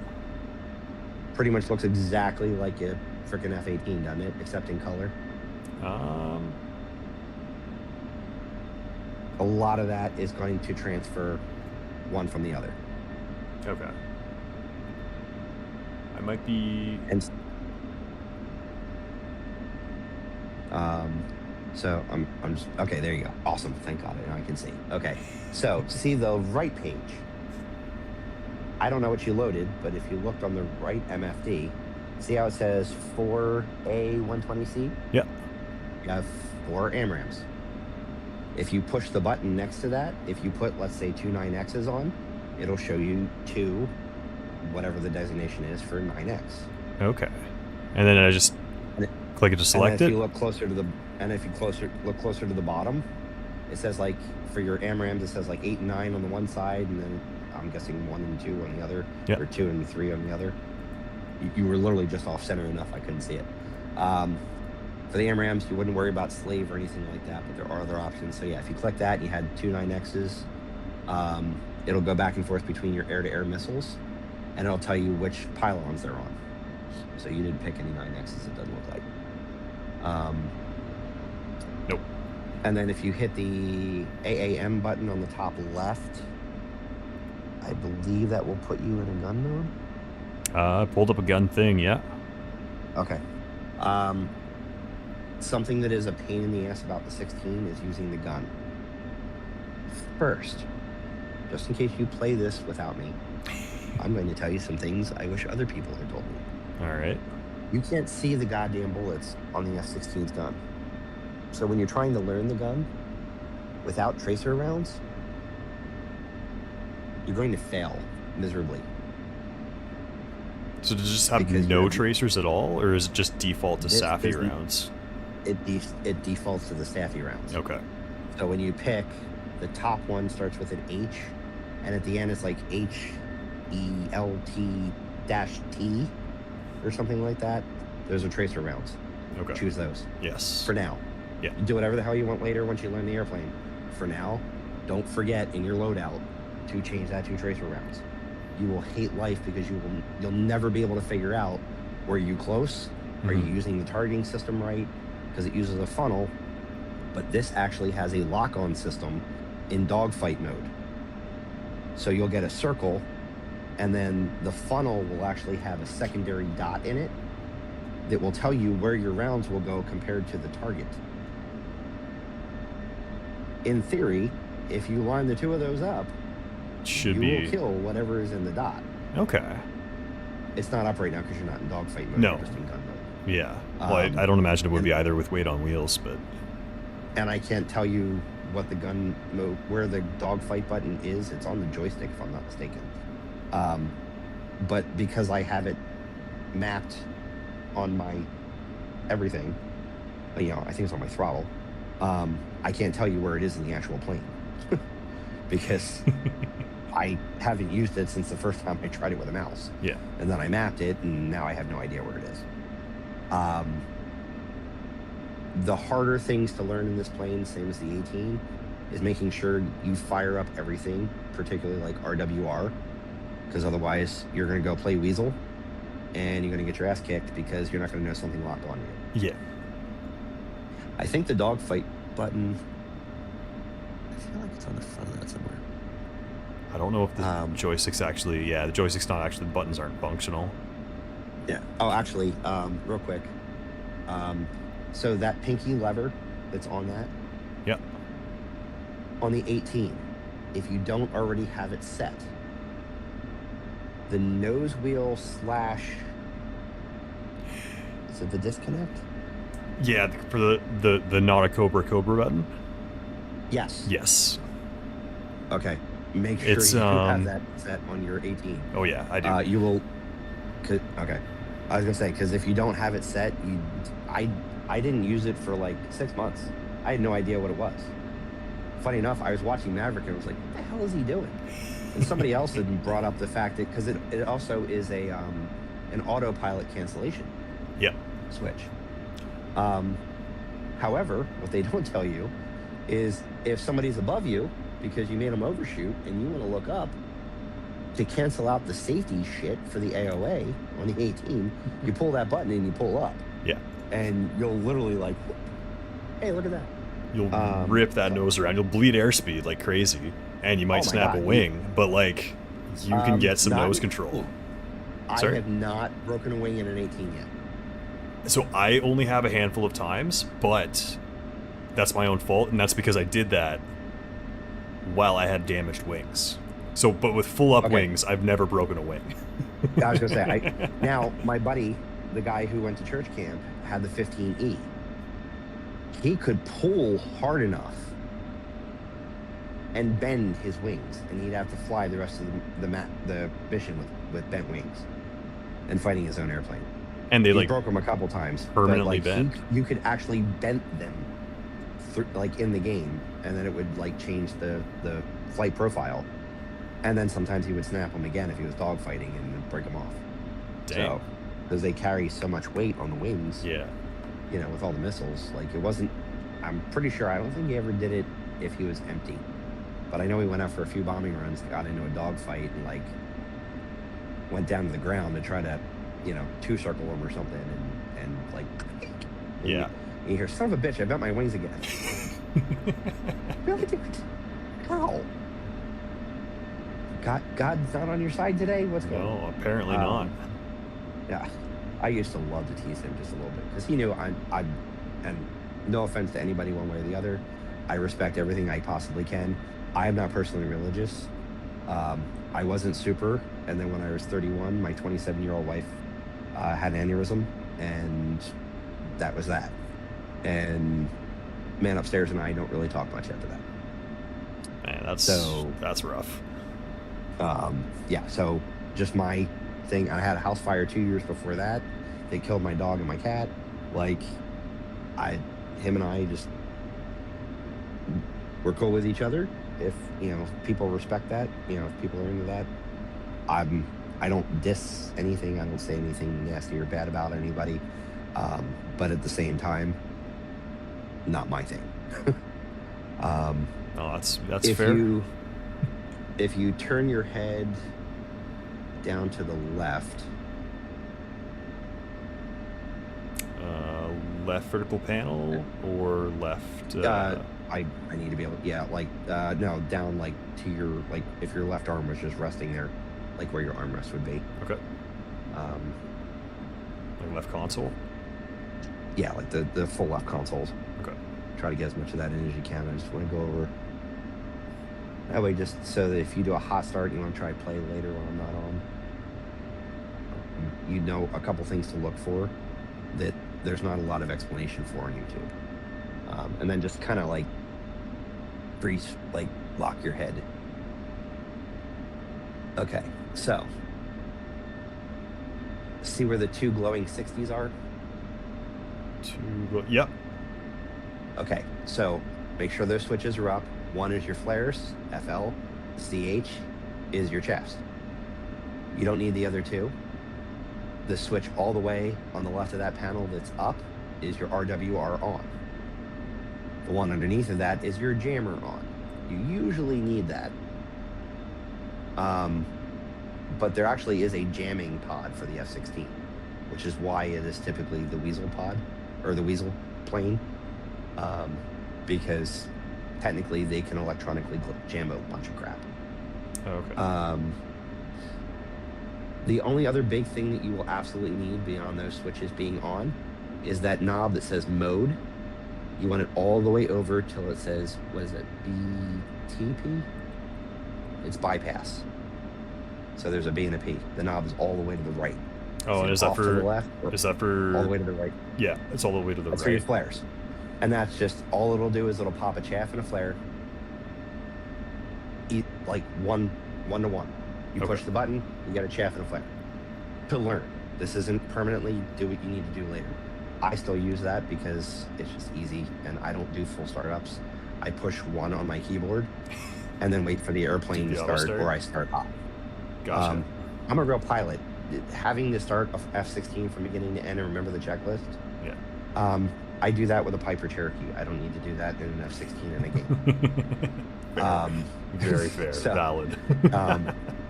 Pretty much looks exactly like a freaking F-18, doesn't it? Except in color. A lot of that is going to transfer one from the other. Okay. I might be. And so I'm just okay. There you go. Awesome. Thank God. Now I can see. Okay. So see the right page. I don't know what you loaded, but if you looked on the right MFD, see how it says 4A-120C? Yep. You have 4 AMRAAMs. If you push the button next to that, if you put, let's say, 2 9Xs on, it'll show you 2, whatever the designation is for 9X. Okay. And then I just click it to select it. If you look closer to the, look closer to the bottom, it says like for your AMRAAMs, it says like 8 and 9 on the one side, and then I'm guessing 1 and 2 on the other, or 2 and 3 on the other. You were literally just off center enough I couldn't see it. For the AMRAAMs, you wouldn't worry about slave or anything like that, but there are other options. So yeah, if you click that and you had 2 9Xs, it'll go back and forth between your air-to-air missiles, and it'll tell you which pylons they're on. So you didn't pick any 9Xs, it doesn't look like. Nope. And then if you hit the AAM button on the top left, I believe that will put you in a gun mode. I pulled up a gun thing, yeah. Okay. Something that is a pain in the ass about the 16 is using the gun. First, just in case you play this without me, I'm going to tell you some things I wish other people had told me. All right. You can't see the goddamn bullets on the F-16's gun. So when you're trying to learn the gun without tracer rounds, you're going to fail miserably. So does it just have Because no you're- tracers at all, or is it just default to This- Safi this- rounds? It defaults to the Staffy rounds. Okay. So when you pick, the top one starts with an H, and at the end it's like HELT-T or something like that. Those are tracer rounds. Okay. Choose those Yes. for now. Yeah. Do whatever the hell you want later once you learn the airplane. For now, don't forget in your loadout to change that to tracer rounds. You will hate life because you'll never be able to figure out, were you close? Are you Mhm. using the targeting system right? Because it uses a funnel, but this actually has a lock-on system in dogfight mode. So you'll get a circle, and then the funnel will actually have a secondary dot in it that will tell you where your rounds will go compared to the target. In theory, if you line the two of those up, Should you be will kill whatever is in the dot. okay. It's not up right now because you're not in dogfight mode. No. You're just in gun mode. Yeah. Well, I don't imagine it would be either with weight on wheels, but And I can't tell you what the gun mode, where the dogfight button is. It's on the joystick, if I'm not mistaken. But because I have it mapped on my everything, I think it's on my throttle. I can't tell you where it is in the actual plane because I haven't used it since the first time I tried it with a mouse. yeah. And then I mapped it, and now I have no idea where it is. The harder things to learn in this plane, same as the 18, is making sure you fire up everything, particularly like RWR, because otherwise you're going to go play Weasel, and you're going to get your ass kicked because you're not going to know something locked on you. Yeah. I think the dogfight button, I feel like it's on the front of that somewhere. I don't know if the joystick's joystick's actually, the joystick's not actually, the buttons aren't functional. Yeah. Oh, actually, real quick. So that pinky lever that's on that, Yep. on the 18, if you don't already have it set, the nose wheel / is it the disconnect? Yeah, for the not a Cobra button. Yes. Yes. Okay. Make sure It's, you have that set on your 18. Oh yeah, I do. You will. Okay. I was gonna say, because if you don't have it set, I didn't use it for like 6 months. I had no idea what it was. Funny enough, I was watching Maverick and I was like, what the hell is he doing? And somebody else had brought up the fact that, because it also is an autopilot cancellation Yeah. switch. However, what they don't tell you is if somebody's above you because you made them overshoot and you want to look up to cancel out the safety shit for the AOA on the 18, you pull that button and you pull up. Yeah. And you'll literally like, hey, look at that. You'll rip that nose around. You'll bleed airspeed like crazy, and you might Oh my snap God, a wing, but like you can get some not- nose control. I Sorry? have not broken a wing in an 18 yet. So I only have a handful of times, but that's my own fault, and that's because I did that while I had damaged wings. So, but with full up Okay. wings, I've never broken a wing. I was gonna say, now my buddy, the guy who went to church camp, had the 15E. He could pull hard enough and bend his wings, and he'd have to fly the rest of the mission with bent wings and fighting his own airplane. And they He like broke them a couple times. permanently but, like, bent? you could actually bend them like in the game, and then it would like change the flight profile. And then sometimes he would snap them again if he was dogfighting and then break them off. dang. So, because they carry so much weight on the wings, Yeah. with all the missiles, like it wasn't. I'm pretty sure. I don't think he ever did it if he was empty. But I know he went out for a few bombing runs, got into a dogfight, and like went down to the ground to try to, two-circle him or something, and like, Yeah. you hear, son of a bitch, I bent my wings again. Really, dude? How? God's not on your side today? What's going on? No, apparently not. Yeah, I used to love to tease him just a little bit because he knew and no offense to anybody one way or the other, I respect everything I possibly can. I am not personally religious. I wasn't super, and then when I was 31, my 27-year-old wife had an aneurysm, and that was that. And man upstairs and I don't really talk much after that. Man, that's rough. Yeah, so just my thing. I had a house fire 2 years before that. They killed my dog and my cat. Like, him and I just, we're cool with each other. If people respect that, if people are into that, I don't diss anything. I don't say anything nasty or bad about anybody. But at the same time, not my thing. No, that's fair. If you turn your head down to the left, left vertical panel or left? I need to be able, no, down like to your, like if your left arm was just resting there, like where your armrest would be. Okay. Like left console. Yeah, like the full left consoles. Okay. Try to get as much of that in as you can. I just want to go over that way, just so that if you do a hot start, you want to try to play later when I'm not on. You know a couple things to look for that there's not a lot of explanation for on YouTube. And then just kind of like freeze, like lock your head. Okay, so see where the two glowing 60s are? Yep. Okay, so make sure those switches are up. One is your flares, FL. CH is your chest. You don't need the other two. The switch all the way on the left of that panel that's up is your RWR on. The one underneath of that is your jammer on. You usually need that. But there actually is a jamming pod for the F-16, which is why it is typically the Weasel pod, or the Weasel plane, because technically they can electronically jam a bunch of crap. Okay. The only other big thing that you will absolutely need beyond those switches being on is that knob that says mode. You want it all the way over till it says, what is it, BTP? It's bypass. So there's a B and a P. The knob is all the way to the right. Oh, and is that to the for left? Is that for all the way to the right? Yeah, it's all the way to the That's right. for your flares. And that's just all it'll do is it'll pop a chaff and a flare. Like one to one. You push the button, you get a chaff and a flare. To learn. This isn't permanently do what you need to do later. I still use that because it's just easy and I don't do full startups. I push one on my keyboard and then wait for the airplane to start, or I start off. Gotcha. I'm a real pilot. Having to start a F-16 from beginning to end and remember the checklist. Yeah. I do that with a Piper Cherokee. I don't need to do that in an F-16 in a game. Very fair. So, valid.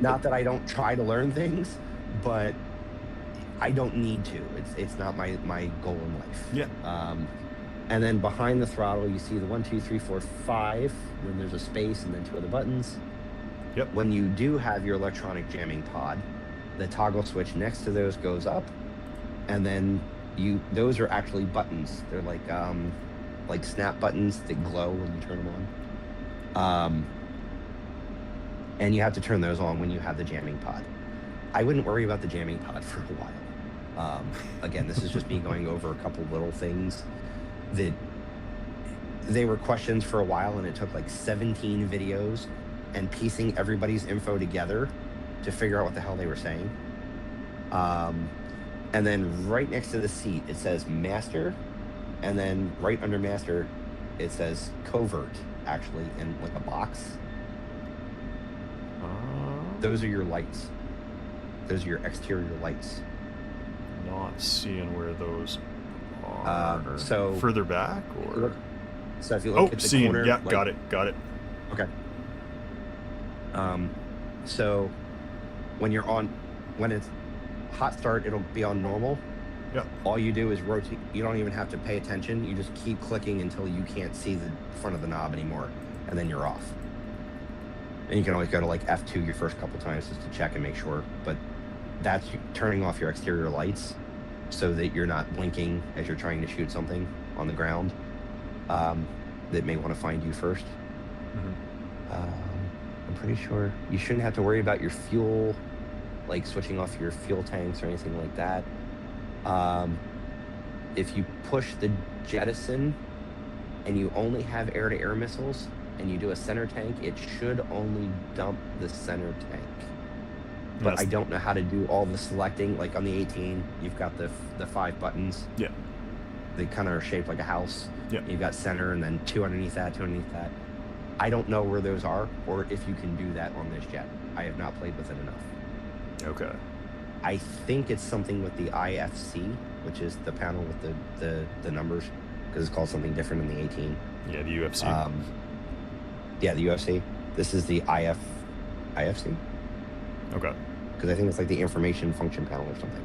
Not that I don't try to learn things, but I don't need to. It's not my goal in life. Yeah. And then behind the throttle, you see the 1, 2, 3, 4, 5. When there's a space, and then two other buttons. Yep. When you do have your electronic jamming pod, the toggle switch next to those goes up, and then those are actually buttons. They're like snap buttons that glow when you turn them on. And you have to turn those on when you have the jamming pod. I wouldn't worry about the jamming pod for a while. Again, this is just me going over a couple little things that they were questions for a while, and it took like 17 videos and piecing everybody's info together to figure out what the hell they were saying. And then right next to the seat, it says master. And then right under master, it says covert, actually, in like a box. Those are your lights. Those are your exterior lights. Not seeing where those are. So further back, or so if you look at the corner, yeah, got it. Okay. So when you're on, when it's hot start, it'll be on normal. Yeah. All you do is rotate. You don't even have to pay attention. You just keep clicking until you can't see the front of the knob anymore, and then you're off. And you can always go to like F2 your first couple times just to check and make sure. But that's turning off your exterior lights so that you're not blinking as you're trying to shoot something on the ground that may want to find you first. I'm pretty sure you shouldn't have to worry about your fuel, like switching off your fuel tanks or anything like that. If you push the jettison and you only have air-to-air missiles and you do a center tank, it should only dump the center tank. But I don't know how to do all the selecting. Like on the 18, you've got the 5 buttons. Yeah. They kind of are shaped like a house. Yeah. You've got center and then 2 underneath that, 2 underneath that. I don't know where those are or if you can do that on this jet. I have not played with it enough. Okay. I think it's something with the IFC, which is the panel with the numbers, because it's called something different in the 18. Yeah, the UFC. Yeah, the UFC. This is the IFC. Okay. Because I think it's like the information function panel or something.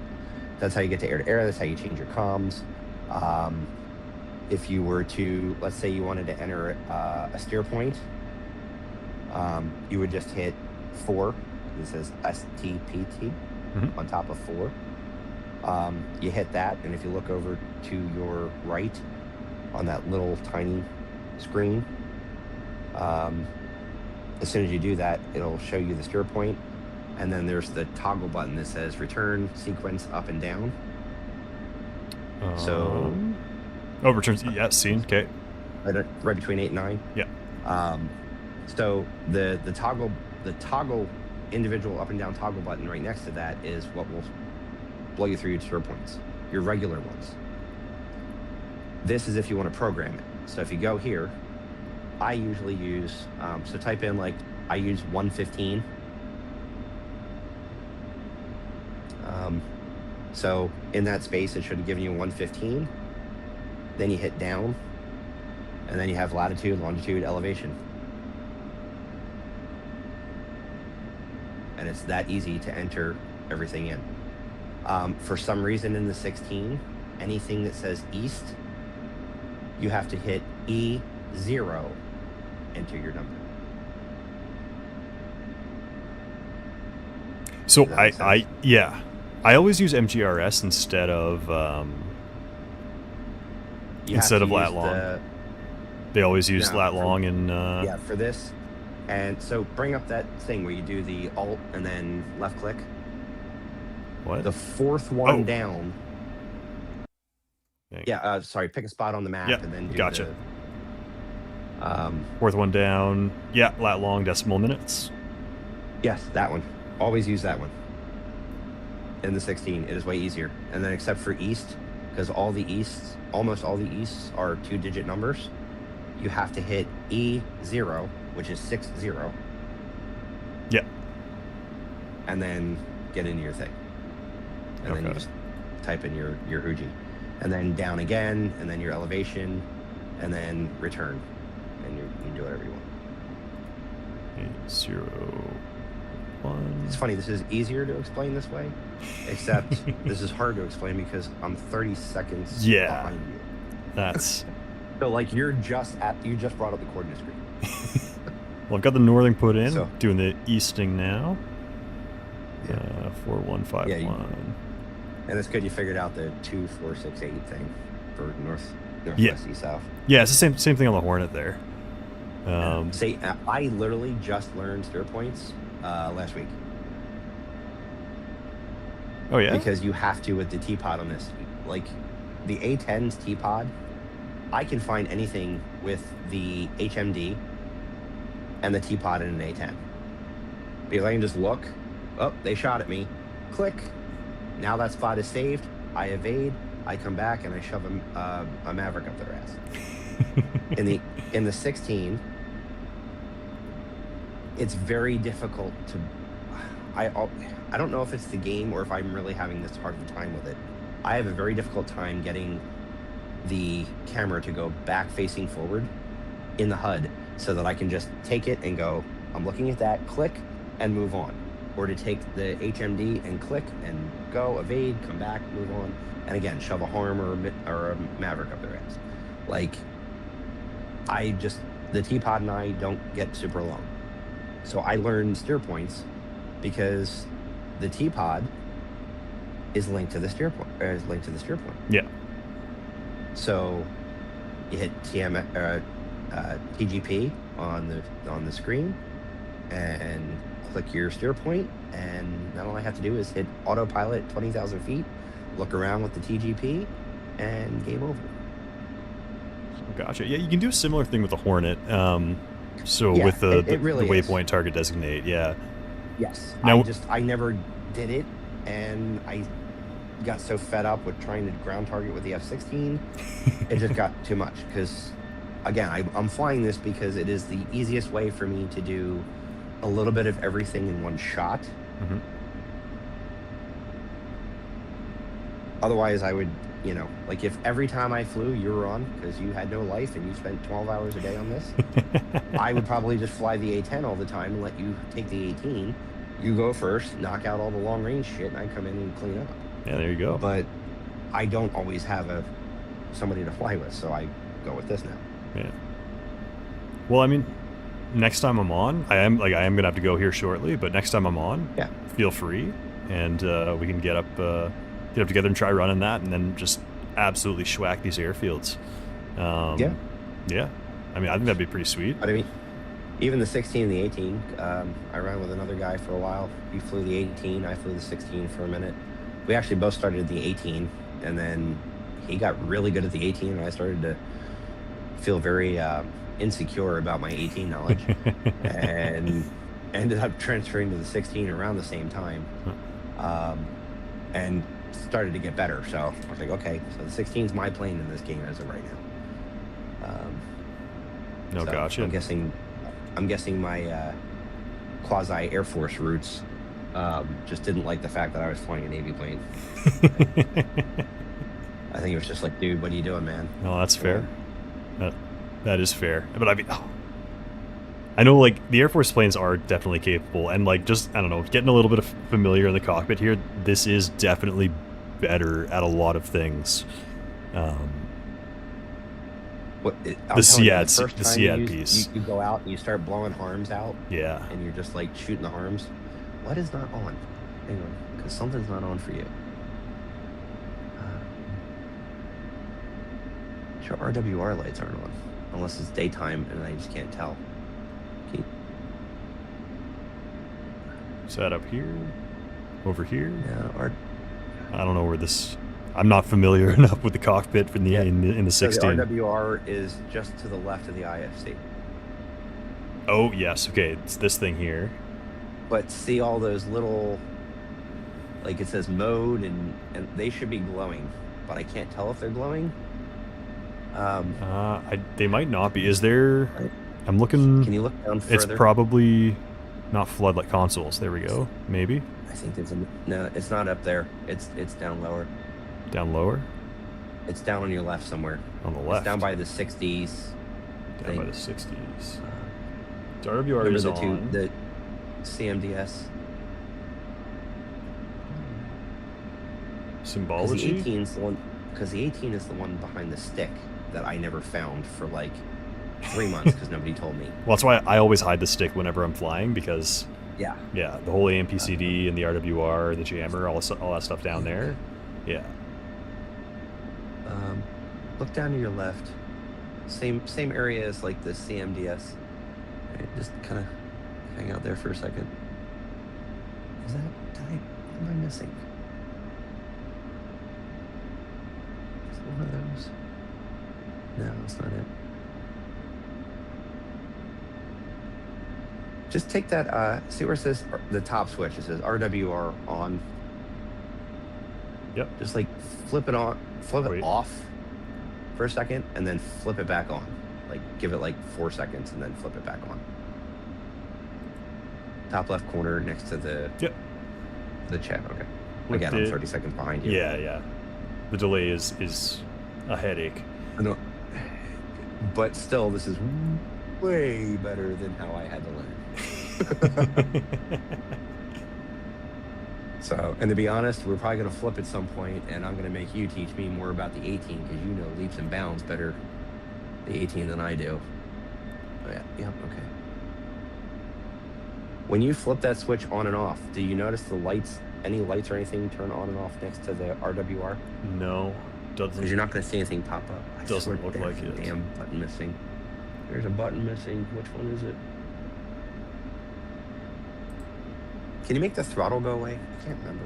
That's how you get to air-to-air. That's how you change your comms. If you were to, let's say you wanted to enter a steer point, you would just hit 4. It says STPT on top of 4. You hit that, and if you look over to your right on that little tiny screen, as soon as you do that, it'll show you the steer point, and then there's the toggle button that says return sequence up and down. Oh, returns. Yeah, scene. Okay. Right between 8 and 9. Yeah. So the toggle individual up and down toggle button right next to that is what will blow you through your steer points, your regular ones. This is if you want to program it. So if you go here, I usually use, so type in like, I use 115. So in that space, it should have given you 115. Then you hit down, and then you have latitude, longitude, elevation. And it's that easy to enter everything in. For some reason in the 16, anything that says east, you have to hit E0, enter your number. So I always use MGRS instead of lat long. They always use lat long and yeah, for this. And so bring up that thing where you do the alt and then left click. What? The 4th one down. Dang. Yeah, sorry, pick a spot on the map and then do gotcha. the 4th one down. Yeah, lat long decimal minutes. Yes, that one. Always use that one. In the 16, it is way easier. And then except for east, because almost all the easts are 2-digit numbers, you have to hit E0, which is 60. Yeah. And then get into your thing. And then you just type in your Huji. And then down again, and then your elevation, and then return. And you can do whatever you want. 801. It's funny, this is easier to explain this way, except this is hard to explain because I'm 30 seconds behind you. That's so like you just brought up the coordinate screen. Well, I've got the northing put in. So, doing the easting now. Yeah. 4151. Yeah, and it's good you figured out the 2468 thing for northwest east south. Yeah, it's the same thing on the Hornet there. See, I literally just learned steer points last week. Oh yeah, because you have to with the T-pod on this. Like the A-10's T-pod, I can find anything with the HMD and the T-pod in an A-10 because I can just look. Oh, they shot at me. Click. Now that spot is saved. I evade. I come back and I shove a Maverick up their ass. in the 16, it's very difficult to. I don't know if it's the game or if I'm really having this hard of a time with it. I have a very difficult time getting the camera to go back facing forward in the HUD so that I can just take it and go, I'm looking at that, click, and move on. or to take the HMD and click and go, evade, come back, move on, and again, shove a harm or a Maverick up their ass. Like, the T-Pod and I don't get super along. So I learned steer points because the T-Pod is linked to the steer point. Yeah. So you hit TGP on the screen and click your steer point, and then all I have to do is hit autopilot 20,000 feet, look around with the TGP, and game over. Gotcha. Yeah, you can do a similar thing with the Hornet. So Yeah, with the really waypoint target designate, yeah. Yes. Now, I never did it, and I got so fed up with trying to ground target with the F-16, it just got too much. Because, again, I'm flying this because it is the easiest way for me to do a little bit of everything in one shot. Mhm. Otherwise, I would, like if every time I flew, you were on because you had no life and you spent 12 hours a day on this, I would probably just fly the A-10 all the time and let you take the 18. You go first, knock out all the long range shit, and I come in and clean up. Yeah, there you go. But I don't always have somebody to fly with, so I go with this now. Yeah. Well, I mean, next time I'm on, I am gonna have to go here shortly, but next time I'm on, Yeah. feel free, and we can get up together and try running that, and then just absolutely schwack these airfields. Yeah. Yeah. I mean, I think that'd be pretty sweet. But I mean, even the 16 and the 18, I ran with another guy for a while. He flew the 18, I flew the 16 for a minute. We actually both started the 18, and then he got really good at the 18, and I started to feel very insecure about my 18 knowledge, and ended up transferring to the 16 around the same time, and started to get better. So I was like, okay, so the 16 is my plane in this game as of right now. No, so gotcha. I'm guessing my quasi Air Force roots just didn't like the fact that I was flying a Navy plane. I think it was just like, dude, what are you doing, man? No, that's fair. That is fair. But I mean, I know, like, the Air Force planes are definitely capable, and, like, just, I don't know, getting a little bit of familiar in the cockpit here, this is definitely better at a lot of things. The SEAD piece. You go out and you start blowing harms out. Yeah. And you're just, like, shooting the harms. What is not on? Hang on, because something's not on for you. Sure, RWR lights aren't on. Unless it's daytime and I just can't tell. Is that up here? Over here? Yeah, I don't know where this... I'm not familiar enough with the cockpit in the 16. So the RWR is just to the left of the IFC. Oh, yes. Okay, it's this thing here. But see all those little... Like, it says mode, and they should be glowing. But I can't tell if they're glowing. They might not be. Is there... I'm looking... Can you look down further? It's probably not floodlight consoles. There we go. Maybe. I think there's a... No, it's not up there. It's down lower. Down lower? It's down on your left somewhere. On the left. It's down by the 60s. Down by the 60s. The RWR is on. The CMDS. Symbology? Because the 18 is the one behind the stick that I never found for like 3 months because nobody told me. Well, that's why I always hide the stick whenever I'm flying, because yeah, the whole AMPCD and the RWR, the jammer, all that stuff down there. Yeah. Look down to your left. Same area as like the CMDS. Right, just kind of hang out there for a second. Is that? What am I missing? Is it one of those? No, it's not it. Just take that, see where it says the top switch, it says RWR on. Yep. Just like flip it on, it off for a second, and then flip it back on. Like give it like 4 seconds and then flip it back on. Top left corner next to the chat, okay. Again, I'm 30 seconds behind you. Yeah. The delay is a headache. I know. But still, this is way better than how I had to learn. So, and to be honest, we're probably going to flip at some point, and I'm going to make you teach me more about the 18 because you know leaps and bounds better the 18 than I do. Oh, yeah, okay. When you flip that switch on and off, do you notice the lights, any lights or anything turn on and off next to the RWR? No, doesn't. Because you're not going to see anything pop up. I Doesn't swear look like there's a it. damn button missing. There's a button missing. Which one is it? Can you make the throttle go away? I can't remember.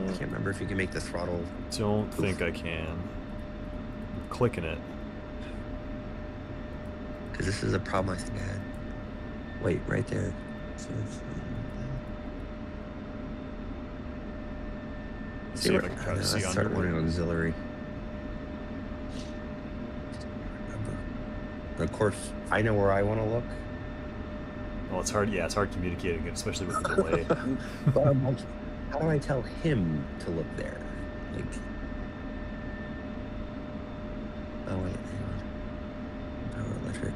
I can't remember if you can make the throttle. Don't think I can. I'm clicking it. Because this is a problem I think I had. Wait, right there. So Let's see if I can try to see start under it. running auxiliary. Remember. And of course, I know where I want to look. Well, it's hard. Yeah, it's hard communicating, especially with the delay. But I'm like, how do I tell him to look there? Like, oh wait, hang on. Power electric.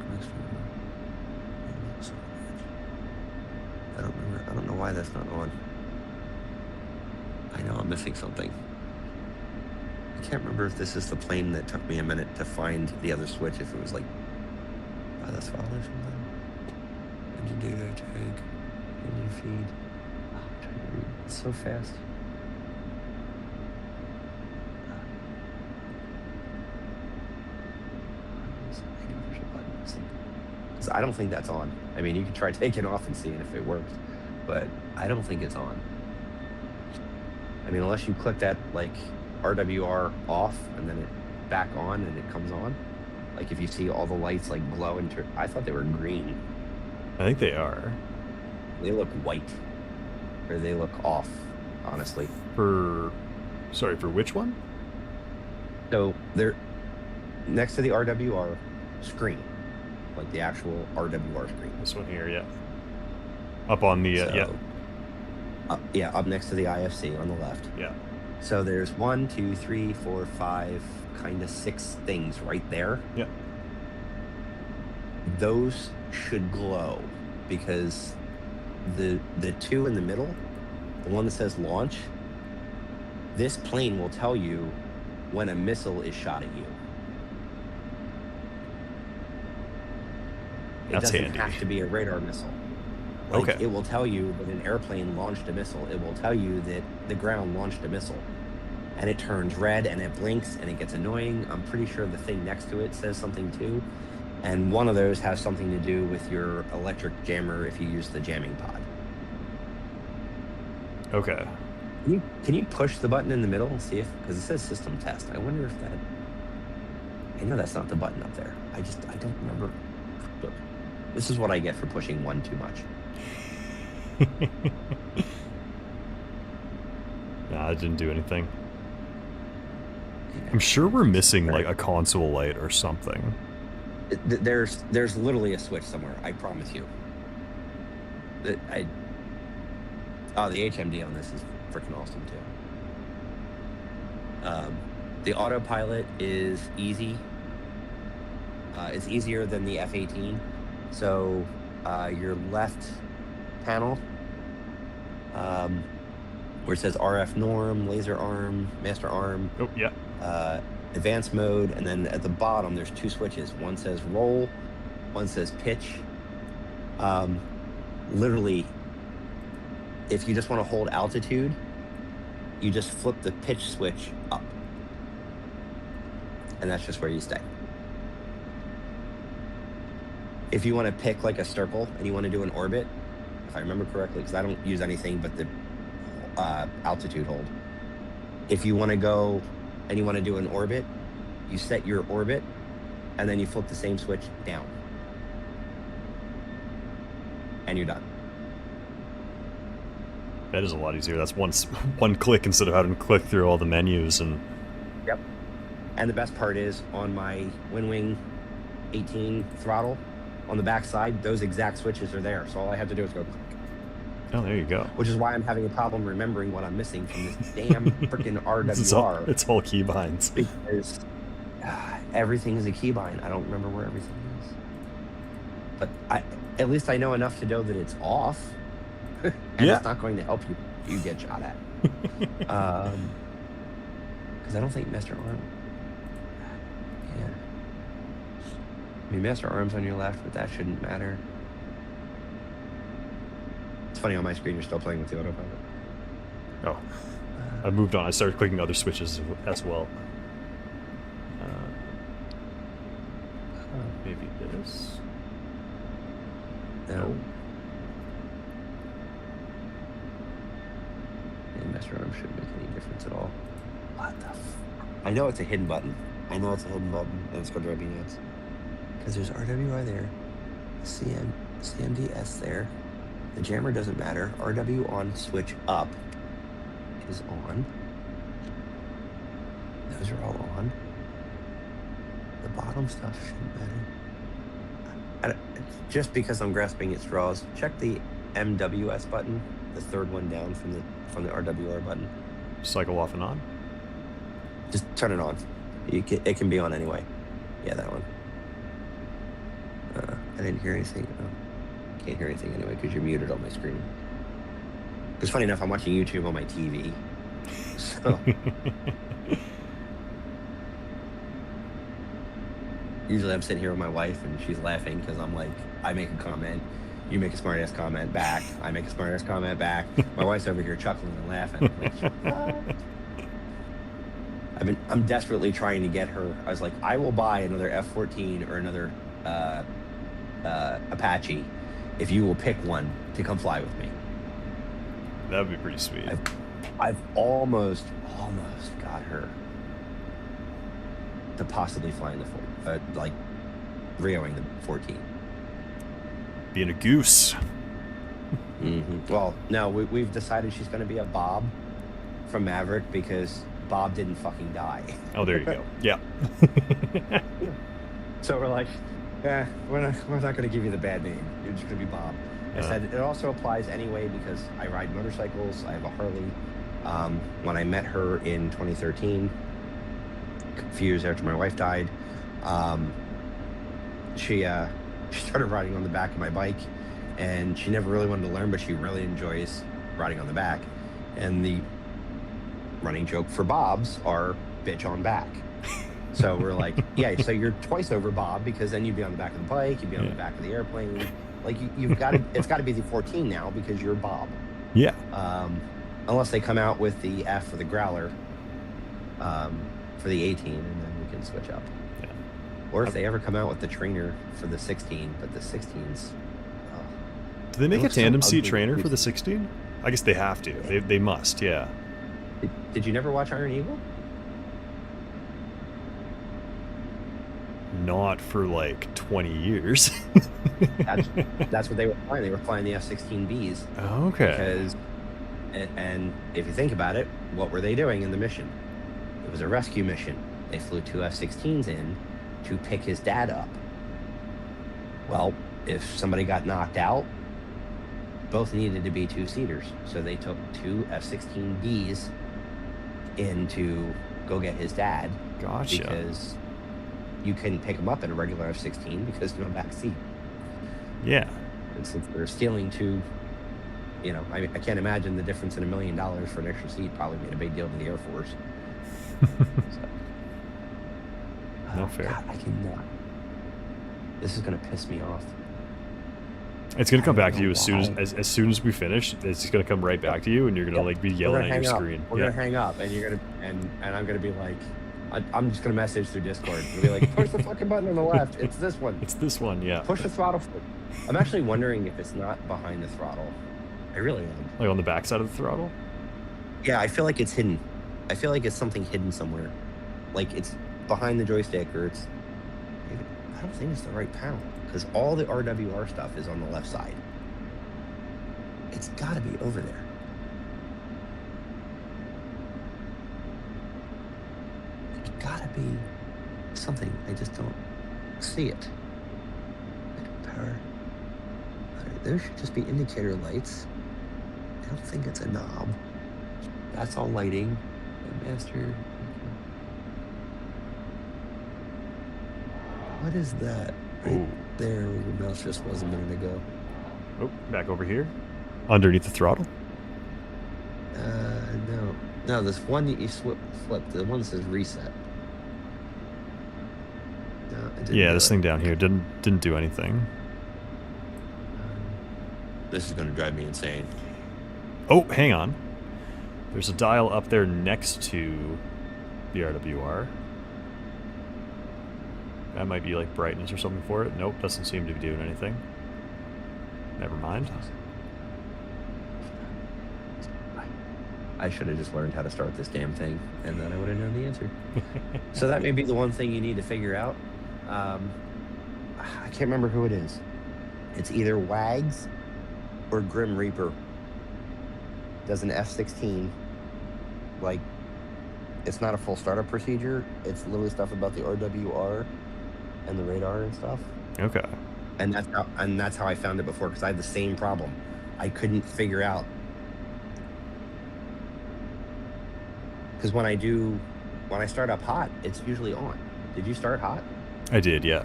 I don't remember. I don't know why that's not on. I know I'm missing something. I can't remember if this is the plane that took me a minute to find the other switch. If it was like by the throttle or something. Engine data tag, engine feed. Oh, I'm trying to read. It's so fast. I don't think that's on. I mean, you can try taking off and seeing if it works, but I don't think it's on. I mean, unless you click that like RWR off and then it back on and it comes on. Like if you see all the lights like glow and turn, I thought they were green. I think they are. They look white, or they look off, honestly. Sorry, for which one? So they're next to the RWR screen, like the actual RWR screen. This one here, yeah. Up on the, yeah. Up next to the IFC on the left. Yeah. So there's 1, 2, 3, 4, 5, kind of 6 things right there. Yeah. Those should glow because the 2 in the middle, the one that says launch, this plane will tell you when a missile is shot at you. It That's doesn't handy. have to be a radar missile. Like, Okay. it will tell you that an airplane launched a missile. It will tell you that the ground launched a missile. And it turns red and it blinks and it gets annoying. I'm pretty sure the thing next to it says something too. And one of those has something to do with your electric jammer if you use the jamming pod. Okay. Can you push the button in the middle and see if, because it says system test. I wonder if that, I know that's not the button up there. I don't remember. Look, this is what I get for pushing 1 too much. Nah, it didn't do anything. I'm sure we're missing like a console light or something. There's literally a switch somewhere. I promise you. The HMD on this is freaking awesome too. The autopilot is easy. It's easier than the F-18. So your left panel, where it says RF norm, laser arm, master arm. Oh, yeah. Advanced mode, and then at the bottom there's 2 switches. One says roll, one says pitch. Literally, if you just want to hold altitude, you just flip the pitch switch up, and that's just where you stay. If you want to pick like a circle and you want to do an orbit, if I remember correctly, because I don't use anything but the altitude hold. If you want to go and you want to do an orbit, you set your orbit and then you flip the same switch down. And you're done. That is a lot easier. That's one click instead of having to click through all the menus and... Yep. And the best part is on my WinWing 18 throttle on the back side, those exact switches are there. So all I have to do is go click. Oh, there you go. Which is why I'm having a problem remembering what I'm missing from this damn freaking RWR. It's all keybinds. Because everything is a keybind. I don't remember where everything is. But at least I know enough to know that it's off. And Yeah. it's not going to help you you get shot at. Because I don't think Master Arm. Yeah. I mean, Master Arm's on your left, but that shouldn't matter. It's funny on my screen you're still playing with the autopilot. Oh, I moved on. I started clicking other switches as well. Maybe this. No. And Master Arm shouldn't make any difference at all. What the I know it's a hidden button. I know it's a hidden button, and it's going to drive me nuts. Because there's RWR there, CMDS there. The jammer doesn't matter. RW on switch up is on. Those are all on. The bottom stuff shouldn't matter. Just because I'm grasping at straws, check the MWS button, the third one down from the RWR button. Cycle off and on. Just turn it on. It can be on anyway. Yeah, that one. I didn't hear anything. Oh, can't hear anything anyway because you're muted on my screen. Because funny enough, I'm watching YouTube on my TV. So usually I'm sitting here with my wife and she's laughing because I'm like, I make a comment, you make a smart ass comment back, I make a smart ass comment back. My wife's over here chuckling and laughing. Like, I'm desperately trying to get her. I was like, I will buy another F-14 or another Apache if you will pick one to come fly with me. That would be pretty sweet. I've almost got her to possibly fly in the like Rioing the 14. Being a goose. Mm-hmm. Well, no, we've decided she's going to be a Bob from Maverick because Bob didn't fucking die. Oh, there you go. Yeah. So we're like, yeah, we're not going to give you the bad name. You're just going to be Bob. I said it also applies anyway because I ride motorcycles. I have a Harley. When I met her in 2013, a few years after my wife died, she started riding on the back of my bike, and she never really wanted to learn, but she really enjoys riding on the back. And the running joke for Bobs are bitch on back. So we're like, yeah, so you're twice over Bob because then you'd be on the back of the bike, you'd be on the back of the airplane. Like you've got to, it's got to be the 14 now because you're Bob. Yeah. Unless they come out with the F for the Growler, for the 18, and then we can switch up. Yeah. Or if they ever come out with the trainer for the 16, but the 16's. Do they make a tandem seat ugly. trainer for the 16? I guess they have to. They must, yeah. Did you never watch Iron Eagle? Not for like 20 years. That's what they were flying. They were flying the F-16Bs. Okay. Because, and if you think about it, what were they doing in the mission? It was a rescue mission. They flew two F-16s in to pick his dad up. Well, if somebody got knocked out, both needed to be two-seaters. So they took two F-16Bs in to go get his dad. Gotcha. Because you couldn't pick him up in a regular F-16 because no back seat. Yeah. And since they're stealing two, you know, I can't imagine the difference in $1 million for an extra seat probably made a big deal to the Air Force. So, No fair. God, I cannot. This is gonna piss me off. It's gonna come back to you as soon as soon as we finish. It's gonna come right back to you, and you're gonna like be yelling at your screen. We're gonna hang up, and you're gonna and I'm gonna be like, I'm just gonna message through Discord and be like, push the fucking button on the left. It's this one. It's this one, yeah. Push the throttle. I'm actually wondering if it's not behind the throttle. I really am. Like on the back side of the throttle? Yeah, I feel like it's hidden. I feel like it's something hidden somewhere. Like it's behind the joystick, or it's. I don't think it's the right panel because all the RWR stuff is on the left side. It's got to be over there. It's got to be something. I just don't see it. Power. There should just be indicator lights. I don't think it's a knob. That's all lighting. The master. What is that? Right there where your mouse just was a minute ago. Oh, back over here. Underneath the throttle. No, this one that you flipped. The one that says reset. No, it didn't Yeah, do this it. thing down here didn't do anything. This is going to drive me insane. Oh, hang on. There's a dial up there next to the RWR. That might be like brightness or something for it. Nope, doesn't seem to be doing anything. Never mind. I should have just learned how to start this damn thing, and then I would have known the answer. So that may be the one thing you need to figure out. I can't remember who it is. It's either Wags or Grim Reaper. Does an F-16. Like, it's not a full startup procedure. It's literally stuff about the RWR and the radar and stuff. Okay. And that's how I found it before, because I had the same problem. I couldn't figure out. Because when I start up hot, it's usually on. Did you start hot? I did, yeah.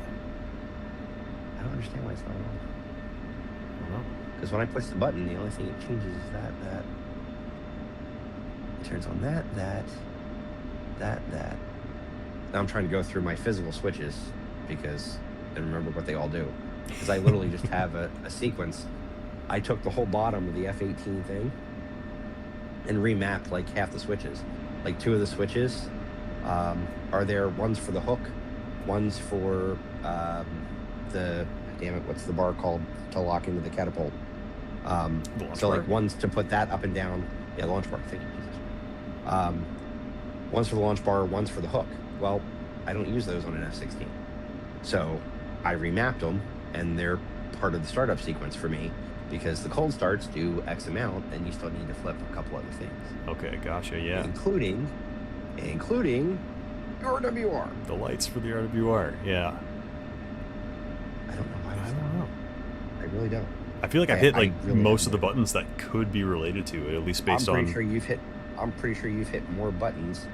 I don't understand why it's not on. Well, Because when I push the button, the only thing it changes is that. It turns on that. Now I'm trying to go through my physical switches because I remember what they all do. Because I literally just have a sequence. I took the whole bottom of the F-18 thing and remapped like half the switches. Like 2 of the switches are there. One's for the hook, one's for what's the bar called to lock into the catapult? So like one's to put that up and down. Yeah, the launch bar. Thank you, Jesus. One's for the launch bar, one's for the hook. Well, I don't use those on an F-16, so I remapped them, and they're part of the startup sequence for me. Because the cold starts do X amount, and you still need to flip a couple other things. okay, gotcha, yeah. Including your RWR. The lights for the RWR, yeah. I don't know why. I don't know. I really don't. I feel like I've hit like really most of the don't. buttons that could be related to it, at least based I'm on... pretty sure you've hit more buttons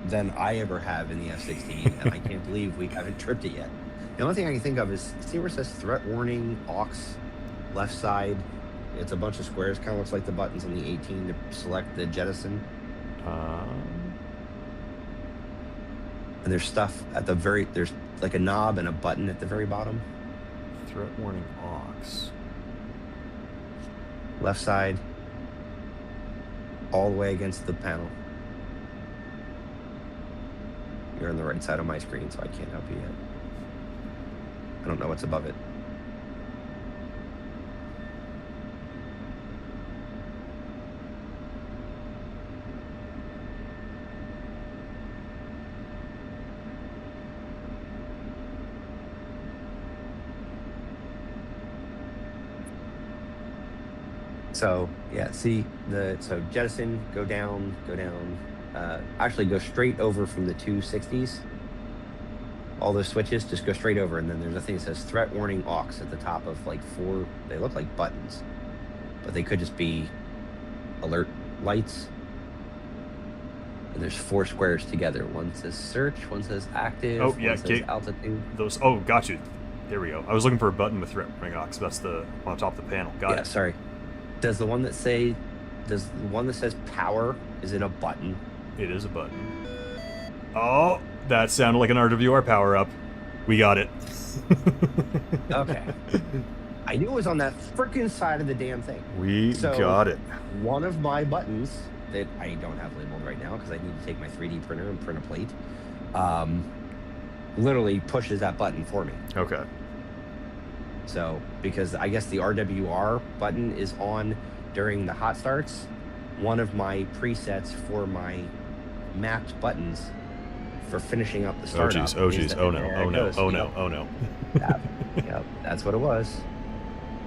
than I ever have in the F-16, and I can't believe we haven't tripped it yet. The only thing I can think of is, see where it says threat warning, aux, left side? It's a bunch of squares, kind of looks like the buttons on the 18 to select the jettison. And there's stuff at the there's like a knob and a button at the very bottom. Threat warning aux. Left side, all the way against the panel. You're on the right side of my screen, so I can't help you yet. I don't know what's above it. So yeah, see so jettison, go down. Actually go straight over from the 260s. All those switches, just go straight over, and then there's a thing that says threat warning aux at the top of like 4. They look like buttons, but they could just be alert lights. And there's 4 squares together. One says search, one says active, Oh, yeah, one says altitude. Those, oh, got you. There we go. I was looking for a button with threat warning aux. That's the on the top of the panel. Got it. Sorry. Does the one that says power, is it a button? It is a button. Oh, that sounded like an RWR power-up. We got it. Okay. I knew it was on that freaking side of the damn thing. We So- got it. One of my buttons that I don't have labeled right now because I need to take my 3D printer and print a plate, literally pushes that button for me. Okay. So, because I guess the RWR button is on during the hot starts, one of my presets for my mapped buttons for finishing up the Oh startup. jeez, oh is jeez, that- oh no, there oh it no, goes. oh no, Yep. oh no. Yep, that's what it was.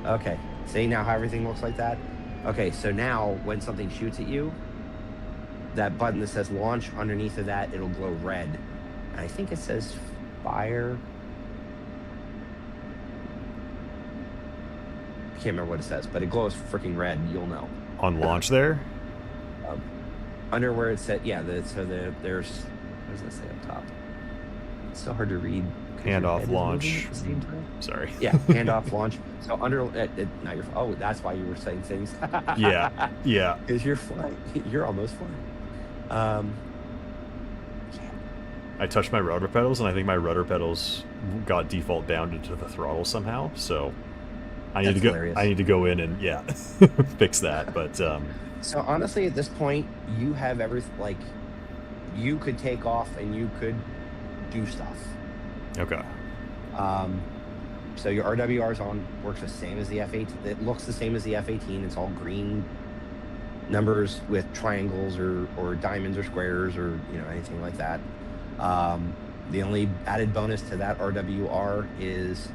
Okay, see now how everything looks like that? Okay, so now when something shoots at you, that button that says launch, underneath of that, it'll glow red. And I think it says fire. I can't remember what it says, but it glows freaking red, you'll know. On launch there? Under where it said, yeah, there's, what does that say up top? It's so hard to read Handoff Your head is moving launch. at the same time. Sorry. Yeah, handoff launch. So under not your. Oh, that's why you were saying things. Yeah. Yeah. Because you're flying. You're almost flying. I touched my rudder pedals, and I think my rudder pedals got default bounded to the throttle somehow. So I need That's to go. hilarious. I need to go in and fix that. But So honestly, at this point, you have everything. Like, you could take off and you could do stuff. okay. So your RWR's on, works the same as the F8. It looks the same as the F18. It's all green numbers with triangles or diamonds or squares or anything like that. The only added bonus to that RWR is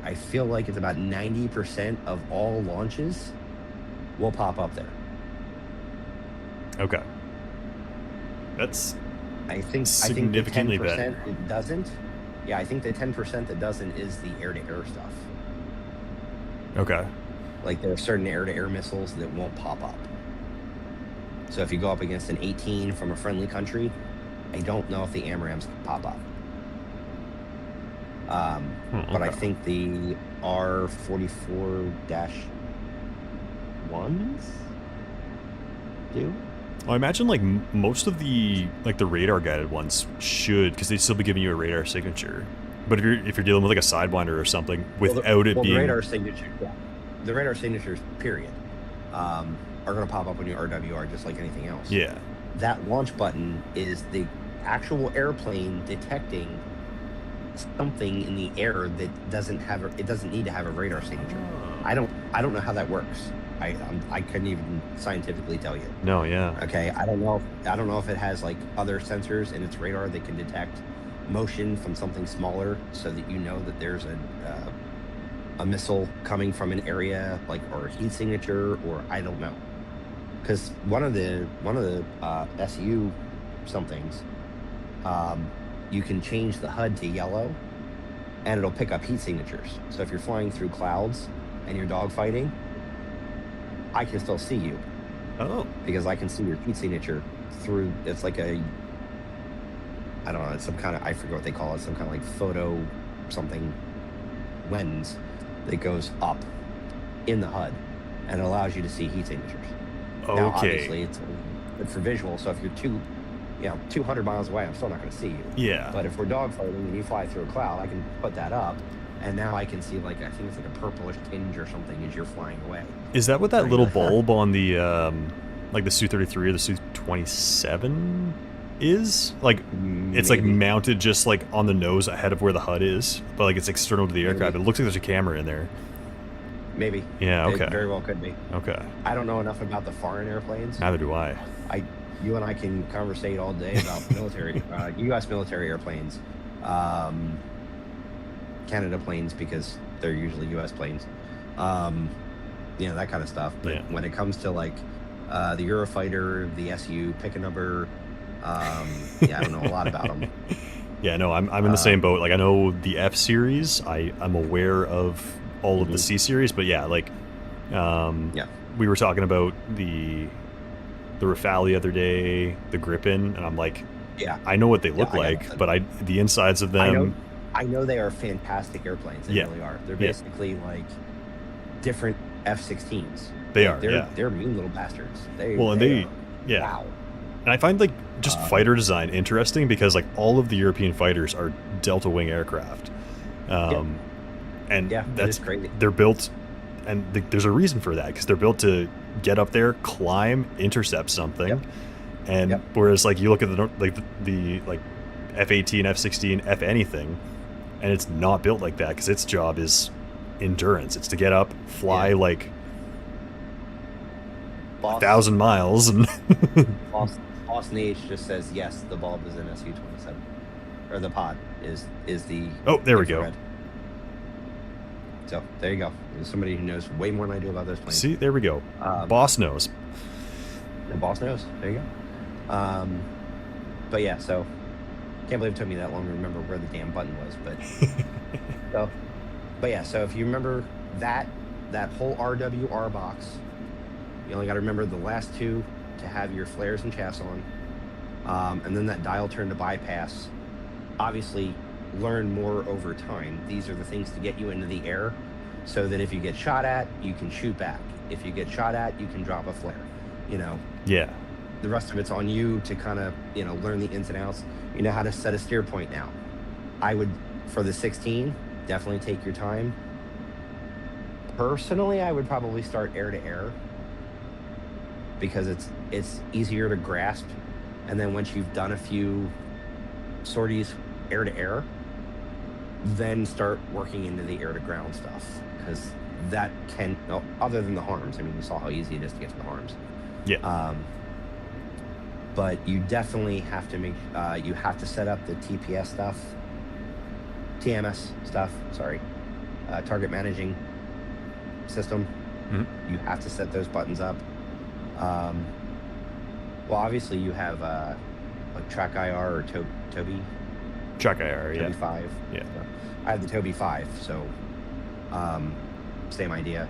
I feel like it's about 90% of all launches will pop up there. Okay. That's I think significantly the 10% better. it doesn't. Yeah, I think the 10% that doesn't is the air-to-air stuff. okay. Like, there are certain air-to-air missiles that won't pop up. So if you go up against an 18 from a friendly country, I don't know if the AMRAAMs can pop up. But I okay. think the R44-1s do. Well, I imagine like most of the radar guided ones should, because they'd still be giving you a radar signature. But if you're dealing with like a sidewinder or something without it being the radar signature, the radar signatures, period, are going to pop up on your RWR just like anything else. yeah. That launch button is the actual airplane detecting something in the air that doesn't need to have a radar signature. I don't know how that works. I couldn't even scientifically tell you. No, yeah. Okay, I don't know if it has like other sensors in its radar that can detect motion from something smaller, so that you know that there's a missile coming from an area, like, or a heat signature, or I don't know. Because one of the SU somethings, you can change the HUD to yellow, and it'll pick up heat signatures. So if you're flying through clouds and you're dogfighting, I can still see you. Oh. Because I can see your heat signature through. It's like I don't know. It's some kind of, I forget what they call it. Some kind of like photo something lens that goes up in the HUD and it allows you to see heat signatures. Okay. Now, obviously, it's good for visual. So if you're 200 miles away, I'm still not going to see you. Yeah. But if we're dogfighting and you fly through a cloud, I can put that up, and now I can see, like, I think it's like a purplish tinge or something as you're flying away. Is that what that little bulb on the like the Su-33 or the Su-27 is? Like, it's like mounted just like on the nose ahead of where the HUD is, but like it's external to the aircraft. It looks like there's a camera in there. Maybe. Yeah. Okay. It very well could be. Okay. I don't know enough about the foreign airplanes. Neither do I. You and I can conversate all day about military, U.S. military airplanes, Canada planes, because they're usually U.S. planes, that kind of stuff. But when it comes to like the Eurofighter, the SU, pick a number, I don't know a lot about them. Yeah, no, I'm in the same boat. Like, I know the F series. I'm aware of all of the C series, but yeah, like, we were talking about the Rafale the other day, the Gripen, and I'm like, I know what they look like, but the insides of them. I know they are fantastic airplanes. They really are. They're basically like different F-16s. They are. They're mean little bastards. Wow. And I find like just fighter design interesting because like all of the European fighters are delta wing aircraft, and that's crazy. They're built, and there's a reason for that, because they're built to get up there, climb, intercept something, and whereas like you look at the F-18, F-16, F anything, and it's not built like that, because its job is endurance. It's to get up, fly like 1,000 miles, and Boston H just says yes. The bulb is in SU-27, or the pod is the. Oh, there we infrared. go. So there you go. There's somebody who knows way more than I do about those planes. See, there we go. Boss knows. The boss knows. There you go. But yeah, so can't believe it took me that long to remember where the damn button was. But so if you remember that whole RWR box, you only got to remember the last two to have your flares and chaffs on, and then that dial turn to bypass. Obviously, learn more over time. These are the things to get you into the air, so that if you get shot at, you can shoot back. If you get shot at, you can drop a flare. You know, Yeah. the rest of it's on you to kind of, you know, learn the ins and outs. You know how to set a steer point now. I would, for the 16, definitely take your time. Personally, I would probably start air to air, because it's easier to grasp. And then once you've done a few sorties air to air, then start working into the air to ground stuff, because that can, no, other than the harms. I mean, you saw how easy it is to get to the harms. Yeah. But you definitely have to make, you have to set up the TPS stuff, TMS stuff, sorry, target managing system. Mhm. You have to set those buttons up. Well, obviously you have like Track IR or Toby. Track IR, yeah. Toby 5. Yeah. I have the Toby 5, so same idea.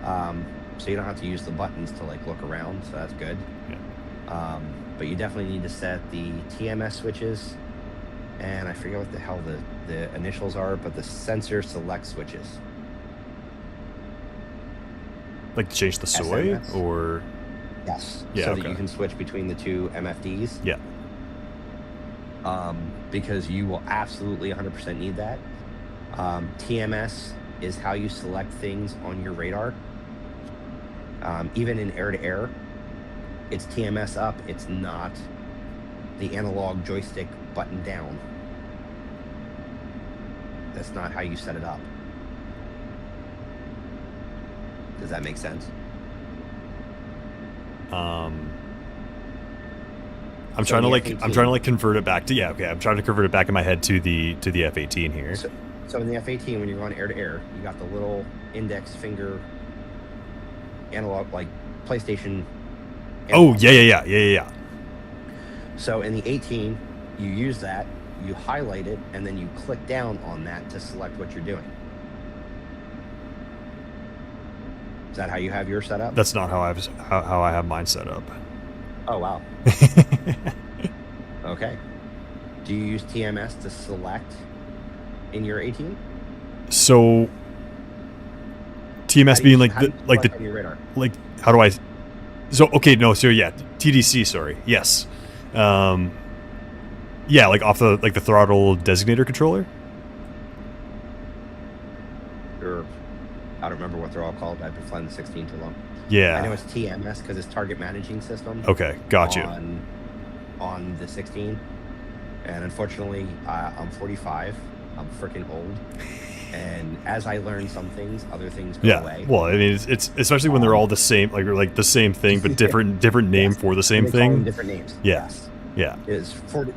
So you don't have to use the buttons to like look around, so that's good. Yeah. But you definitely need to set the TMS switches, and I forget what the hell the initials are, but the sensor select switches. Like to change the soy SMS. or Yes. Yeah, So okay. that you can switch between the two MFDs. yeah. Because you will absolutely 100% need that. TMS is how you select things on your radar. Even in air-to-air, it's TMS up. It's not the analog joystick button down. That's not how you set it up. Does that make sense? I'm So trying to the like F-18 convert it back to I'm trying to convert it back in my head to the F-18 here. So in the F-18, when you're going air-to-air, you got the little index finger analog, like PlayStation. Oh, analog. yeah. So in the 18, you use that, you highlight it, and then you click down on that to select what you're doing. Is that how you have yours set up? That's not how I have mine set up. Oh, wow. Okay. Do you use TMS to select in your 18? So TMS being like the on your radar? like how do I? So okay, no, so yeah, TDC. Sorry, yes, yeah, like off the the throttle designator controller. Or I don't remember what they're all called. I've been flying the 16 too long. Yeah. I know it's TMS because it's target managing system. Okay, got you. On the 16, and unfortunately, I'm 45. I'm freaking old, and as I learn some things, other things go Yeah. away. Well, I mean, it's especially when they're all the same, like the same thing, but different name Yes. for the same They call them thing. different names. Yeah. Yes. Yeah.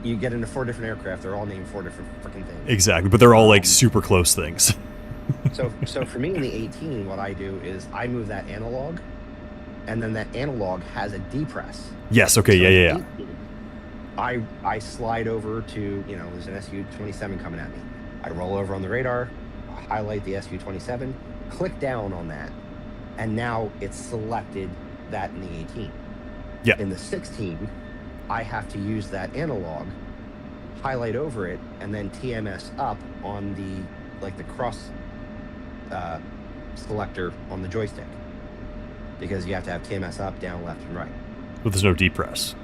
You get into 4 different aircraft. They're all named 4 different freaking things. Exactly, but they're all like super close things. So for me in the 18, what I do is I move that analog, and then that analog has a depress. Yes. Okay. So Yeah. in 18, I slide over to, there's an SU-27 coming at me. I roll over on the radar, I highlight the SU-27, click down on that, and now it's selected that in the 18. Yeah. In the 16, I have to use that analog, highlight over it, and then TMS up on the cross selector on the joystick, because you have to have TMS up, down, left, and right. But there's no depress.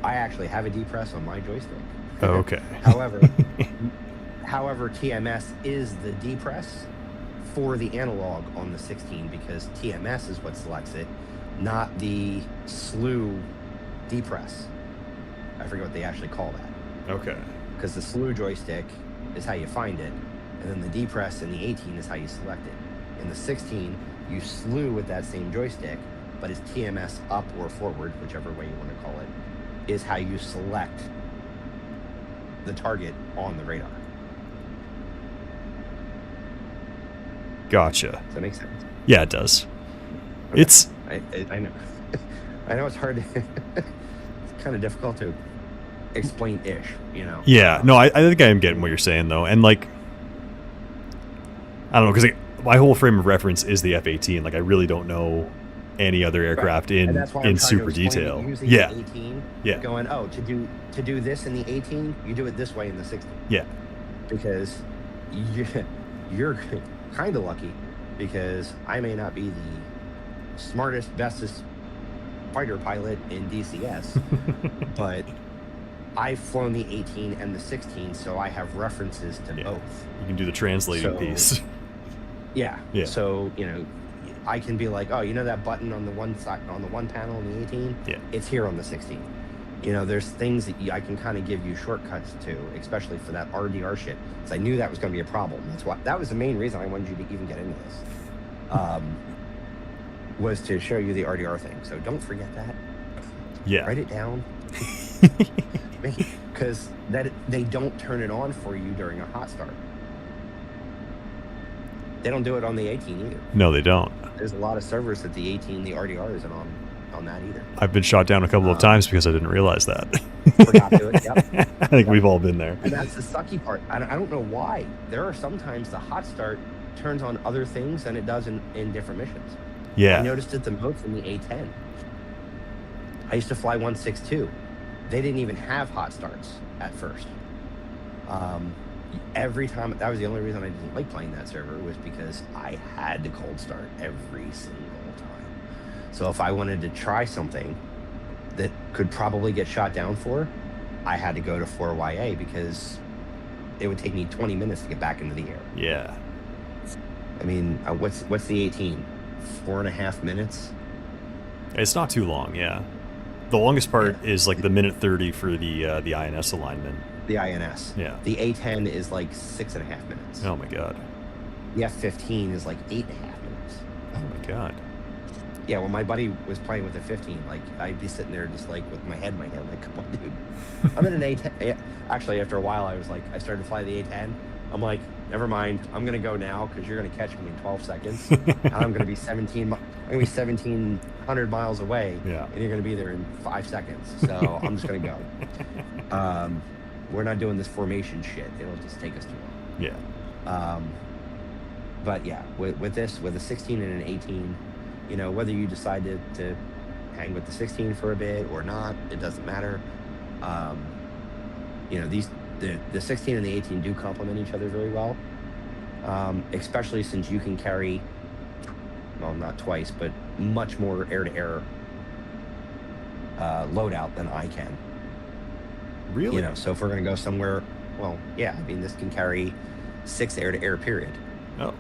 I actually have a depress on my joystick. Oh, okay. However, TMS is the depress for the analog on the 16, because TMS is what selects it, not the slew depress. I forget what they actually call that. Okay. Because the slew joystick is how you find it, and then the depress in the 18 is how you select it. In the 16, you slew with that same joystick, but it's TMS up or forward, whichever way you want to call it, is how you select the target on the radar. Gotcha. Does that make sense? Yeah, it does. Okay. It's I know. I know it's hard to it's kind of difficult to explain-ish, Yeah, no, I think I am getting what you're saying though, and like, I don't know, because my whole frame of reference is the F-18. Like, I really don't know any other aircraft And in that's why I'm trying super to explain detail. it using Yeah, the 18, yeah, going, oh, to do this in the 18, you do it this way in the 16. yeah, Because you're kind of lucky, because I may not be the smartest, bestest fighter pilot in DCS, but I've flown the 18 and the 16, so I have references to Yeah. both. you can do the translating So- piece. Yeah. Yeah. So, you know, I can be like, oh, you know that button on the one side, on the one panel in the 18? Yeah. It's here on the 16. You know, there's things that I can kind of give you shortcuts to, especially for that RDR shit. Because I knew that was going to be a problem. That was the main reason I wanted you to even get into this. Was to show you the RDR thing. So don't forget that. Yeah. Write it down. Because that they don't turn it on for you during a hot start. They don't do it on the 18 either. No, they don't. There's a lot of servers that the 18, the RDR isn't on that either. I've been shot down a couple of times because I didn't realize that. Forgot to it. Yep. I think we've all been there. And that's the sucky part. I don't know why. There are sometimes the hot start turns on other things than it does in different missions. I Yeah. noticed it the most in the A10. I used to fly 162. They didn't even have hot starts at first. Every time, that was the only reason I didn't like playing that server, was because I had to cold start every single time. So if I wanted to try something that could probably get shot down for, I had to go to 4YA, because it would take me 20 minutes to get back into the air. Yeah. I mean, what's the 18? 4.5 minutes? It's not too long, yeah. The longest part is like the minute 30 for the INS alignment. The INS. Yeah. The A10 is like 6.5 minutes. Oh my god. The F15 is like 8.5 minutes. Oh my god. Yeah, when my buddy was playing with the 15, like, I'd be sitting there just like with my head in my hand, like, come on, dude. I'm in an A10. Yeah, actually, after a while, I started to fly the A10. I'm like, never mind. I'm gonna go now, because you're gonna catch me in 12 seconds, and I'm gonna be 1,700 miles away, Yeah. and you're gonna be there in 5 seconds. So I'm just gonna go. We're not doing this formation shit. It'll just take us too long. Yeah. But yeah, with this, with a 16 and an 18, you know, whether you decide to hang with the 16 for a bit or not, it doesn't matter. You know, the 16 and the 18 do complement each other very well, especially since you can carry, well, not twice, but much more air-to-air loadout than I can. Really? You know, so if we're going to go somewhere, well, yeah, I mean, this can carry 6 air-to-air, period. Oh.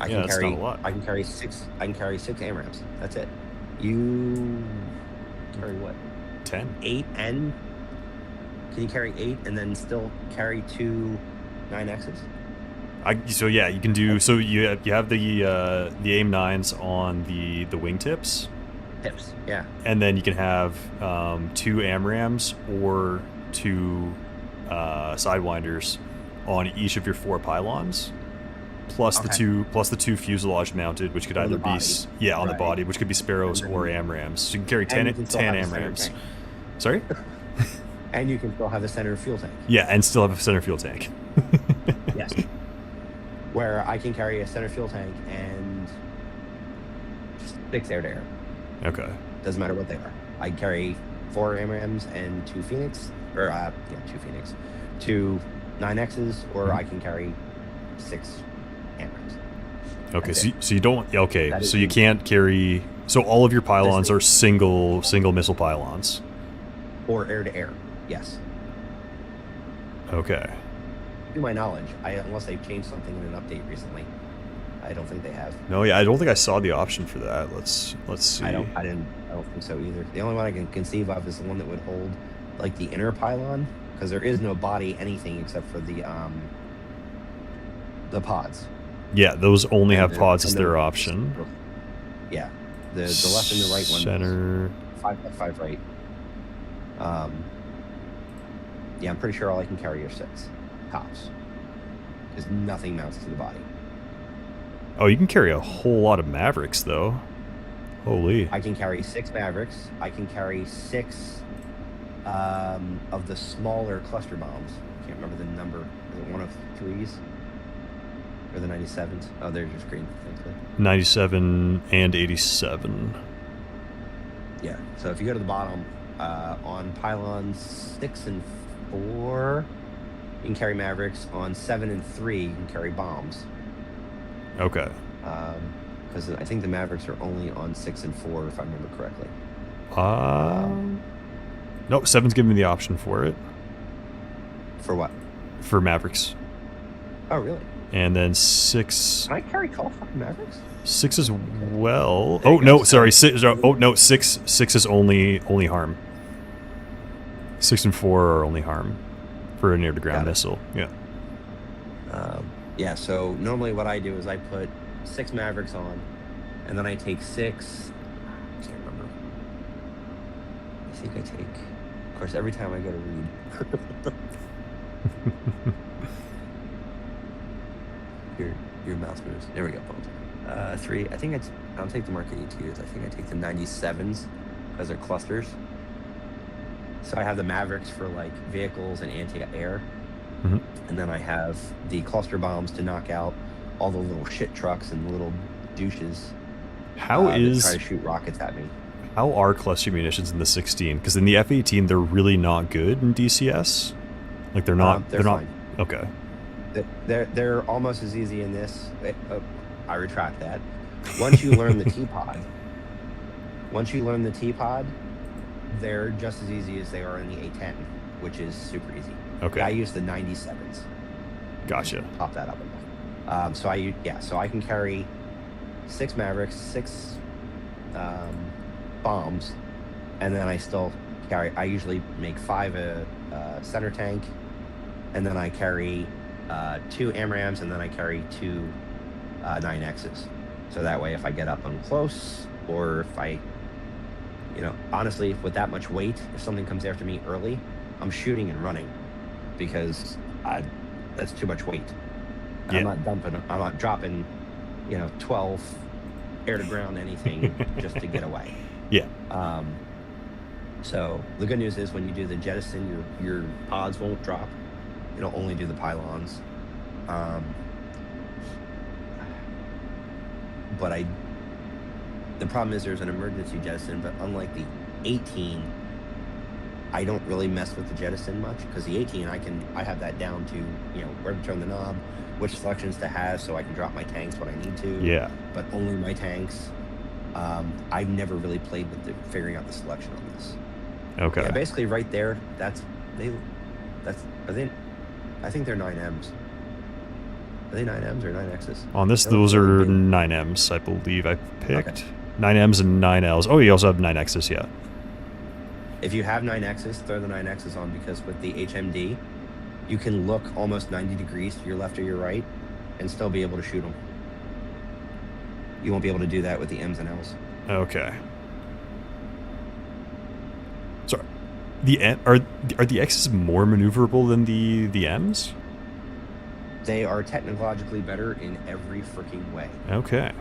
I Yeah, can that's carry not a lot. I can carry 6 AMRAAMs. That's it. You carry what? 10. 8 and can you carry 8 and then still carry 2 9Xs? So yeah, you can do. So you have the AIM-9s on the wingtips, Tips. Yeah. and then you can have 2 AMRAAMs or 2 Sidewinders on each of your 4 pylons, plus Okay. the two fuselage mounted, which could On either the be body. on the Right. body, which could be Sparrows And or then- AMRAAMs. So you can carry And 10 you can still have a center AMRAAMs. tank. Sorry. And you can still have a center fuel tank. Yeah, and still have a center fuel tank. Yes. Where I can carry a center fuel tank and 6 air-to-air. Okay. Doesn't matter what they are. I carry 4 AMRAAMs and 2 Phoenix, or 2 Phoenix, 2 9Xs, or I can carry 6 AMRAAMs. Okay, That's so you don't. Okay, That is so you the- can't carry. So all of your pylons the- are single missile pylons. Or air-to-air, yes. Okay. To my knowledge, unless they've changed something in an update recently, I don't think they have. No, yeah, I don't think I saw the option for that. Let's see. I don't think so either. The only one I can conceive of is the one that would hold like the inner pylon, because there is no body anything except for the pods. Yeah, those only have And pods as and their the- option. Yeah, the left and the right one. Center. 5 right. Yeah, I'm pretty sure all I can carry are 6 tops, because nothing mounts to the body. Oh, you can carry a whole lot of Mavericks though. Holy. I can carry 6 Mavericks. I can carry 6 of the smaller cluster bombs. I can't remember the number. Is it one of 3s? Or the 97s. Oh, there's your screen. Thankfully. 97 and 87. Yeah. So if you go to the bottom, on pylons 6 and 4, you can carry Mavericks. On 7 and 3, you can carry bombs. Okay. Because I think the Mavericks are only on 6 and 4, if I remember correctly. Nope, 7's giving me the option for it. For what? For Mavericks. Oh, really? And then 6... Can I carry Qualified Mavericks? 6 as well. There Oh, you no, go. sorry. 6, oh, no, 6 is only harm. 6 and 4 are only harm for a near-to-ground Got it. missile. Yeah. Yeah, so normally what I do is I put 6 Mavericks on, and then I take 6... I can't remember. I think I take... Of course, every time I go to read... your mouse moves. There we go. 3. I think I don't take the Mark 82s. I think I take the 97s because they're clusters. So I have the Mavericks for like vehicles and anti-air, and then I have the cluster bombs to knock out all the little shit trucks and little douches. How that is... try to shoot rockets at me? How are cluster munitions in the 16? Because in the F-18, they're really not good in DCS. Like, they're not... They're not... fine. Okay. They're almost as easy in this. I retract that. Once you learn the T-pod, they're just as easy as they are in the A-10, which is super easy. Okay. I use the 97s. Gotcha. Pop that up enough. So I can carry 6 Mavericks, 6 bombs, and then I usually make 5 center tank, and then I carry 2 AMRAAMs, and then I carry 2 9Xs. So that way, if I get up on close, or if I, honestly, with that much weight, if something comes after me early, I'm shooting and running, because that's too much weight. Yeah. I'm not dropping, 12 air to ground anything just to get away. Yeah. So the good news is when you do the jettison, your pods won't drop. It'll only do the pylons. But the problem is there's an emergency jettison, but unlike the 18, I don't really mess with the jettison much, because the 18 I have that down to where to turn the knob, which selections to have, so I can drop my tanks when I need to. Yeah. But only my tanks. I've never really played with figuring out the selection on this. Okay. Yeah, basically right there. I think they're 9Ms. Are they 9Ms or 9Xs? On this, those are 9Ms, I believe I picked. Okay. 9Ms and 9Ls. Oh, you also have 9Xs, yeah. If you have 9Xs, throw the 9Xs on, because with the HMD, you can look almost 90 degrees to your left or your right and still be able to shoot them. You won't be able to do that with the Ms and Ls. Okay. Sorry. Are the X's more maneuverable than the M's? They are technologically better in every freaking way. Okay.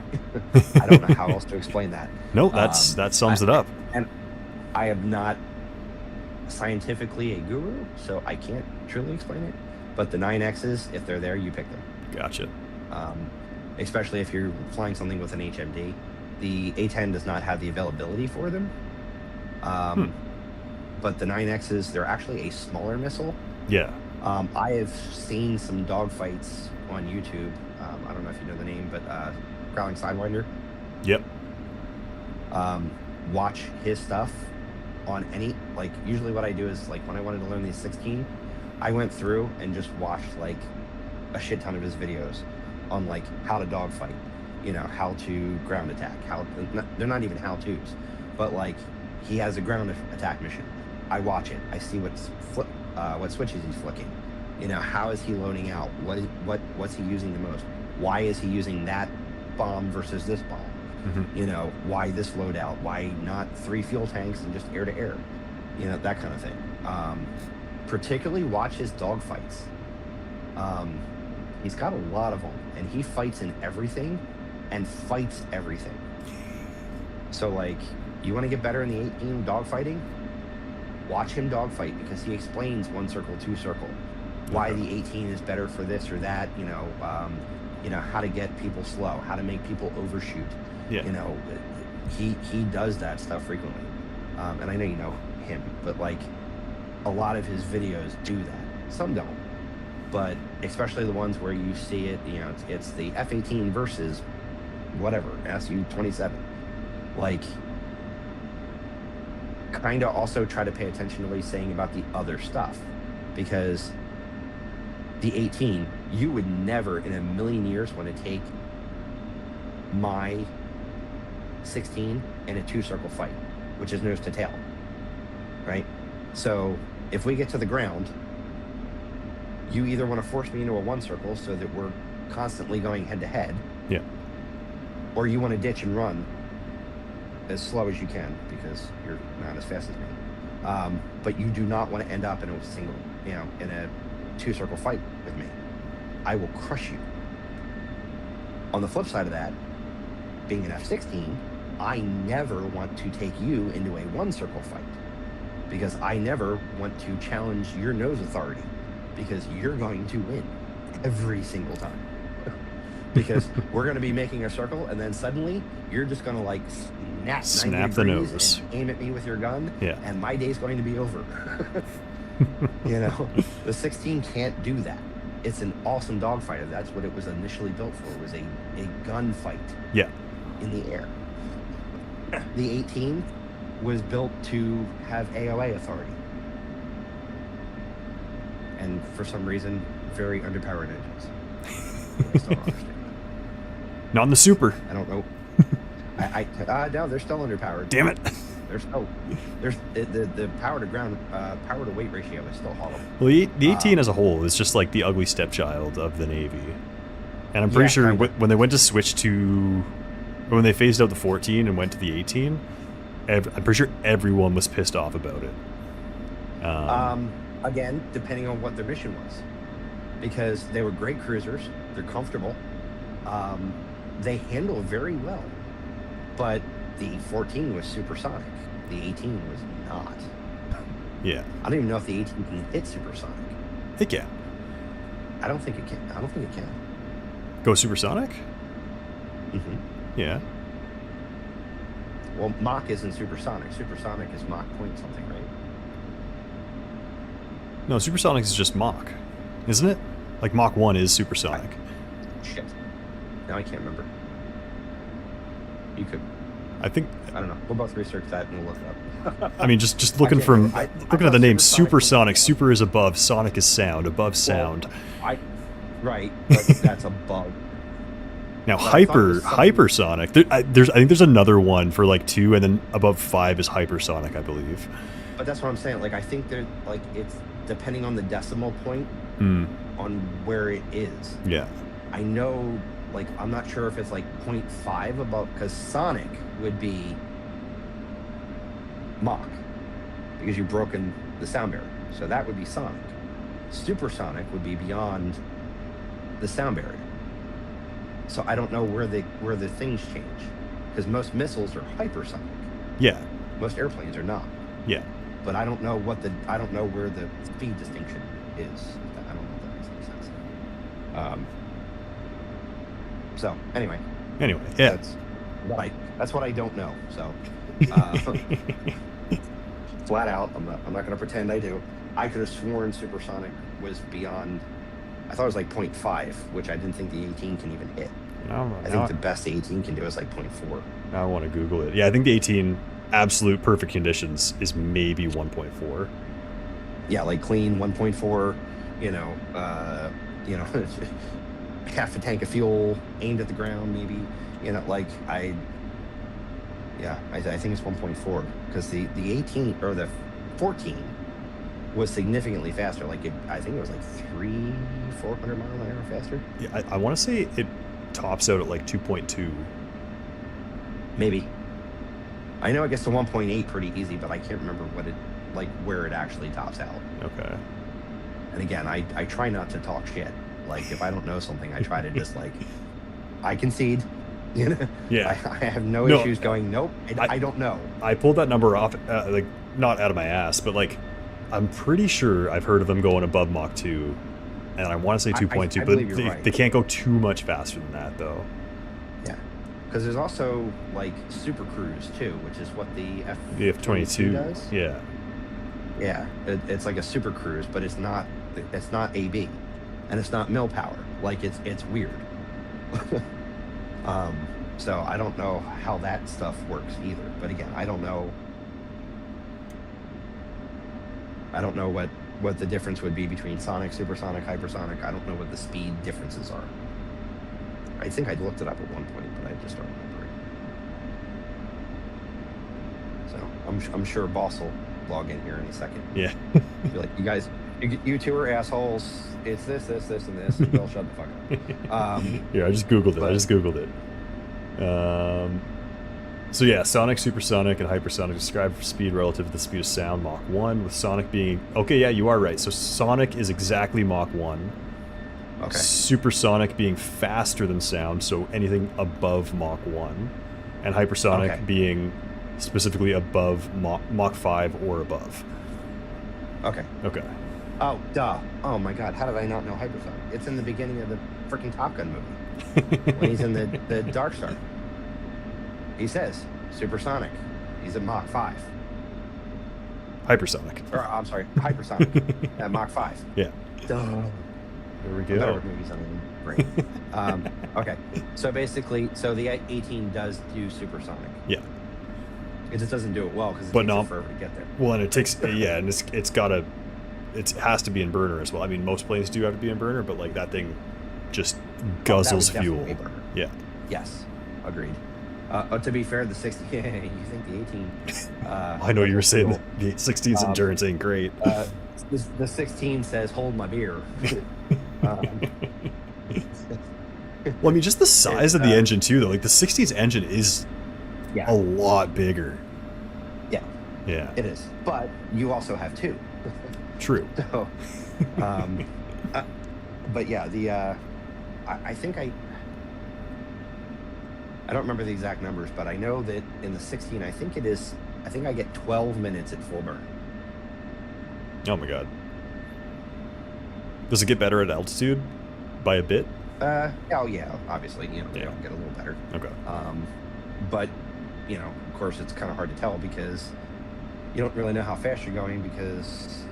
I don't know how else to explain that. No, that sums it up. And I am not scientifically a guru, so I can't truly explain it. But the 9Xs, if they're there, you pick them. Gotcha. Especially if you're flying something with an HMD. The A-10 does not have the availability for them. But the 9Xs, they're actually a smaller missile. Yeah. I have seen some dogfights on YouTube. I don't know if you know the name, but Growling Sidewinder. Yep. Watch his stuff on any, usually what I do is, when I wanted to learn these 16, I went through and just watched, a shit ton of his videos on, how to dogfight, how to ground attack, they're not even how-tos, but, he has a ground attack mission. I watch it. I see what switches he's flicking. How is he loading out? What's he using the most? Why is he using that bomb versus this bomb? Mm-hmm. Why this loadout? Why not 3 fuel tanks and just air to air? That kind of thing. Particularly watch his dogfights. He's got a lot of them, and he fights in everything and fights everything. So, you want to get better in the 18 dogfighting? Watch him dogfight, because he explains 1 circle, 2 circle, why the 18 is better for this or that. you know, how to get people slow, how to make people overshoot. Yeah. You know, he does that stuff frequently. And I know you know him, but like a lot of his videos do that. Some don't, but especially the ones where you see it, you know, it's the F-18 versus whatever, SU-27. Like, kind of also try to pay attention to what he's saying about the other stuff, because the 18, you would never in a million years want to take my 16 in a 2-circle fight, which is nose to tail, right? So if we get to the ground, you either want to force me into a 1-circle so that we're constantly going head to head, Yeah. or you want to ditch and run as slow as you can because you're not as fast as me. But you do not want to end up in a single, you know, in a 2-circle fight with me. I will crush you. On the flip side of that, being an F-16, I never want to take you into a 1-circle fight because I never want to challenge your nose authority because you're going to win every single time. Because we're going to be making a circle and then suddenly you're just going to like snap the 90 degrees nose. and aim at me with your gun. Yeah. And my day's going to be over. You know, the 16 can't do that. It's an awesome dogfighter. That's what it was initially built for. It was a gunfight. Yeah. In the air. The 18 was built to have AOA authority. And for some reason, very underpowered engines. I still don't understand. Not in the Super. I don't know. No, they're still underpowered. Damn it. There's the power to ground, power to weight ratio is still horrible. Well, the 18 as a whole is just like the ugly stepchild of the Navy. And I'm pretty sure when they went to switch to, when they phased out the 14 and went to the 18, I'm pretty sure everyone was pissed off about it. Again, depending on what their mission was, because they were great cruisers, they're comfortable, they handle very well, but the 14 was supersonic. The 18 was not. Yeah. I don't even know if the 18 can hit supersonic. It can. I don't think it can. Go supersonic? Mm-hmm. Yeah. Well, Mach isn't supersonic. Supersonic is Mach point something, right? No, supersonic is just Mach, isn't it? Like Mach 1 is supersonic. Shit. Now I can't remember. You could. I think. I don't know. We'll both research that and we'll look it up. I mean, just looking from looking at the name supersonic. Super is above. Sonic is sound. Above sound. Right, but that's above. Now But I thought it was hypersonic. I think there's another one for like 2, and then above 5 is hypersonic, I believe. But that's what I'm saying. Like, I think they're like, it's depending on the decimal point on where it is. Yeah. I know, like, I'm not sure if it's like 0.5 above, because Sonic would be Mach, because you've broken the sound barrier. So that would be Sonic. Supersonic would be beyond the sound barrier. So I don't know where the things change, because most missiles are hypersonic. Yeah. Most airplanes are not. Yeah. But I don't know where the speed distinction is. I don't know if that makes any sense. So anyway, yeah. That's what I don't know. So flat out, I'm not going to pretend I do. I could have sworn supersonic was beyond. I thought it was like 0.5, which I didn't think the 18 can even hit. I think the best the 18 can do is like 0.4. Now I want to Google it. Yeah, I think the 18 absolute perfect conditions is maybe 1.4. Yeah, like clean 1.4. Half a tank of fuel aimed at the ground, maybe. I think it's 1.4 because the 18 or the 14 was significantly faster. I think it was like 400 miles an hour faster. Yeah, I want to say it tops out at like 2.2. Maybe. I know it gets to 1.8 pretty easy, but I can't remember where it actually tops out. Okay. And again, I try not to talk shit. Like, if I don't know something, I try to just I concede. Yeah. I have no issues going, nope, I don't know. I pulled that number off, not out of my ass, but I'm pretty sure I've heard of them going above Mach 2 And I want to say I 2.2, believe but you're right. they can't go too much faster than that, though. Yeah, because there's also like Super Cruise too, which is what the The F-22 does. Yeah. Yeah, it's like a Super Cruise, but it's not AB, and it's not mill power. Like it's weird. So I don't know how that stuff works either. But again, I don't know what the difference would be between sonic, supersonic, hypersonic. I don't know what the speed differences are. I think I looked it up at one point, but I just don't remember it. So I'm sure Boss will log in here in a second. Yeah. Be like, you guys, you two are assholes. It's this, and this, and Bill, shut the fuck up. Yeah, I just Googled it. So yeah, sonic, supersonic, and hypersonic describe speed relative to the speed of sound, Mach 1, with sonic being... Okay, yeah, you are right. So sonic is exactly Mach 1. Okay. Supersonic being faster than sound, so anything above Mach 1. And hypersonic being specifically above Mach 5 or above. Okay. Okay. Oh, duh. Oh my god, how did I not know hypersonic? It's in the beginning of the freaking Top Gun movie. When he's in the Dark Star. He says, supersonic. He's at Mach 5. Hypersonic. Or, I'm sorry, hypersonic at Mach 5. Yeah. Duh. There we I'm better go. with movies on the brain. Okay, so basically, the A-18 does do supersonic. Yeah. It just doesn't do it well because it But takes no- it forever to get there. Well, and it takes... Yeah, and it has to be in burner as well. I mean, most planes do have to be in burner, but like that thing just guzzles That would fuel. definitely be burner. Yeah. Yes, agreed. To be fair, the 60, you think the 18... I know you were saying that the 16's endurance ain't great. The 16 says, hold my beer. Well, I mean, just the size of the engine too, though. Like the 60's engine is a lot bigger. Yeah. Yeah. It is. But you also have two. True. So, but yeah, I think I don't remember the exact numbers, but I know that in the 16, I think I get 12 minutes at full burn. Oh my god. Does it get better at altitude by a bit? Oh yeah, obviously, they Yeah. all get a little better. Okay. But, of course, it's kind of hard to tell because you don't really know how fast you're going because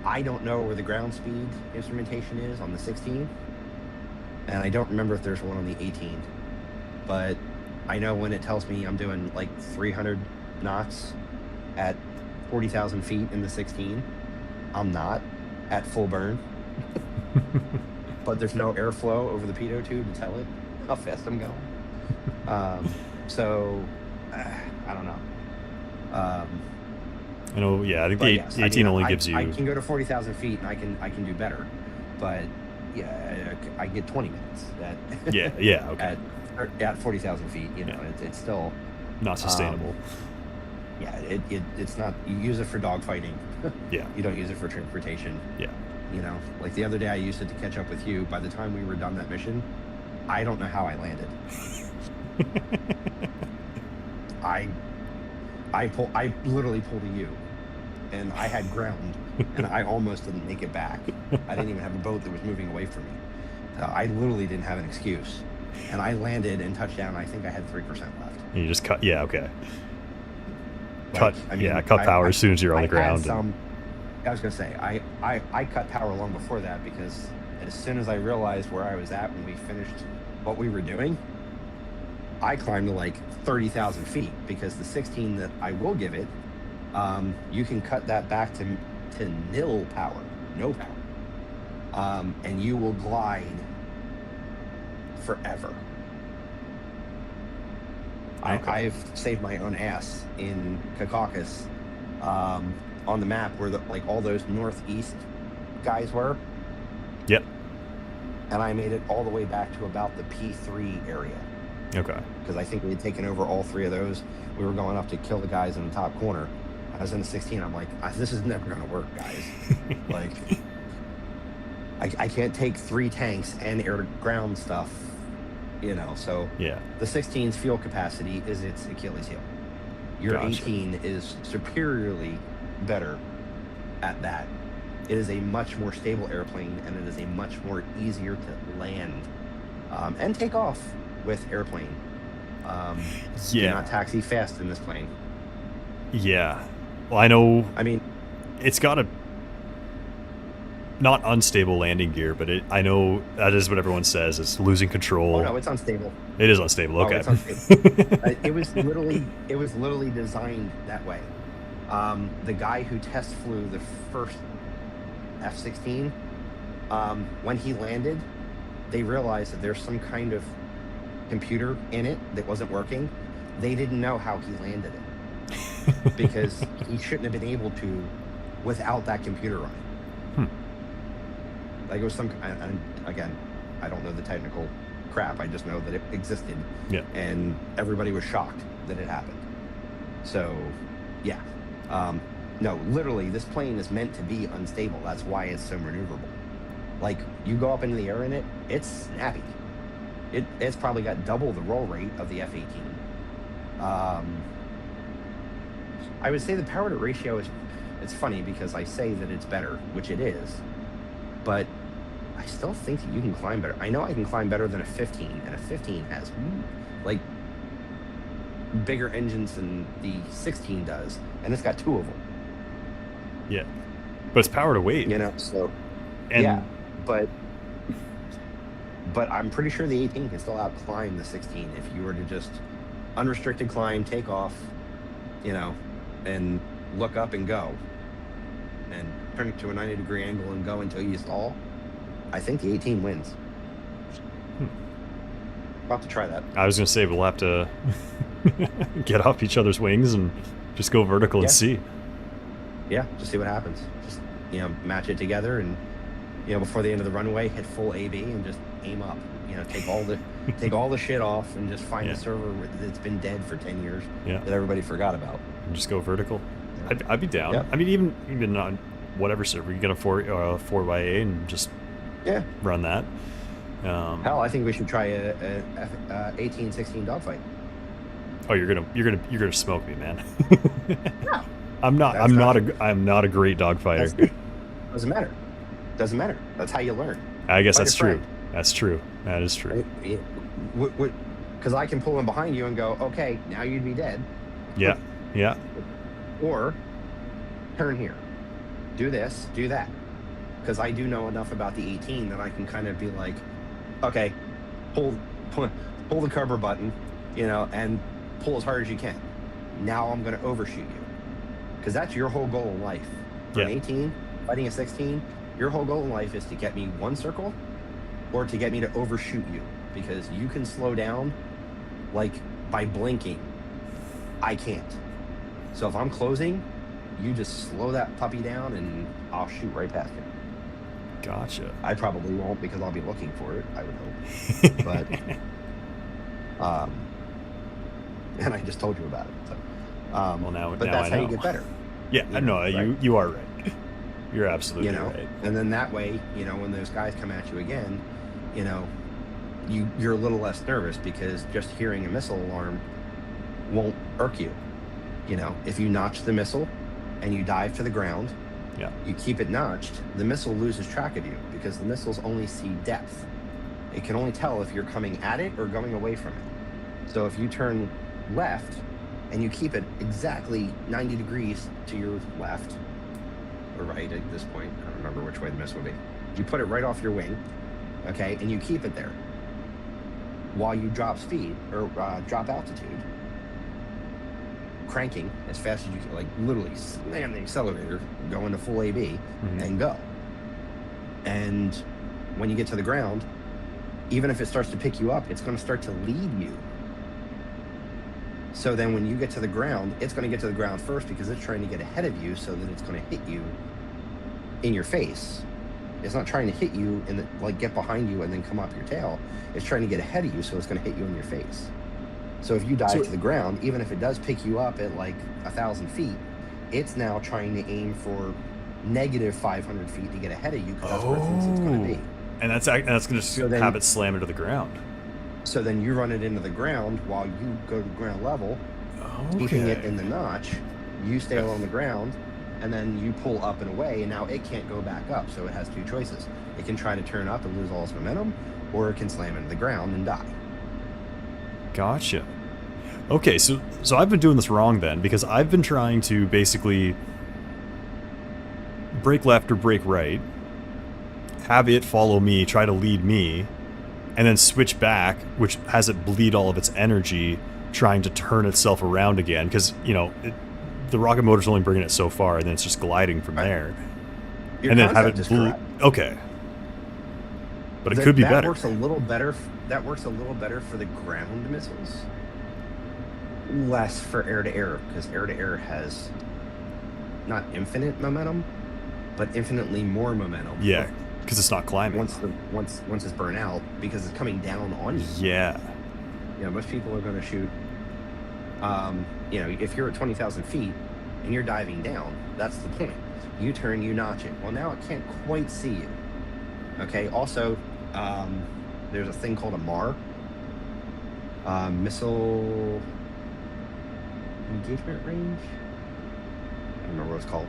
I don't know where the ground speed instrumentation is on the 16, and I don't remember if there's one on the 18. But I know when it tells me I'm doing like 300 knots at 40,000 feet in the 16, I'm not at full burn. But there's no airflow over the pitot tube to tell it how fast I'm going. So I don't know. I know, yeah, I think But the yes, 18 only gives you... I can go to 40,000 feet and I can do better, but yeah, I get 20 minutes at Yeah, okay. at 40,000 feet. It's still Not sustainable. yeah. It's not. You use it for dogfighting. Yeah. You don't use it for transportation. Yeah. Like the other day I used it to catch up with you. By the time we were done that mission, I don't know how I landed. I literally pulled a U, and I had ground, and I almost didn't make it back. I didn't even have a boat that was moving away from me. I literally didn't have an excuse, and I landed and touched down. I think I had 3% left. And you just cut... Yeah, okay. Like, Cut power as soon as you're on the ground. I was gonna say I cut power long before that because as soon as I realized where I was at when we finished what we were doing, I climbed to like 30,000 feet because the 16 that I will give it, you can cut that back to nil power, no power, and you will glide forever. Okay. I've saved my own ass in Secaucus, on the map where all those northeast guys were. Yep. And I made it all the way back to about the P3 area Okay. because I think we had taken over all three of those. We were going up to kill the guys in the top corner. I was in the 16. I'm like, this is never going to work, guys. Like, I can't take 3 tanks and air to ground stuff, so Yeah. the 16's fuel capacity is its Achilles heel. Your Gotcha. 18 is superiorly better at that it is a much more stable airplane, and it is a much more easier to land and take off with airplane. Do Yeah. not taxi fast in this plane. Yeah. Well, I know I mean, it's got a not unstable landing gear, but I know that is what everyone says. It's losing control. oh no, it's unstable. It is unstable. Oh, Okay. it's unstable. It was literally designed that way. The guy who test flew the first F-16, when he landed, they realized that there's some kind of computer in it that wasn't working. They didn't know how he landed it because he shouldn't have been able to without that computer running. Like it was some, and again, I don't know the technical crap. I just know that it existed. Yeah. And everybody was shocked that it happened. So, yeah. No, literally, this plane is meant to be unstable. That's why it's so maneuverable. Like, you go up into the air in it, it's snappy. It's probably got double the roll rate of the F-18. I would say the power to ratio is, it's funny because I say that it's better, which it is, but I still think that you can climb better. I know I can climb better than a 15, and a 15 has, like, bigger engines than the 16 does, and it's got 2 of them. Yeah. But it's power to weight. You know, so And yeah, but I'm pretty sure the 18 can still outclimb the 16 if you were to just unrestricted climb, take off, you know, and look up and go, and turn it to a 90-degree angle and go until you stall. I think the 18 wins. About to try that. I was going to say we'll have to get off each other's wings and just go vertical and see. Yeah, just see what happens. Just, you know, match it together and, you know, before the end of the runway, hit full AB and just aim up. You know, take all the shit off and just find a server that's been dead for 10 years that everybody forgot about. And just go vertical. Yeah. I'd be down. Yep. I mean, even on whatever server, you get a 4x8 and just run that. Hell, I think we should try a 18-16 dogfight. Oh, you're gonna smoke me, man. No, I'm not a great dogfighter. Doesn't matter. Doesn't matter. That's how you learn. I guess Like that's a true. friend. That's true. That is true. Because I can pull in behind you and go, okay, now you'd be dead. Yeah. Yeah. Or turn here. Do this, do that. Because I do know enough about the 18 that I can kind of be like, okay, pull the cover button, you know, and pull as hard as you can. Now I'm going to overshoot you. Because that's your whole goal in life. For an 18, fighting a 16, your whole goal in life is to get me one circle or to get me to overshoot you. Because you can slow down, like, by blinking. I can't. So if I'm closing, you just slow that puppy down and I'll shoot right past you. Gotcha. I probably won't because I'll be looking for it, I would hope. But, and I just told you about it. So, well, but now that's I how know. you get better. Yeah, You know, no, right? you are right. You're absolutely You know, right. and then that way, you know, when those guys come at you again, you know, you're a little less nervous because just hearing a missile alarm won't irk you. You know, if you notch the missile and you dive to the ground, you keep it notched, the missile loses track of you because the missiles only see depth. It can only tell if you're coming at it or going away from it. So if you turn left and you keep it exactly 90 degrees to your left or right at this point, I don't remember which way the missile would be. You put it right off your wing, okay, and you keep it there while you drop speed or drop altitude, cranking as fast as you can, like literally slam the accelerator, go into full AB and go. And when you get to the ground, even if it starts to pick you up, it's going to start to lead you. So then when you get to the ground, it's going to get to the ground first because it's trying to get ahead of you so that it's going to hit you in your face. It's not trying to hit you and like get behind you and then come up your tail. It's trying to get ahead of you, so it's going to hit you in your face. So if you dive to the ground, even if it does pick you up at like 1,000 feet, it's now trying to aim for negative 500 feet to get ahead of you because that's where it thinks it's going to be. And that's going to have it slam into the ground. So then you run it into the ground while you go to ground level, keeping it in the notch. You stay along the ground, and then you pull up and away, and now it can't go back up. So it has two choices. It can try to turn up and lose all its momentum, or it can slam into the ground and die. Gotcha. Okay, so I've been doing this wrong then, because I've been trying to basically brake left or brake right, have it follow me, try to lead me, and then switch back, which has it bleed all of its energy trying to turn itself around again, because, you know, the rocket motor's only bringing it so far, and then it's just gliding from there. Your and then have concept it is correct. Okay. But it could be better. Works a little better. That works a little better for the ground missiles. Less for air-to-air, because air-to-air has not infinite momentum, but infinitely more momentum. Yeah, because it's not climbing. Once it's burnt out, because it's coming down on you. Yeah. You know, most people are going to shoot. You know, if you're at 20,000 feet and you're diving down, that's the point. You turn, you notch it. Well, now it can't quite see you. Okay. Also, there's a thing called a MAR, missile engagement range. I don't remember what it's called.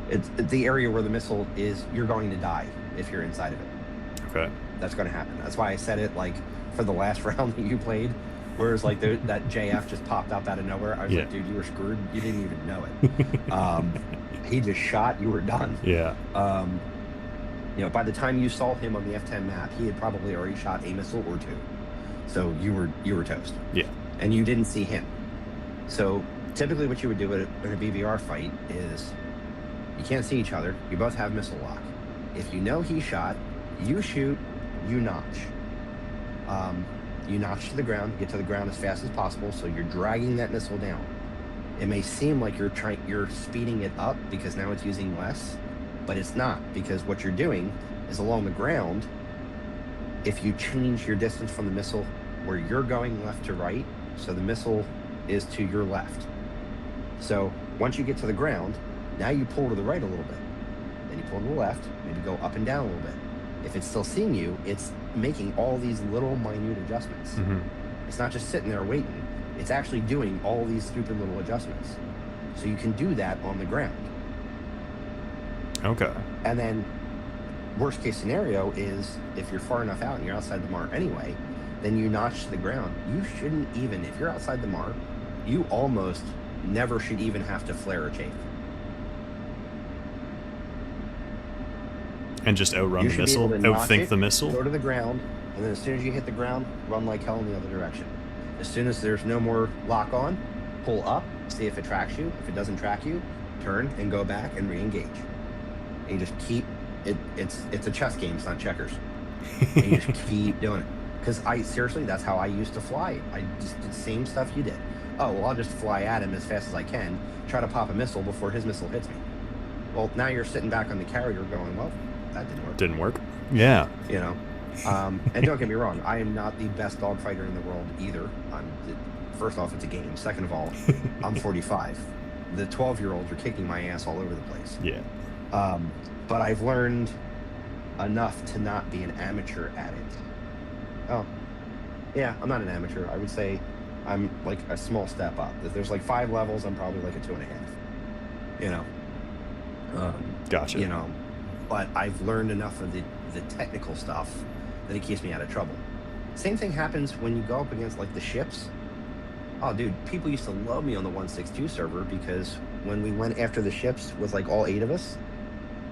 It's the area where the missile is. You're going to die if you're inside of it. Okay. That's going to happen. That's why I said it like for the last round that you played, whereas like that JF just popped up out of nowhere. I was like, dude, you were screwed. You didn't even know it. He just shot. You were done. Yeah. You know, by the time you saw him on the F10 map, he had probably already shot a missile or two. So you were toast. Yeah. And you didn't see him. So typically what you would do in a BVR fight is you can't see each other. You both have missile lock. If you know he shot, you shoot, you notch. You notch to the ground, get to the ground as fast as possible, so you're dragging that missile down. It may seem like you're speeding it up because now it's using less, but it's not, because what you're doing is along the ground, if you change your distance from the missile where you're going left to right, so the missile is to your left. So once you get to the ground, now you pull to the right a little bit. Then you pull to the left, maybe go up and down a little bit. If it's still seeing you, it's making all these little minute adjustments. Mm-hmm. It's not just sitting there waiting. It's actually doing all these stupid little adjustments. So you can do that on the ground. Okay. And then worst case scenario is if you're far enough out and you're outside the MAR anyway, then you notch to the ground. You shouldn't even, if you're outside the MAR, you almost never should even have to flare or chafe. And just outrun the missile, outthink the missile. Go to the ground, and then as soon as you hit the ground, run like hell in the other direction. As soon as there's no more lock on, pull up, see if it tracks you. If it doesn't track you, turn and go back and re-engage. And you just keep it. It's a chess game. It's not checkers. And you just keep doing it. Because seriously, that's how I used to fly. I just did the same stuff you did. Oh, well, I'll just fly at him as fast as I can, try to pop a missile before his missile hits me. Well, now you're sitting back on the carrier going, well, that didn't work. Didn't work. Yeah. You know, and don't get me wrong, I am not the best dogfighter in the world either. First off, it's a game. Second of all, I'm 45. The 12-year-olds are kicking my ass all over the place. Yeah. But I've learned enough to not be an amateur at it. Oh, yeah, I'm not an amateur. I would say I'm like a small step up. If there's like 5 levels, I'm probably like a 2.5. You know. Gotcha. You know, but I've learned enough of the technical stuff that it keeps me out of trouble. Same thing happens when you go up against like the ships. Oh, dude, people used to love me on the 162 server because when we went after the ships with like all 8 of us,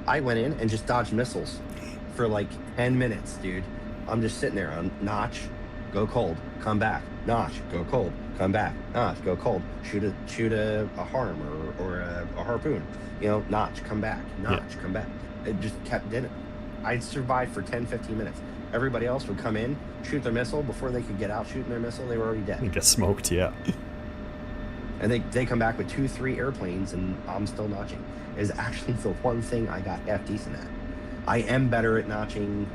I went in and just dodged missiles for like 10 minutes, dude. I'm just sitting there on notch, go cold, come back, notch, go cold, come back, notch, go cold, shoot a harm or a harpoon, you know, notch, come back, notch, come back. It just kept doing it. I'd survive for 10, 15 minutes. Everybody else would come in, shoot their missile. Before they could get out shooting their missile, they were already dead. You get smoked, yeah. And they come back with 2, 3 airplanes, and I'm still notching. It is actually the one thing I got half decent at. I am better at notching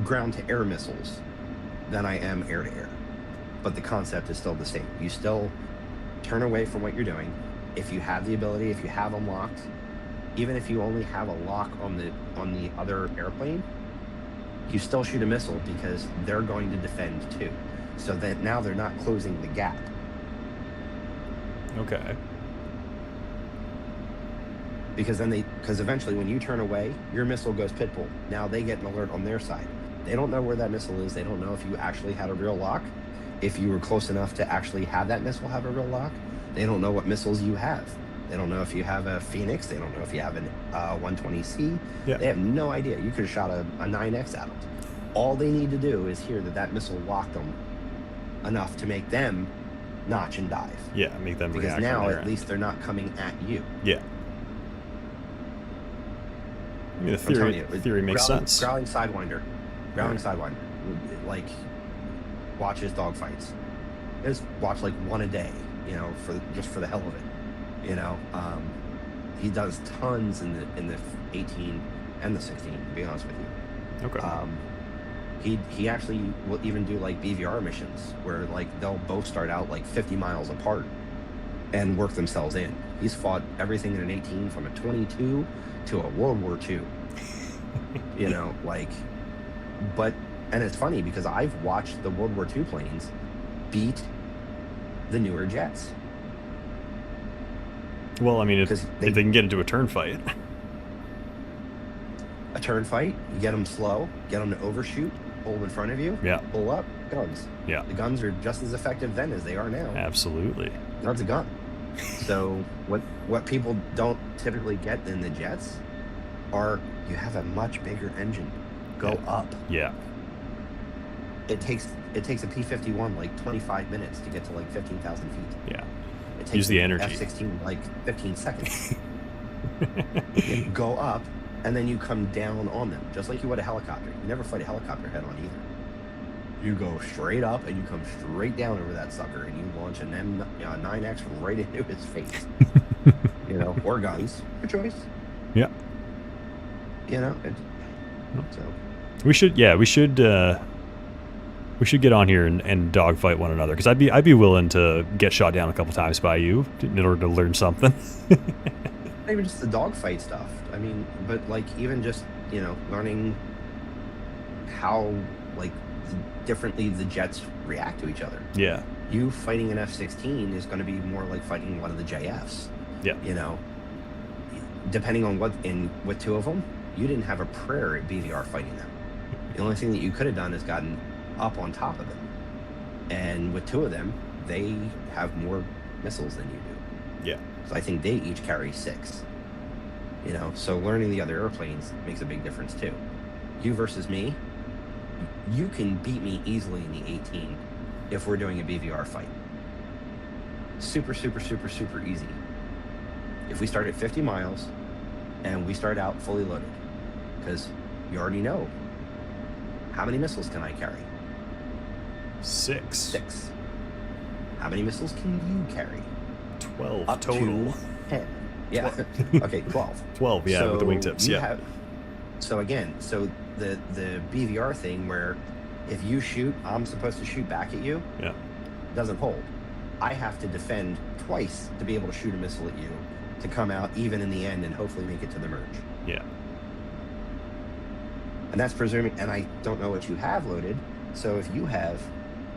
ground-to-air missiles than I am air-to-air. But the concept is still the same. You still turn away from what you're doing. If you have the ability, if you have them locked, even if you only have a lock on the other airplane, you still shoot a missile because they're going to defend too. So that now they're not closing the gap. Okay. Because eventually when you turn away, your missile goes pitbull. Now they get an alert on their side. They don't know where that missile is. They don't know if you actually had a real lock, if you were close enough to actually have that missile have a real lock. They don't know what missiles you have. They don't know if you have a Phoenix. They don't know if you have an 120C. Yeah. They have no idea. You could have shot a 9X at them. All they need to do is hear that missile locked them enough to make them notch and dive. Yeah, make them Because react. now on their at end. least they're not coming at you. Yeah. I mean, the I'm telling theory you, makes sense. Growling Sidewinder. Growling Sidewinder. Like, watch his dogfights. Just watch like one a day, you know, just for the hell of it. You know, he does tons in the 18 and the 16. To be honest with you. Okay. He actually will even do like BVR missions where like they'll both start out like 50 miles apart and work themselves in. He's fought everything in an 18 from a 22 to a World War II. You know, like, and it's funny because I've watched the World War II planes beat the newer jets. Well, I mean, if 'Cause they can get into a turn fight. A turn fight, you get them slow, get them to overshoot, hold in front of you, Yeah. pull up, guns. Yeah. The guns are just as effective then as they are now. Absolutely. Gun's a gun. So what people don't typically get in the jets are you have a much bigger engine. Go up. Yeah. It takes a P-51 like 25 minutes to get to like 15,000 feet. Yeah. It takes Use the an energy. F-16 like 15 seconds. You go up and then you come down on them, just like you would a helicopter. You never fight a helicopter head on either. You go straight up and you come straight down over that sucker and you launch an M9X right into his face. You know, or guns. Your choice. Yeah. You know, so We should get on here and dogfight one another, because I'd be willing to get shot down a couple times by you in order to learn something. not even just the dogfight stuff. I mean, but like even just, you know, learning how like differently the jets react to each other. Yeah. You fighting an F-16 is going to be more like fighting one of the JFs. Yeah. You know, depending on with two of them, you didn't have a prayer at BVR fighting them. The only thing that you could have done is gotten up on top of them. And with two of them, they have more missiles than you do. Yeah. So I think they each carry 6. You know, so learning the other airplanes makes a big difference too. You versus me, you can beat me easily in the 18 if we're doing a BVR fight. Super, super, super, super easy. If we start at 50 miles and we start out fully loaded, because you already know how many missiles can I carry? 6. 6. How many missiles can you carry? 12 Up total. to 10. Yeah. Okay, 12. 12, yeah, with the So wingtips, you yeah. have- so again, the BVR thing where if you shoot, I'm supposed to shoot back at you. Yeah. Doesn't hold. I have to defend twice to be able to shoot a missile at you to come out even in the end and hopefully make it to the merge. Yeah. And that's presuming, and I don't know what you have loaded. So if you have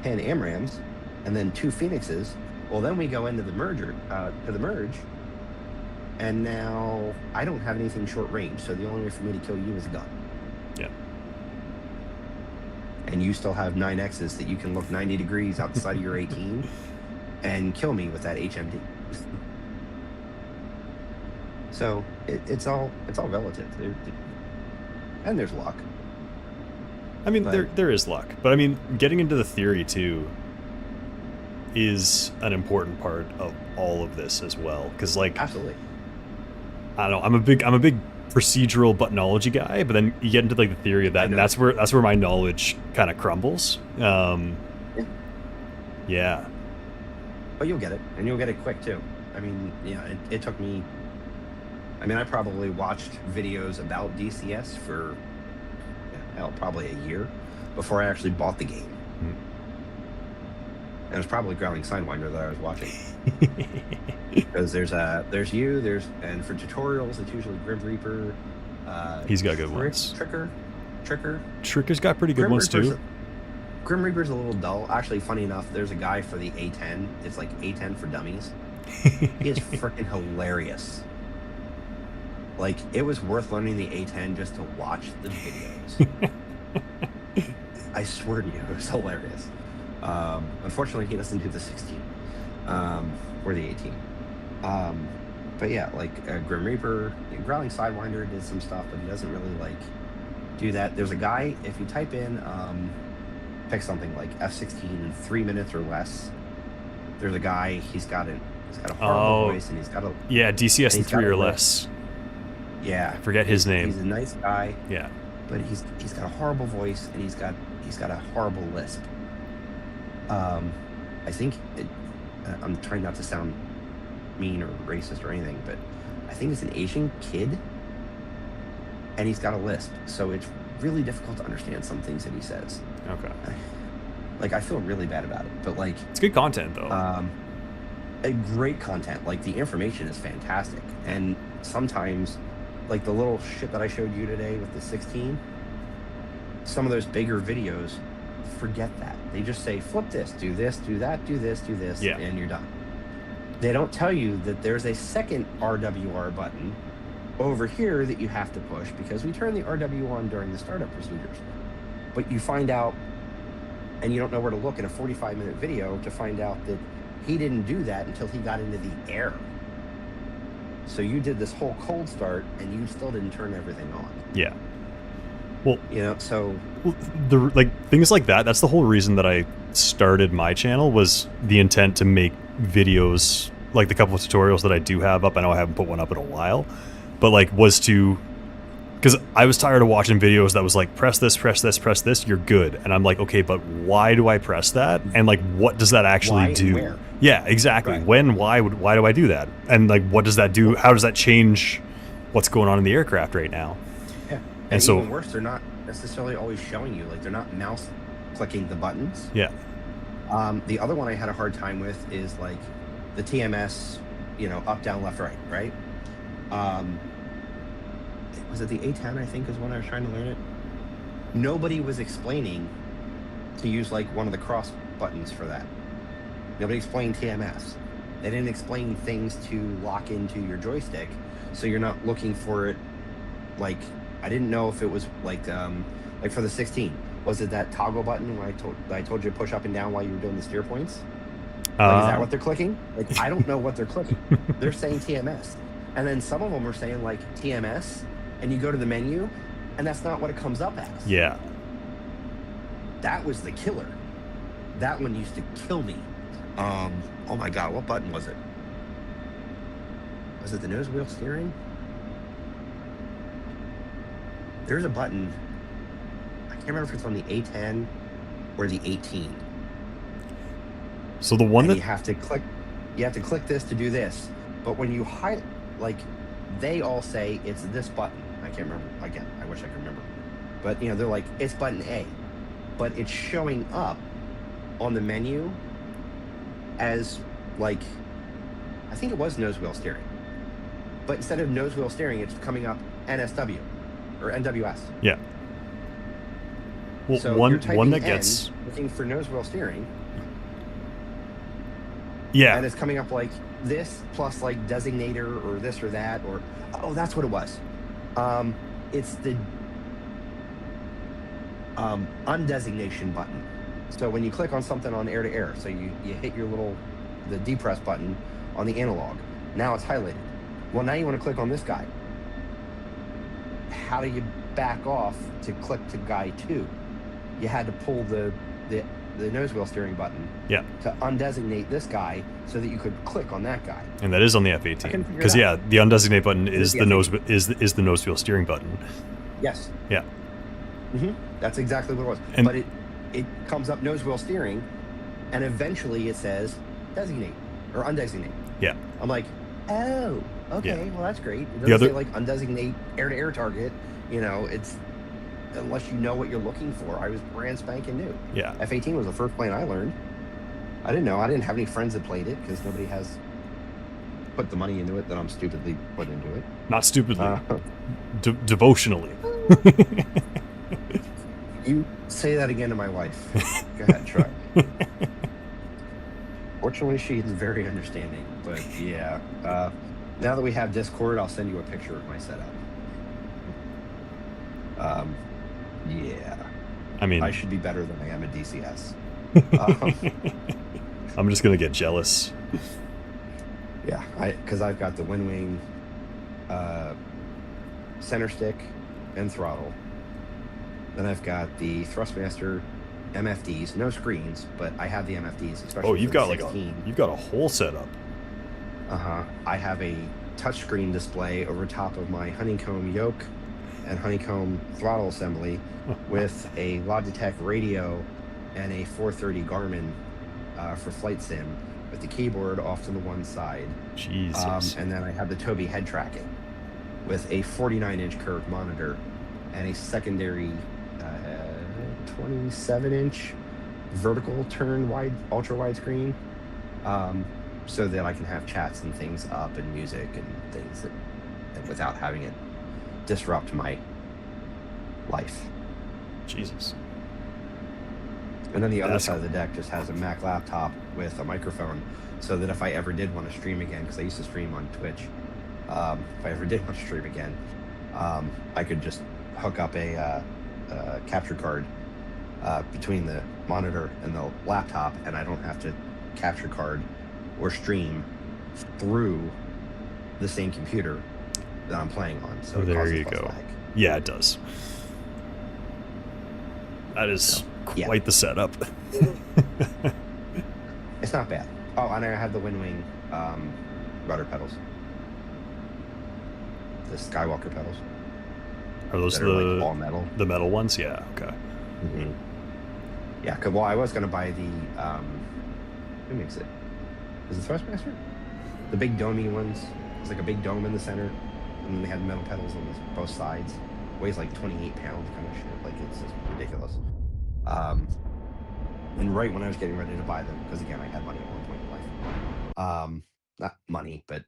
10 AMRAMs and then 2 Phoenixes, well, then we go into the merge, and now I don't have anything short range. So the only way for me to kill you is a gun. Yeah. And you still have 9Xs that you can look 90 degrees outside of your 18 and kill me with that HMD. So it's all relative. And there's luck. I mean, But- there is luck, but I mean, getting into the theory too is an important part of all of this as well. Because, like, Absolutely. I don't know, I'm a big procedural buttonology guy, but then you get into like the theory of that, and know. that's where my knowledge kind of crumbles. Yeah. But you'll get it, and you'll get it quick too. I mean, yeah, it took me. I mean, I probably watched videos about DCS for hell, probably a year before I actually bought the game. And it was probably Growling Sidewinder that I was watching. Because and for tutorials it's usually Grim Reaper. He's got good ones. Tricker. Tricker's got pretty good Grim ones Reaper's too. Grim Reaper's a little dull. Actually, funny enough, there's a guy for the A10. It's like A10 for dummies. He is freaking hilarious. Like, it was worth learning the A-10 just to watch the videos. I swear to you, it was hilarious. Unfortunately, he doesn't do the 16 or the 18. But yeah, like Grim Reaper, Growling Sidewinder did some stuff, but he doesn't really like do that. There's a guy, if you type in, pick something like F-16 in 3 minutes or less. There's a guy. He's got a horrible voice, and he's got a DCS in 3 or less. Yeah, I forget his name. He's a nice guy. Yeah, but he's got a horrible voice, and he's got a horrible lisp. I think I'm trying not to sound mean or racist or anything, but I think it's an Asian kid, and he's got a lisp, so it's really difficult to understand some things that he says. Okay. Like, I feel really bad about it, but like, it's good content though. A great content. Like, the information is fantastic, and sometimes, like the little shit that I showed you today with the 16, some of those bigger videos forget that. They just say, flip this, do this, do that, do this, do this, yeah, and you're done. They don't tell you that there's a second RWR button over here that you have to push, because we turn the RW on during the startup procedures. But you find out, and you don't know where to look in a 45-minute video to find out that he didn't do that until he got into the air. So you did this whole cold start, and you still didn't turn everything on. Yeah. Well, you know, so things like that. That's the whole reason that I started my channel, was the intent to make videos like the couple of tutorials that I do have up. I know I haven't put one up in a while, but like was to, because I was tired of watching videos that was like, press this, press this, press this, you're good. And I'm like, okay, but why do I press that? And like, what does that actually do? Where? Yeah, exactly. Right. When, why do I do that? And like, what does that do? How does that change what's going on in the aircraft right now? Yeah. And so, even worse, they're not necessarily always showing you, like, they're not mouse clicking the buttons. Yeah. The other one I had a hard time with is like the TMS, you know, up, down, left, right? Was it the A-10, I think, is when I was trying to learn it? Nobody was explaining to use like one of the cross buttons for that. Nobody explained TMS. They didn't explain things to lock into your joystick, so you're not looking for it. Like, I didn't know if it was like for the 16, was it that toggle button when I told you to push up and down while you were doing the steer points? Like, is that what they're clicking? Like, I don't know what they're clicking. They're saying TMS, and then some of them are saying like TMS, and you go to the menu, and that's not what it comes up as. Yeah. That was the killer. That one used to kill me. Oh my God, what button was it? Was it the nose wheel steering? There's a button. I can't remember if it's on the A-10 or the 18. So the one and that you have to click this to do this. But when you hide, like, they all say it's this button. I can't remember. Again, I wish I could remember. But, you know, they're like, it's button A. But it's showing up on the menu as, like, I think it was nose wheel steering. But instead of nose wheel steering, it's coming up NSW or NWS. Yeah. Well, So one you're typing that N, gets looking for nose wheel steering, yeah. and it's coming up like this plus like designator or this or that, or oh, that's what it was. It's the undesignation button. So when you click on something on air to air, so you hit the depress button on the analog. Now it's highlighted. Well, now you want to click on this guy. How do you back off to click to guy 2? You had to pull the nose wheel steering button, Yeah. to undesignate this guy so that you could click on that guy. And that is on the I couldn't F-18. figure Because it yeah, the undesignate button is the the nose is the nose wheel steering button. Yes. Yeah. That's exactly what it was. And but it comes up nose wheel steering, and eventually it says designate or undesignate. Yeah. I'm like, oh, okay, Yeah. well that's great. It The doesn't other- say like undesignate air-to-air target. You know, it's unless you know what you're looking for. I was brand spanking new. Yeah. F-18 was the first plane I learned. I didn't know. I didn't have any friends that played it because nobody has put the money into it that I'm stupidly put into it. Not stupidly. Devotionally. You say that again to my wife. Go ahead, try. Fortunately, she's very understanding. But yeah, now that we have Discord, I'll send you a picture of my setup. Yeah, I mean, I should be better than I am at DCS. I'm just gonna get jealous. Yeah, because I've got the Wing center stick and throttle. Then I've got the Thrustmaster MFDs, no screens, but I have the MFDs. Especially Oh, you've for the got 16. you've got a whole setup. I have a touchscreen display over top of my honeycomb yoke and honeycomb throttle assembly with a Logitech radio and a 430 Garmin for flight sim with the keyboard off to the one side. Jesus. And then I have the Tobii head tracking with a 49-inch curved monitor and a secondary 27-inch vertical turn wide, ultra wide screen, so that I can have chats and things up and music and things that without having it disrupt my life. Jesus. And then the other side of the deck just has a Mac laptop with a microphone, so that if I ever did want to stream again, because I used to stream on Twitch, if I ever did want to stream again, I could just hook up a capture card between the monitor and the laptop, and I don't have to capture card or stream through the same computer that I'm playing on. So there you go. lag. Yeah, it does. That is quite the setup. It's not bad. Oh, and I have the Wing rudder pedals. The Skywalker pedals. Are those that are like all metal? The metal ones? Yeah, okay. Mm-hmm. Yeah, well, I was going to buy the, who makes it? Is it Thrustmaster? The big domey ones. It's like a big dome in the center, and then they had metal pedals on both sides. Weighs like 28 pounds kind of shit. Like, it's just ridiculous. And right when I was getting ready to buy them, because again, I had money at one point in life. Not money, but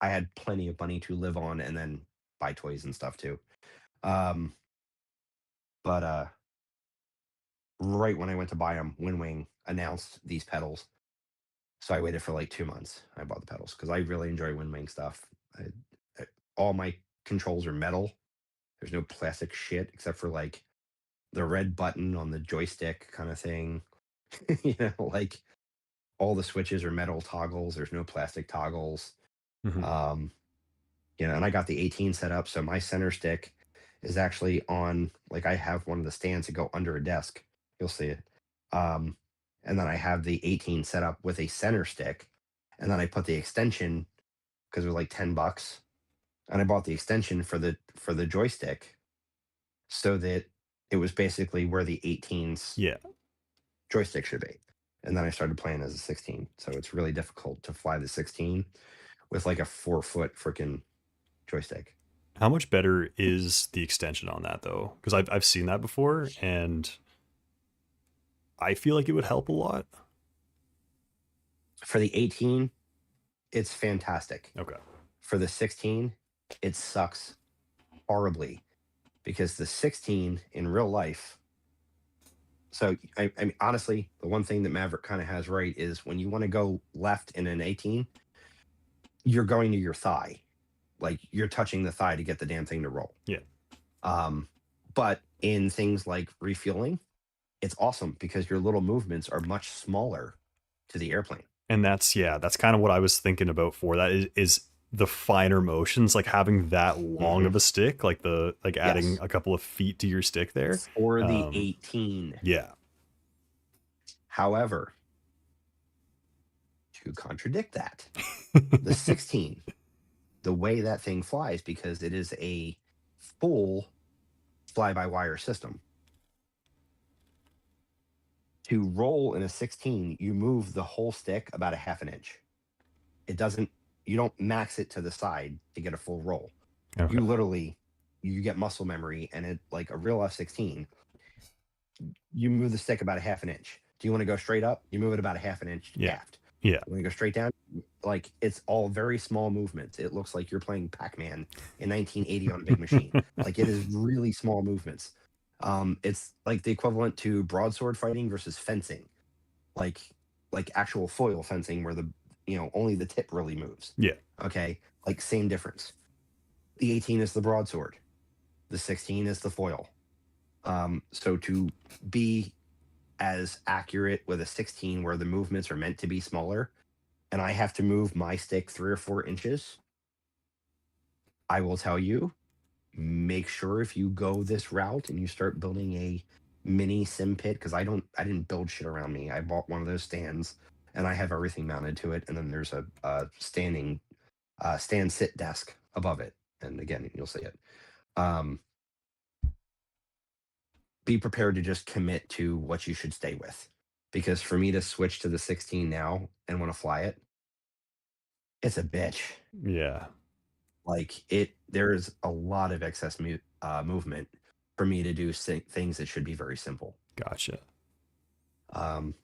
I had plenty of money to live on and then buy toys and stuff too. But right when I went to buy them, Wing announced these pedals. So I waited for like 2 months. I bought the pedals because I really enjoy Wing stuff. All my controls are metal. There's no plastic shit except for like the red button on the joystick kind of thing. Like all the switches are metal toggles. There's no plastic toggles. Mm-hmm. And I got the 18 set up. So my center stick is actually on, like I have one of the stands that go under a desk. You'll see it. And then I have the 18 set up with a center stick. And then I put the extension, because it was like $10. And I bought the extension for the joystick so that it was basically where the 18's joystick should be. And then I started playing as a 16. So it's really difficult to fly the 16 with like a 4-foot freaking joystick. How much better is the extension on that though? Because I've seen that before, and I feel like it would help a lot. For the 18, it's fantastic. Okay. For the 16, it sucks horribly, because the 16 in real life. So I mean, honestly, the one thing that Maverick kind of has right is when you want to go left in an 18, you're going to your thigh. Like you're touching the thigh to get the damn thing to roll. Yeah. But in things like refueling, it's awesome because your little movements are much smaller to the airplane. And that's kind of what I was thinking about for that is the finer motions, like having that long of a stick, like adding a couple of feet to your stick there. For the 18. Yeah. However, to contradict that, the 16, the way that thing flies, because it is a full fly-by-wire system. To roll in a 16, you move the whole stick about a half an inch. You don't max it to the side to get a full roll. Okay. You get muscle memory, and it, like a real F-16, you move the stick about a half an inch. Do you want to go straight up? You move it about a half an inch aft. Yeah. When you go straight down, like it's all very small movements. It looks like you're playing Pac-Man in 1980 on a big machine. Like it is really small movements. It's like the equivalent to broadsword fighting versus fencing. Like like actual foil fencing where the only the tip really moves. Yeah. Okay, like same difference. The 18 is the broadsword. The 16 is the foil. So to be as accurate with a 16 where the movements are meant to be smaller, and I have to move my stick 3 or 4 inches, I will tell you, make sure if you go this route and you start building a mini sim pit, because I didn't build shit around me. I bought one of those stands and I have everything mounted to it, and then there's a standing stand sit desk above it, and again you'll see it. Um, be prepared to just commit to what you should stay with, because for me to switch to the 16 now and want to fly it, it's a bitch. Yeah. Like there's a lot of excess movement for me to do things that should be very simple. Gotcha.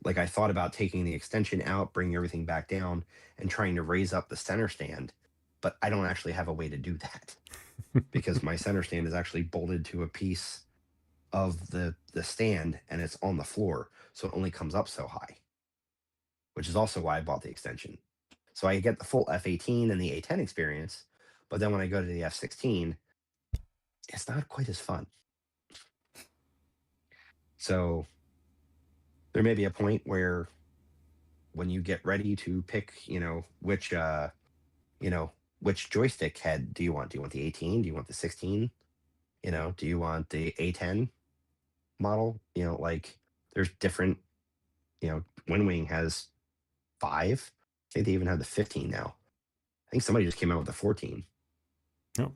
Like I thought about taking the extension out, bringing everything back down, and trying to raise up the center stand, but I don't actually have a way to do that because my center stand is actually bolted to a piece of the stand and it's on the floor, so it only comes up so high, which is also why I bought the extension. So I get the full F-18 and the A-10 experience, but then when I go to the F-16, it's not quite as fun. So there may be a point where when you get ready to pick, which joystick head do you want? Do you want the 18? Do you want the 16? Do you want the A10 model? Like there's different, Wing has 5. I think they even have the 15 now. I think somebody just came out with the 14. Oh.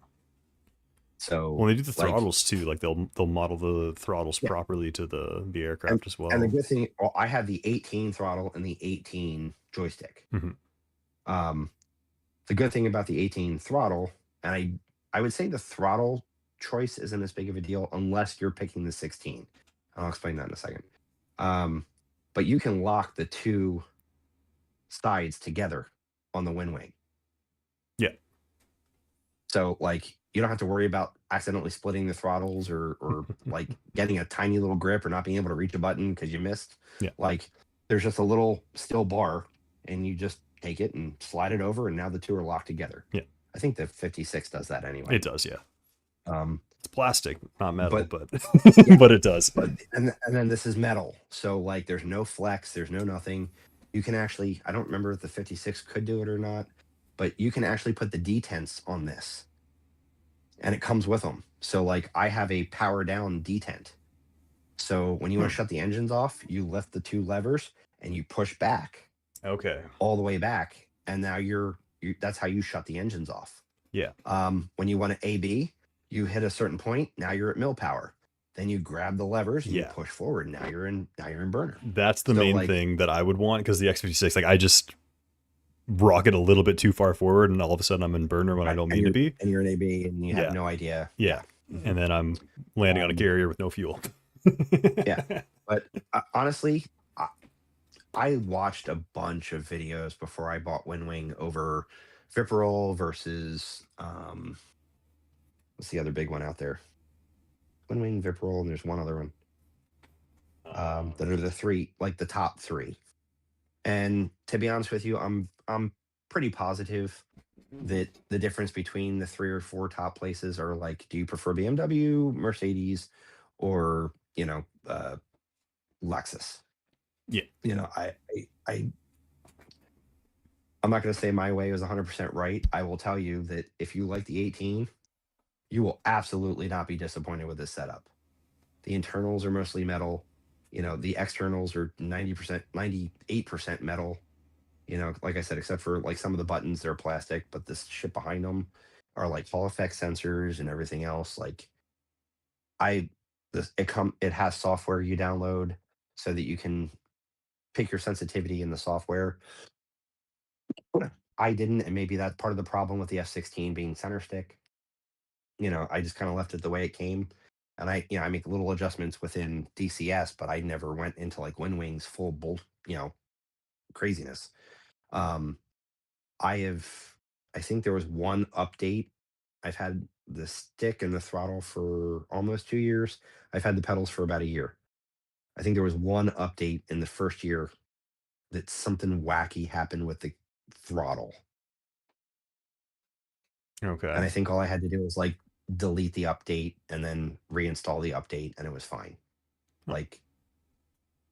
So Well, they do the like, throttles too. Like they'll model the throttles Yeah. properly to the aircraft as well. And the good thing, well, I have the 18 throttle and the 18 joystick. Mhm. The good thing about the 18 throttle, and I would say the throttle choice isn't as big of a deal unless you're picking the 16. I'll explain that in a second. But you can lock the 2 sides together on the wing. Yeah. So like you don't have to worry about accidentally splitting the throttles or like getting a tiny little grip or not being able to reach a button because you missed. Yeah. Like there's just a little steel bar and you just take it and slide it over, and now the 2 are locked together. Yeah. I think the 56 does that anyway. It does, yeah. Um, It's plastic, not metal, but Yeah. but it does. and then this is metal, so like there's no flex, there's no nothing. You can actually, I don't remember if the 56 could do it or not, but you can actually put the detents on this, and it comes with them. So like I have a power down detent. So when you want to shut the engines off, you lift the 2 levers and you push back. Okay. All the way back, and now that's how you shut the engines off. Yeah. When you want to AB, you hit a certain point, now you're at mill power. Then you grab the levers and you push forward. Now you're in burner. That's the main thing that I would want, because the X56, like I just rock it a little bit too far forward and all of a sudden I'm in burner when I don't mean to be. And you're in AB and you have no idea. Yeah. And then I'm landing on a carrier with no fuel. Yeah. But honestly, I watched a bunch of videos before I bought Wing over Viparol versus what's the other big one out there? Wing, Viparol, and there's one other one. That are the 3, like the top 3. And to be honest with you, I'm pretty positive that the difference between the 3 or 4 top places are like, do you prefer BMW, Mercedes, or Lexus? Yeah. I'm not going to say my way was 100% right. I will tell you that if you like the 18, you will absolutely not be disappointed with this setup. The internals are mostly metal. The externals are 90%, 98% metal. Like I said, except for like some of the buttons, they're plastic, but this shit behind them are like Hall effect sensors and everything else. Like it has software you download so that you can pick your sensitivity in the software. I didn't, and maybe that's part of the problem with the F-16 being center stick. I just kind of left it the way it came, and I make little adjustments within DCS, but I never went into like Wing's full bolt, craziness. I think there was one update. I've had the stick and the throttle for almost 2 years. I've had the pedals for about a year. I think there was one update in the first year that something wacky happened with the throttle. Okay. And I think all I had to do was like delete the update and then reinstall the update, and it was fine. Huh. Like,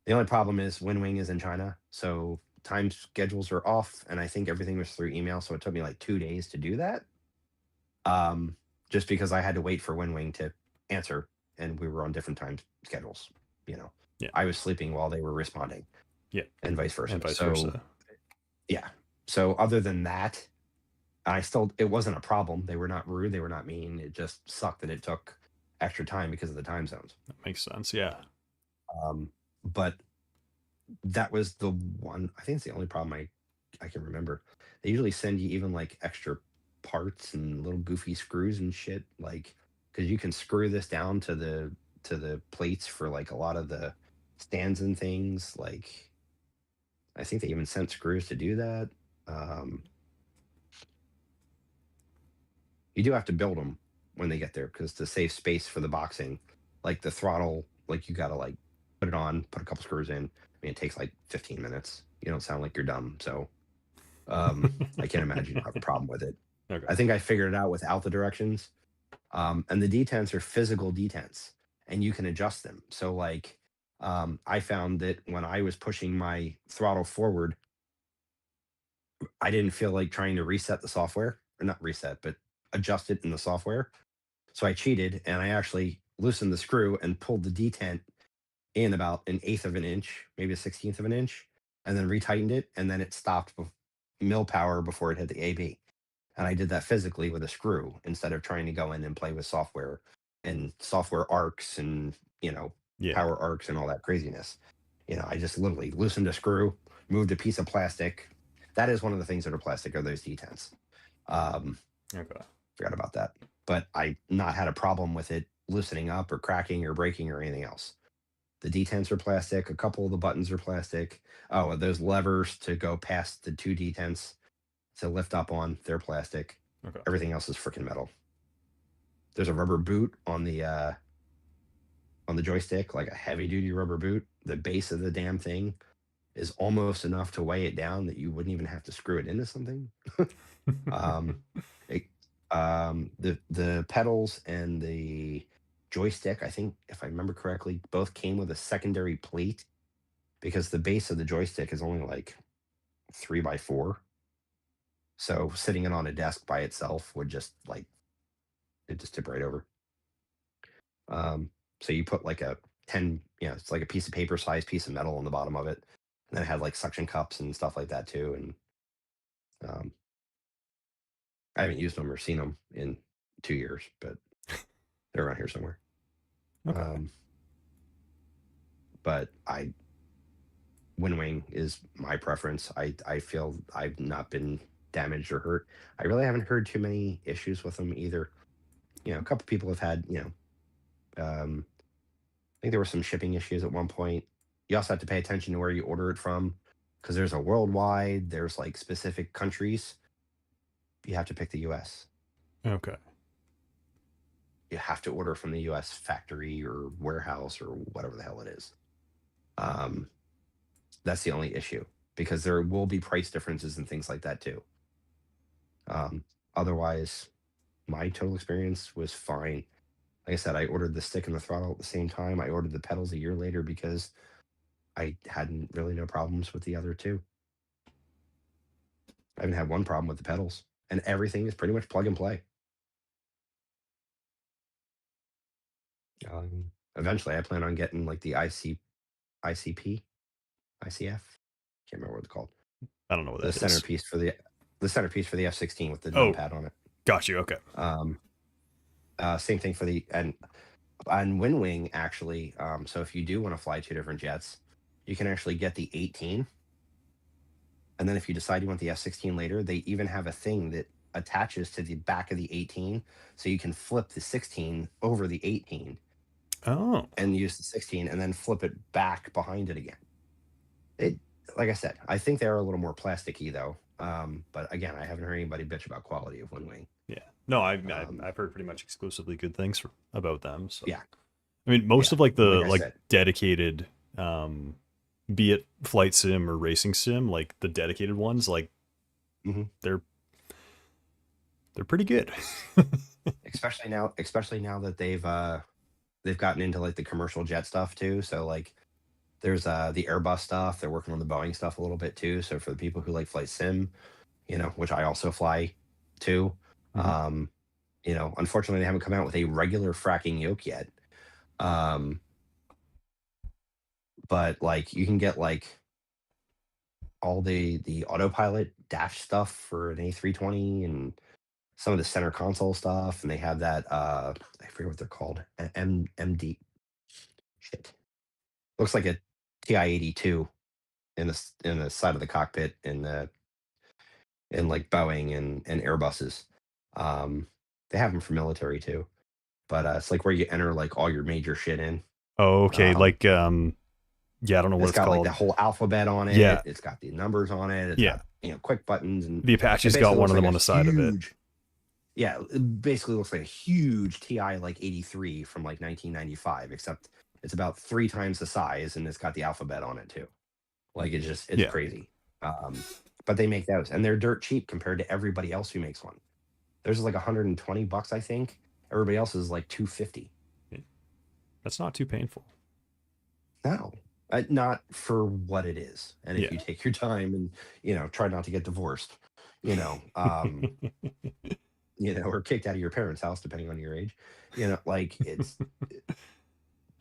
the only problem is WinWing is in China, so time schedules are off, and I think everything was through email, so it took me like 2 days to do that. Just because I had to wait for WinWing to answer, and we were on different time schedules. You know, Yeah. I was sleeping while they were responding, Yeah. and vice versa. And vice so, versa. yeah. So other than that, it wasn't a problem. They were not rude. They were not mean. It just sucked that it took extra time because of the time zones. That makes sense. Yeah. But that was the one. I think it's the only problem I can remember. They usually send you even like extra parts and little goofy screws and shit, like, because you can screw this down to the plates for like a lot of the stands and things. Like, I think they even sent screws to do that. You do have to build them when they get there because to save space for the boxing, like the throttle, like you gotta like put it on, put a couple screws in. I mean, it takes like 15 minutes. You don't sound like you're dumb, so I can't imagine you have a problem with it. Okay. I think I figured it out without the directions. And the detents are physical detents, and you can adjust them. So like, I found that when I was pushing my throttle forward, I didn't feel like trying to reset the software, or not reset, but adjust it in the software. So I cheated and I actually loosened the screw and pulled the detent in about an eighth of an inch, maybe a 16th of an inch, and then retightened it. And then it stopped mill power before it hit the AB. And I did that physically with a screw instead of trying to go in and play with software and software arcs and, Yeah. power arcs and all that craziness. I just literally loosened a screw, moved a piece of plastic. That is one of the things that are plastic are those detents. Okay. Forgot about that. But I not had a problem with it loosening up or cracking or breaking or anything else. The detents are plastic. A couple of the buttons are plastic. Oh, those levers to go past the two detents to lift up on, they're plastic. Okay. Everything else is freaking metal. There's a rubber boot on the joystick, like a heavy duty rubber boot. The base of the damn thing is almost enough to weigh it down that you wouldn't even have to screw it into something. um, it, the pedals and the joystick, I think, if I remember correctly, both came with a secondary plate because the base of the joystick is only like 3x4. So sitting it on a desk by itself would just like it just tip right over. So you put like a 10, it's like a piece of paper sized piece of metal on the bottom of it. And then it had like suction cups and stuff like that too. And I haven't used them or seen them in 2 years, but they're around here somewhere. Okay. But WinWing is my preference. I feel I've not been damaged or hurt. I really haven't heard too many issues with them either. A couple people have had, I think there were some shipping issues at one point. You also have to pay attention to where you order it from because there's a worldwide, there's like specific countries. You have to pick the US. Okay. You have to order from the US factory or warehouse or whatever the hell it is. That's the only issue because there will be price differences and things like that too. Otherwise, my total experience was fine. Like I said, I ordered the stick and the throttle at the same time. I ordered the pedals a year later because I hadn't really no problems with the other two. I haven't had one problem with the pedals, and everything is pretty much plug and play. Eventually, I plan on getting like the ICP, ICF. Can't remember what it's called. I don't know what The that is. centerpiece for the F-16 with the Oh. numpad on it. Got you. Okay. Same thing for and on WinWing actually. So if you do want to fly two different jets, you can actually get the 18. And then if you decide you want the F-16 later, they even have a thing that attaches to the back of the 18. So you can flip the 16 over the 18 Oh. and use the 16 and then flip it back behind it again. Like I said, I think they are a little more plasticky though. But again, I haven't heard anybody bitch about quality of WinWing. Yeah. No, I've heard pretty much exclusively good things about them. So yeah. I mean, most of like the like I said, dedicated be it flight sim or racing sim, like the dedicated ones, like they're pretty good. especially now that they've gotten into like the commercial jet stuff too. So like there's the Airbus stuff. They're working on the Boeing stuff a little bit too. So for the people who like flight sim, which I also fly too, unfortunately they haven't come out with a regular fracking yoke yet. But like you can get like all the autopilot dash stuff for an A320 and some of the center console stuff, and they have that I forget what they're called, MD shit. Looks like a TI-82 in the side of the cockpit in like Boeing and Airbuses. They have them for military too, but it's like where you enter like all your major shit in. Oh, okay. Like yeah, I don't know what it's got called. Like the whole alphabet on it. Yeah. It's got the numbers on it. It's got, quick buttons, and the Apache's got one of them on the side of it. Yeah, it basically looks like a huge TI like 83 from like 1995, except it's about 3 times the size, and it's got the alphabet on it too. Like it's crazy. But they make those, and they're dirt cheap compared to everybody else who makes one. Theirs is like $120, I think. Everybody else is like $250. That's not too painful. No. Not for what it is. And if you take your time and, try not to get divorced, or kicked out of your parents' house, depending on your age, like it's,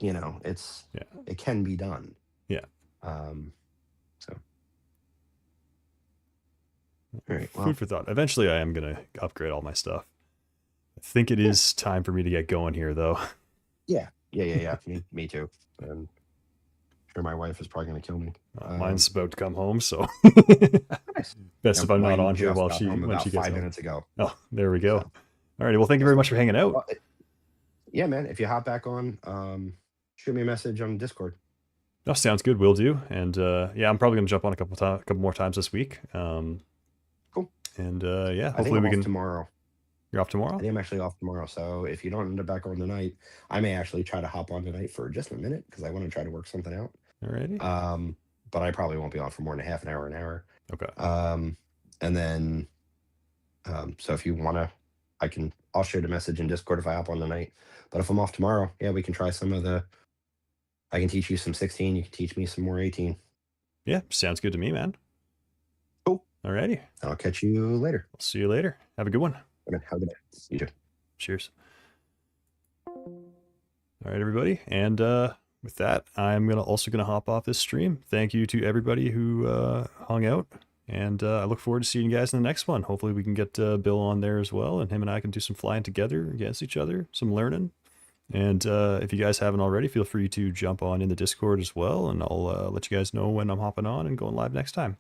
it can be done. Yeah. So. All right. Well, food for thought. Eventually I am going to upgrade all my stuff. I think it is time for me to get going here though. Yeah. Me too. And sure my wife is probably going to kill me. Mine's about to come home, so nice. best if I'm not on here while when she gets 5 home. minutes ago. Oh, there we go. All righty. Well, thank you very much for hanging out. Well, yeah, man. If you hop back on, shoot me a message on Discord. Oh, sounds good. Will do. And I'm probably going to jump on a couple more times this week. Cool. And hopefully we can tomorrow. You're off tomorrow? I think I'm actually off tomorrow. So if you don't end up back on tonight, I may actually try to hop on tonight for just a minute because I want to try to work something out. Alrighty. But I probably won't be on for more than half an hour. Okay. And then, so if you want to, I'll shoot a message in Discord if I hop on tonight. But if I'm off tomorrow, we can try some of I can teach you some 16. You can teach me some more 18. Yeah, sounds good to me, man. Cool. Alrighty. I'll catch you later. I'll see you later. Have a good one. Have a good day. You too. Cheers. All right, everybody. And with that, I'm also gonna hop off this stream. Thank you to everybody who hung out, and I look forward to seeing you guys in the next one. Hopefully, we can get Bill on there as well, and him and I can do some flying together against each other, some learning. And if you guys haven't already, feel free to jump on in the Discord as well, and I'll let you guys know when I'm hopping on and going live next time.